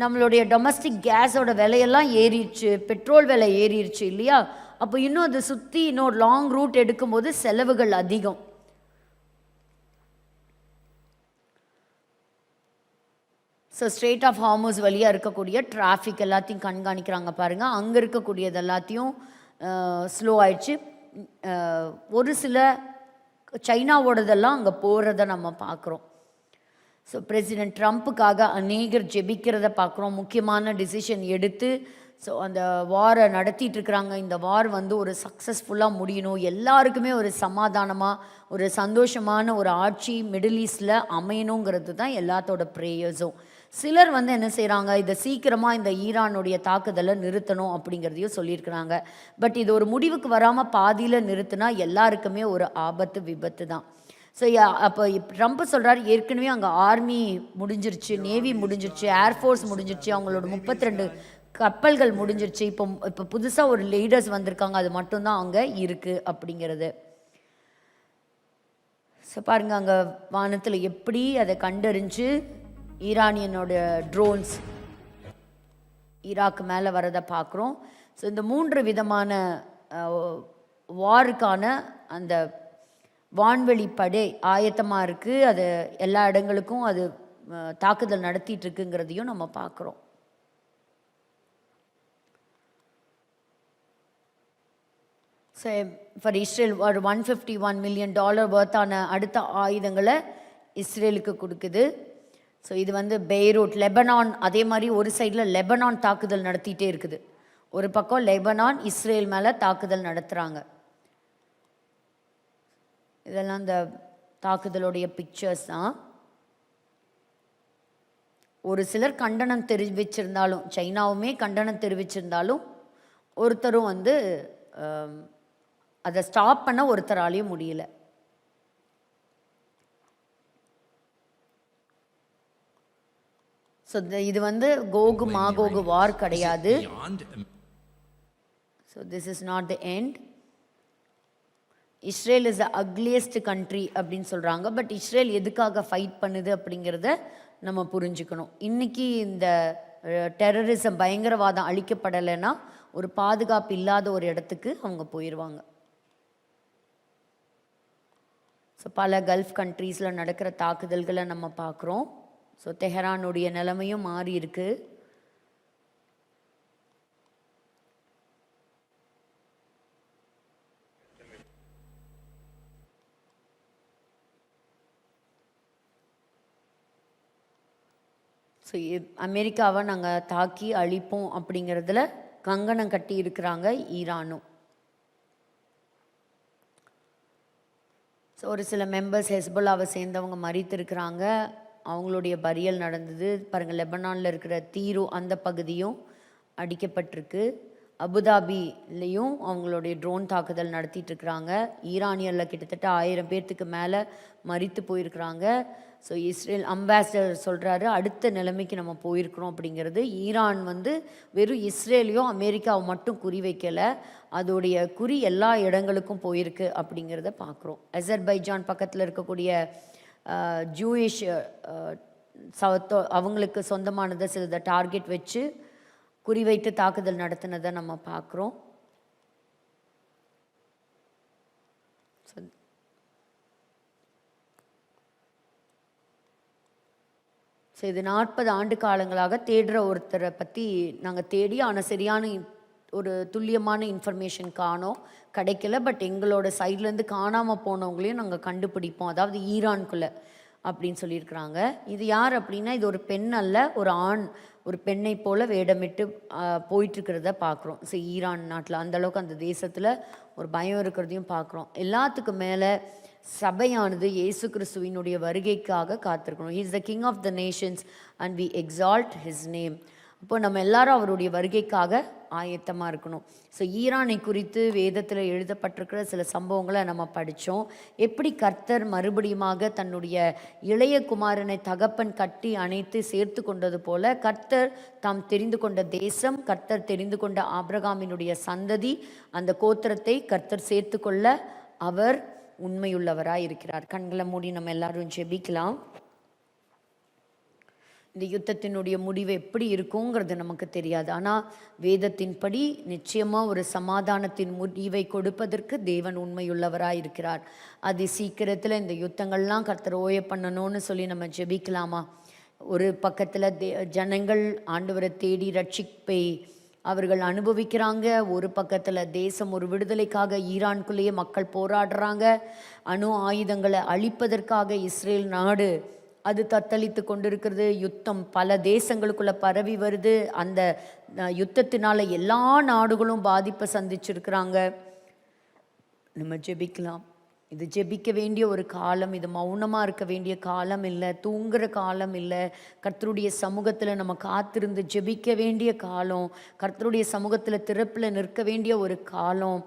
நம்மளுடைய டொமஸ்டிக் கேஸோட விலையெல்லாம் ஏறிடுச்சு, பெட்ரோல் விலை ஏறிடுச்சு இல்லையா? அப்போ இன்னும் அதை சுற்றி இன்னொரு லாங் ரூட் எடுக்கும்போது செலவுகள் அதிகம். ஸோ ஸ்ட்ரெயிட் ஆஃப் ஹார்முஸ் வழியாக இருக்கக்கூடிய டிராஃபிக் எல்லாத்தையும் கண்காணிக்கிறாங்க பாருங்கள். அங்கே இருக்கக்கூடியது எல்லாத்தையும் ஸ்லோ ஆயிடுச்சு. ஒரு சில சைனாவோடதெல்லாம் அங்கே போகிறத நம்ம பார்க்குறோம். ஸோ பிரசிடெண்ட் ட்ரம்ப்புக்காக அநேகர் ஜெபிக்கிறத பார்க்குறோம். முக்கியமான டிசிஷன் எடுத்து ஸோ அந்த வாரை நடத்திட்டு இருக்கிறாங்க. இந்த வார் வந்து ஒரு சக்ஸஸ்ஃபுல்லாக முடியணும், எல்லாருக்குமே ஒரு சமாதானமாக ஒரு சந்தோஷமான ஒரு ஆட்சி மிடில் ஈஸ்டில் அமையணுங்கிறது தான் எல்லாத்தோட ப்ரேயர்ஸும். சிலர் வந்து என்ன செய்கிறாங்க, இதை சீக்கிரமாக இந்த ஈரானுடைய தாக்குதலை நிறுத்தணும் அப்படிங்கிறதையும் சொல்லியிருக்கிறாங்க. பட் இது ஒரு முடிவுக்கு வராமல் பாதியில் நிறுத்தினா எல்லாருக்குமே ஒரு ஆபத்து விபத்து தான். ஸோ அப்போ ட்ரம்ப் சொல்கிறார், ஏற்கனவே அங்கே ஆர்மி முடிஞ்சிருச்சு, நேவி முடிஞ்சிருச்சு, ஏர்ஃபோர்ஸ் முடிஞ்சிருச்சு, அவங்களோட 32 கப்பல்கள் முடிஞ்சிருச்சு, இப்போ புதுசாக ஒரு லீடர்ஸ் வந்திருக்காங்க, அது மட்டும்தான் அங்கே இருக்குது அப்படிங்கிறது. ஸோ பாருங்கள், அங்கே வானத்தில் எப்படி அதை கண்டறிஞ்சு ஈரானியனோட ட்ரோன்ஸ் ஈராக்கு மேலே வரதை பார்க்குறோம். ஸோ இந்த 3 விதமான வாருக்கான அந்த வான்வெளி படை ஆயத்தமாக இருக்குது. அது எல்லா இடங்களுக்கும் அது தாக்குதல் நடத்திட்டு இருக்குங்கிறதையும் நம்ம பார்க்குறோம். ஸோ ஃபார் இஸ்ரேல் ஒரு $151 million வர்த்தான அடுத்த ஆயுதங்களை இஸ்ரேலுக்கு கொடுக்குது. ஸோ இது வந்து பெய்ரூட், லெபனான், அதே மாதிரி ஒரு சைடில் லெபனான் தாக்குதல் நடத்திட்டே இருக்குது. ஒரு பக்கம் லெபனான் இஸ்ரேல் மேலே தாக்குதல் நடத்துகிறாங்க. இதெல்லாம் இந்த தாக்குதலுடைய பிக்சர்ஸ் தான். ஒரு சிலர் கண்டனம் தெரிவிச்சிருந்தாலும், சைனாவுமே கண்டனம் தெரிவிச்சிருந்தாலும், ஒருத்தரும் வந்து அதை ஸ்டாப் பண்ண ஒருத்தராலையும் முடியல. ஸோ இது வந்து கோகு மாகோகு வார் கிடையாது. So this is not the end. Israel is the ugliest country அப்படின்னு சொல்கிறாங்க. பட் இஸ்ரேல் எதுக்காக ஃபைட் பண்ணுது அப்படிங்கிறத நம்ம புரிஞ்சுக்கணும். இன்றைக்கி இந்த டெரரிசம் பயங்கரவாதம் அழிக்கப்படலைன்னா ஒரு பாதுகாப்பு இல்லாத ஒரு இடத்துக்கு அவங்க போயிடுவாங்க. ஸோ பல கல்ஃப் கண்ட்ரீஸில் நடக்கிற தாக்குதல்களை நம்ம பார்க்குறோம். ஸோ தெஹரானுடைய நிலைமையும் மாறி இருக்கு. ஸோ அமெரிக்காவை நாங்கள் தாக்கி அழிப்போம் அப்படிங்கிறதுல கங்கணம் கட்டி இருக்கிறாங்க ஈரானும். ஸோ ஒரு சில மெம்பர்ஸ் ஹெஸ்புல்லாவை சேர்ந்தவங்க மறித்திருக்கிறாங்க. அவங்களுடைய பரியல் நடந்தது. பாருங்கள், லெபனானில் இருக்கிற தீரு அந்த பகுதியும் அடிக்கப்பட்டிருக்கு. அபுதாபிலையும் அவங்களுடைய ட்ரோன் தாக்குதல் நடத்திட்டுருக்குறாங்க. ஈரானியரில் கிட்டத்தட்ட 1000 பேர்த்துக்கு மேலே மறித்து போயிருக்கிறாங்க. ஸோ இஸ்ரேல் அம்பாசிடர் சொல்கிறாரு, அடுத்த நிலைமைக்கு நம்ம போயிருக்கிறோம் அப்படிங்கிறது. ஈரான் வந்து வெறும் இஸ்ரேலையும் அமெரிக்காவை மட்டும் குறி வைக்கலை, அதோடைய குறி எல்லா இடங்களுக்கும் போயிருக்கு அப்படிங்கிறத பார்க்குறோம். அசர்பைஜான் பக்கத்தில் இருக்கக்கூடிய ஜூயிஷ் அவங்களுக்கு சொந்தமானதை சிலதை டார்கெட் வச்சு குறிவைத்து தாக்குதல் நடத்தினதை நம்ம பார்க்குறோம். ஸோ இது 40 ஆண்டு காலங்களாக தேடுற ஒருத்தரை பற்றி நாங்கள் தேடி, ஆனால் சரியான ஒரு துல்லியமான இன்ஃபர்மேஷன் கிடைக்கல. பட் எங்களோட சைட்லேருந்து காணாமல் போனவங்களையும் நாங்கள் கண்டுபிடிப்போம், அதாவது ஈரான்குள்ளே அப்படின்னு சொல்லியிருக்கிறாங்க. இது யார் அப்படின்னா, இது ஒரு பெண் அல்ல, ஒரு ஆண் ஒரு பெண்ணை போல் வேடமிட்டு போயிட்டுருக்கிறத பார்க்குறோம். ஸோ ஈரான் நாட்டில் அந்தளவுக்கு அந்த தேசத்தில் ஒரு பயம் இருக்கிறதையும் பார்க்குறோம். எல்லாத்துக்கும் மேலே சபையானது இயேசு கிறிஸ்துவினுடைய வருகைக்காக காத்திருக்கணும். He is the King of the nations and we exalt his name. அப்போ நம்ம எல்லாரும் அவருடைய வருகைக்காக ஆயத்தமாக இருக்கணும். ஸோ ஈரானை குறித்து வேதத்தில் எழுதப்பட்டிருக்கிற சில சம்பவங்களை நம்ம படித்தோம். எப்படி கர்த்தர் மறுபடியுமாக தன்னுடைய இளைய குமாரனை தகப்பன் கட்டி அணைத்து சேர்த்து கொண்டது போல, கர்த்தர் தாம் தெரிந்து கொண்ட தேசம், கர்த்தர் தெரிந்து கொண்ட ஆபிரகாமினுடைய சந்ததி, அந்த கோத்திரத்தை கர்த்தர் சேர்த்து கொள்ள அவர் உண்மையுள்ளவராக இருக்கிறார். கண்களை மூடி நம்ம எல்லாரும் ஜெபிக்கலாம். இந்த யுத்தத்தினுடைய முடிவு எப்படி இருக்குங்கிறது நமக்கு தெரியாது. ஆனால் வேதத்தின்படி நிச்சயமாக ஒரு சமாதானத்தின் முடிவை கொடுப்பதற்கு தேவன் உண்மையுள்ளவராக இருக்கிறார். அது சீக்கிரத்தில் இந்த யுத்தங்கள்லாம் கர்த்தர் ஓய பண்ணணும்னு சொல்லி நம்ம ஜெபிக்கலாமா? ஒரு பக்கத்தில் ஜனங்கள் ஆண்டவரை தேடி ரட்சிப்பை அவர்கள் அனுபவிக்கிறாங்க. ஒரு பக்கத்தில் தேசம் ஒரு விடுதலைக்காக ஈரானுக்குள்ளேயே மக்கள் போராடுறாங்க. அணு ஆயுதங்களை அழிப்பதற்காக இஸ்ரேல் நாடு அது தத்தளித்து கொண்டிருக்கிறது. யுத்தம் பல தேசங்களுக்குள்ளே பரவி வருது. அந்த யுத்தத்தினால எல்லா நாடுகளும் பாதிப்பை சந்திச்சிருக்கிறாங்க. நம்ம ஜெபிக்கலாம். இது ஜெபிக்க வேண்டிய ஒரு காலம். இது மௌனமாக இருக்க வேண்டிய காலம் இல்லை, தூங்குற காலம் இல்லை. கர்த்தருடைய சமூகத்தில் நம்ம காத்திருந்து ஜெபிக்க வேண்டிய காலம். கர்த்தருடைய சமூகத்தில் திறப்பில் நிற்க வேண்டிய ஒரு காலம்.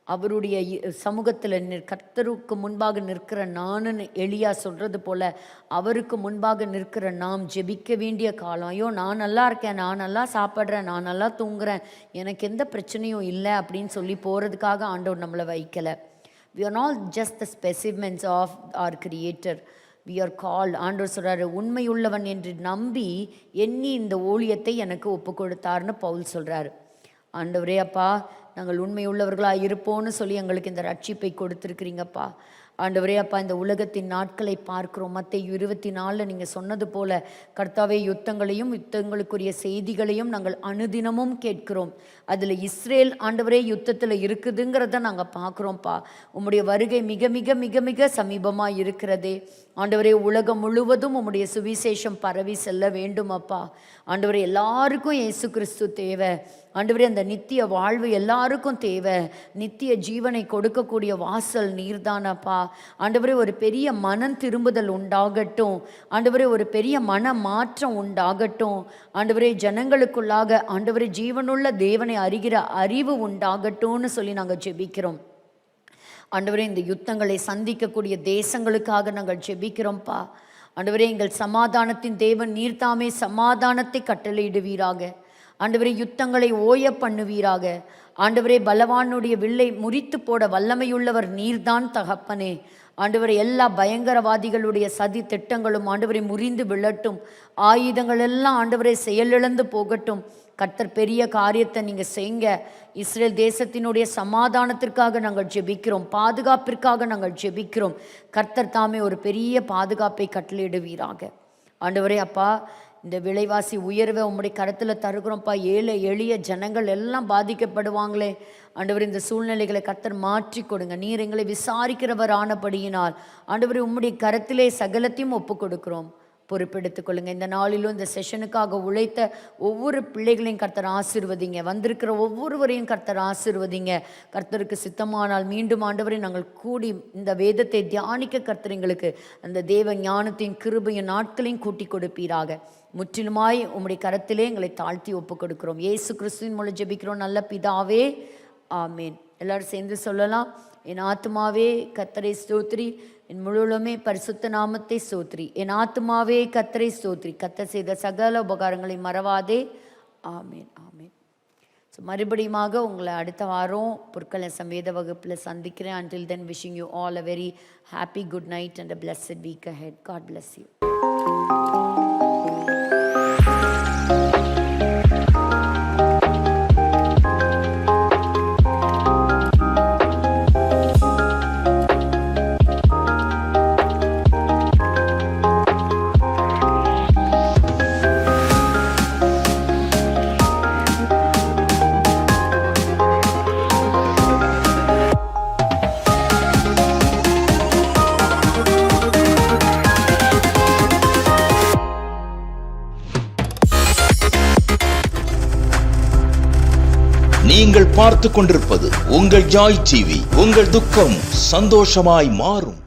அவருடைய சமூகத்தில் கர்த்தருக்கு முன்பாக நிற்கிற நானுன்னு எலியா சொல்கிறது போல் அவருக்கு முன்பாக நிற்கிற நாம் ஜெபிக்க வேண்டிய காலம். ஐயோ நான் நல்லா இருக்கேன், நான் நல்லா சாப்பிட்றேன், நான் நல்லா தூங்குறேன், எனக்கு எந்த பிரச்சனையும் இல்லை அப்படின்னு சொல்லி போகிறதுக்காக ஆண்டவர் நம்மளை வைக்கலை. We are not just the specimens of our Creator. We are called. ஆண்டவர் சொல்கிறாரு, உண்மையுள்ளவன் என்று நம்பி எண்ணி இந்த ஊழியத்தை எனக்கு ஒப்பு கொடுத்தார்னு பவுல் சொல்கிறாரு. ஆண்டவரே அப்பா, நாங்கள் உண்மையுள்ளவர்களாக இருப்போம்னு சொல்லி எங்களுக்கு இந்த ரட்சிப்பை கொடுத்துருக்குறீங்கப்பா. ஆண்டவரே அப்பா, இந்த உலகத்தின் நாட்களை பார்க்கிறோம். மத்தேயு 24 நீங்கள் சொன்னது போல கர்த்தாவே, யுத்தங்களையும் யுத்தங்களுக்குரிய செய்திகளையும் நாங்கள் அனுதினமும் கேட்கிறோம். அதில் இஸ்ரேல் ஆண்டவரே யுத்தத்தில் இருக்குதுங்கிறத நாங்கள் பார்க்குறோம்ப்பா. உம்முடைய வருகை மிக மிக மிக மிக சமீபமாக இருக்கிறதே. ஆண்டவரே, உலகம் முழுவதும் உம்முடைய சுவிசேஷம் பரவி செல்ல வேண்டும் அப்பா. ஆண்டவரே, எல்லாருக்கும் இயேசு கிறிஸ்து தேவை. ஆண்டவரே, அந்த நித்திய வாழ்வு எல்லாருக்கும் தேவை. நித்திய ஜீவனை கொடுக்கக்கூடிய வாசல் நீர்தானப்பா. ஆண்டவரே, ஒரு பெரிய மனம் திரும்புதல் உண்டாகட்டும். ஆண்டவரே, ஒரு பெரிய மன மாற்றம் உண்டாகட்டும். ஆண்டவரே, ஜனங்களுக்குள்ளாக ஆண்டவரே ஜீவனுள்ள தேவனை அறிகிற அறிவு உண்டாகட்டும்னு சொல்லி நாங்கள் ஜெபிக்கிறோம். ஆண்டவரே, இந்த யுத்தங்களை சந்திக்கக்கூடிய தேசங்களுக்காக நாங்கள் ஜெபிக்கிறோம்ப்பா. ஆண்டவரே, எங்கள் சமாதானத்தின் தேவன் நீர்தாமே சமாதானத்தை கட்டளையிடுவீராக. ஆண்டவரே, யுத்தங்களை ஓய பண்ணுவீராக. ஆண்டவரே, பலவானுடைய வில்லை முறித்து போட வல்லமையுள்ளவர் நீர்தான் தகப்பனே. ஆண்டவரே, எல்லா பயங்கரவாதிகளுடைய சதி திட்டங்களும் ஆண்டவரை முறிந்து விழட்டும். ஆயுதங்கள் எல்லாம் ஆண்டவரை செயலிழந்து போகட்டும். கர்த்தர் பெரிய காரியத்தை நீங்கள் செய்யுங்க. இஸ்ரேல் தேசத்தினுடைய சமாதானத்திற்காக நாங்கள் ஜெபிக்கிறோம், பாதுகாப்பிற்காக நாங்கள் ஜெபிக்கிறோம். கர்த்தர் தாமே ஒரு பெரிய பாதுகாப்பை கட்டளையிடுவீராக. ஆண்டவரே அப்பா, இந்த விலைவாசி உயர்வை உம்முடைய கரத்தில் தருகிறோம்ப்பா. ஏழை எளிய ஜனங்கள் எல்லாம் பாதிக்கப்படுவாங்களே. ஆண்டவர், இந்த சூழ்நிலைகளை கர்த்தர் மாற்றி கொடுங்க. நீர் எங்களை விசாரிக்கிறவர் ஆனபடியினால் ஆண்டவர் உம்முடைய கரத்திலே சகலத்தையும் ஒப்பு கொடுக்கிறோம். பொறுப்பெடுத்துக் கொள்ளுங்க. இந்த நாளிலும் இந்த செஷனுக்காக உழைத்த ஒவ்வொரு பிள்ளைகளையும் கர்த்தர் ஆசீர்வதிங்க. வந்திருக்கிற ஒவ்வொருவரையும் கர்த்தர் ஆசீர்வதிங்க. கர்த்தருக்கு சித்தமானால் மீண்டும் ஆண்டவரை நாங்கள் கூடி இந்த வேதத்தை தியானிக்க கர்த்தர் எங்களுக்கு அந்த தேவ ஞானத்தையும் கிருபையும் நாட்களையும் கூட்டி கொடுப்பீராக. முற்றிலுமாய் உம்முடைய கரத்திலே எங்களை தாழ்த்தி ஒப்பு கொடுக்கிறோம். இயேசு கிறிஸ்துவின் மூலம் ஜெபிக்கிறோம் நல்ல பிதாவே, ஆமேன். எல்லாரும் சேர்ந்து சொல்லலாம். என் ஆத்துமாவே கர்த்தரை ஸ்தோத்திரி, என் முழுவதுமே பரிசுத்த நாமத்தை ஸ்தோத்திரி. என் ஆத்துமாவே கர்த்தரை ஸ்தோத்திரி, கர்த்தர் செய்த சகல உபகாரங்களை மறவாதே. ஆமேன், ஆமேன். ஸோ மறுபடியுமாக உங்களை அடுத்த வாரம் பொற்கள சமேத வகுப்பில் சந்திக்கிறேன். Until then, wishing you all a very happy good night and a blessed week ahead. God bless you. நீங்கள் பார்த்து கொண்டிருப்பது உங்கள் ஜாய் டிவி. உங்கள் துக்கம் சந்தோஷமாய் மாறும்.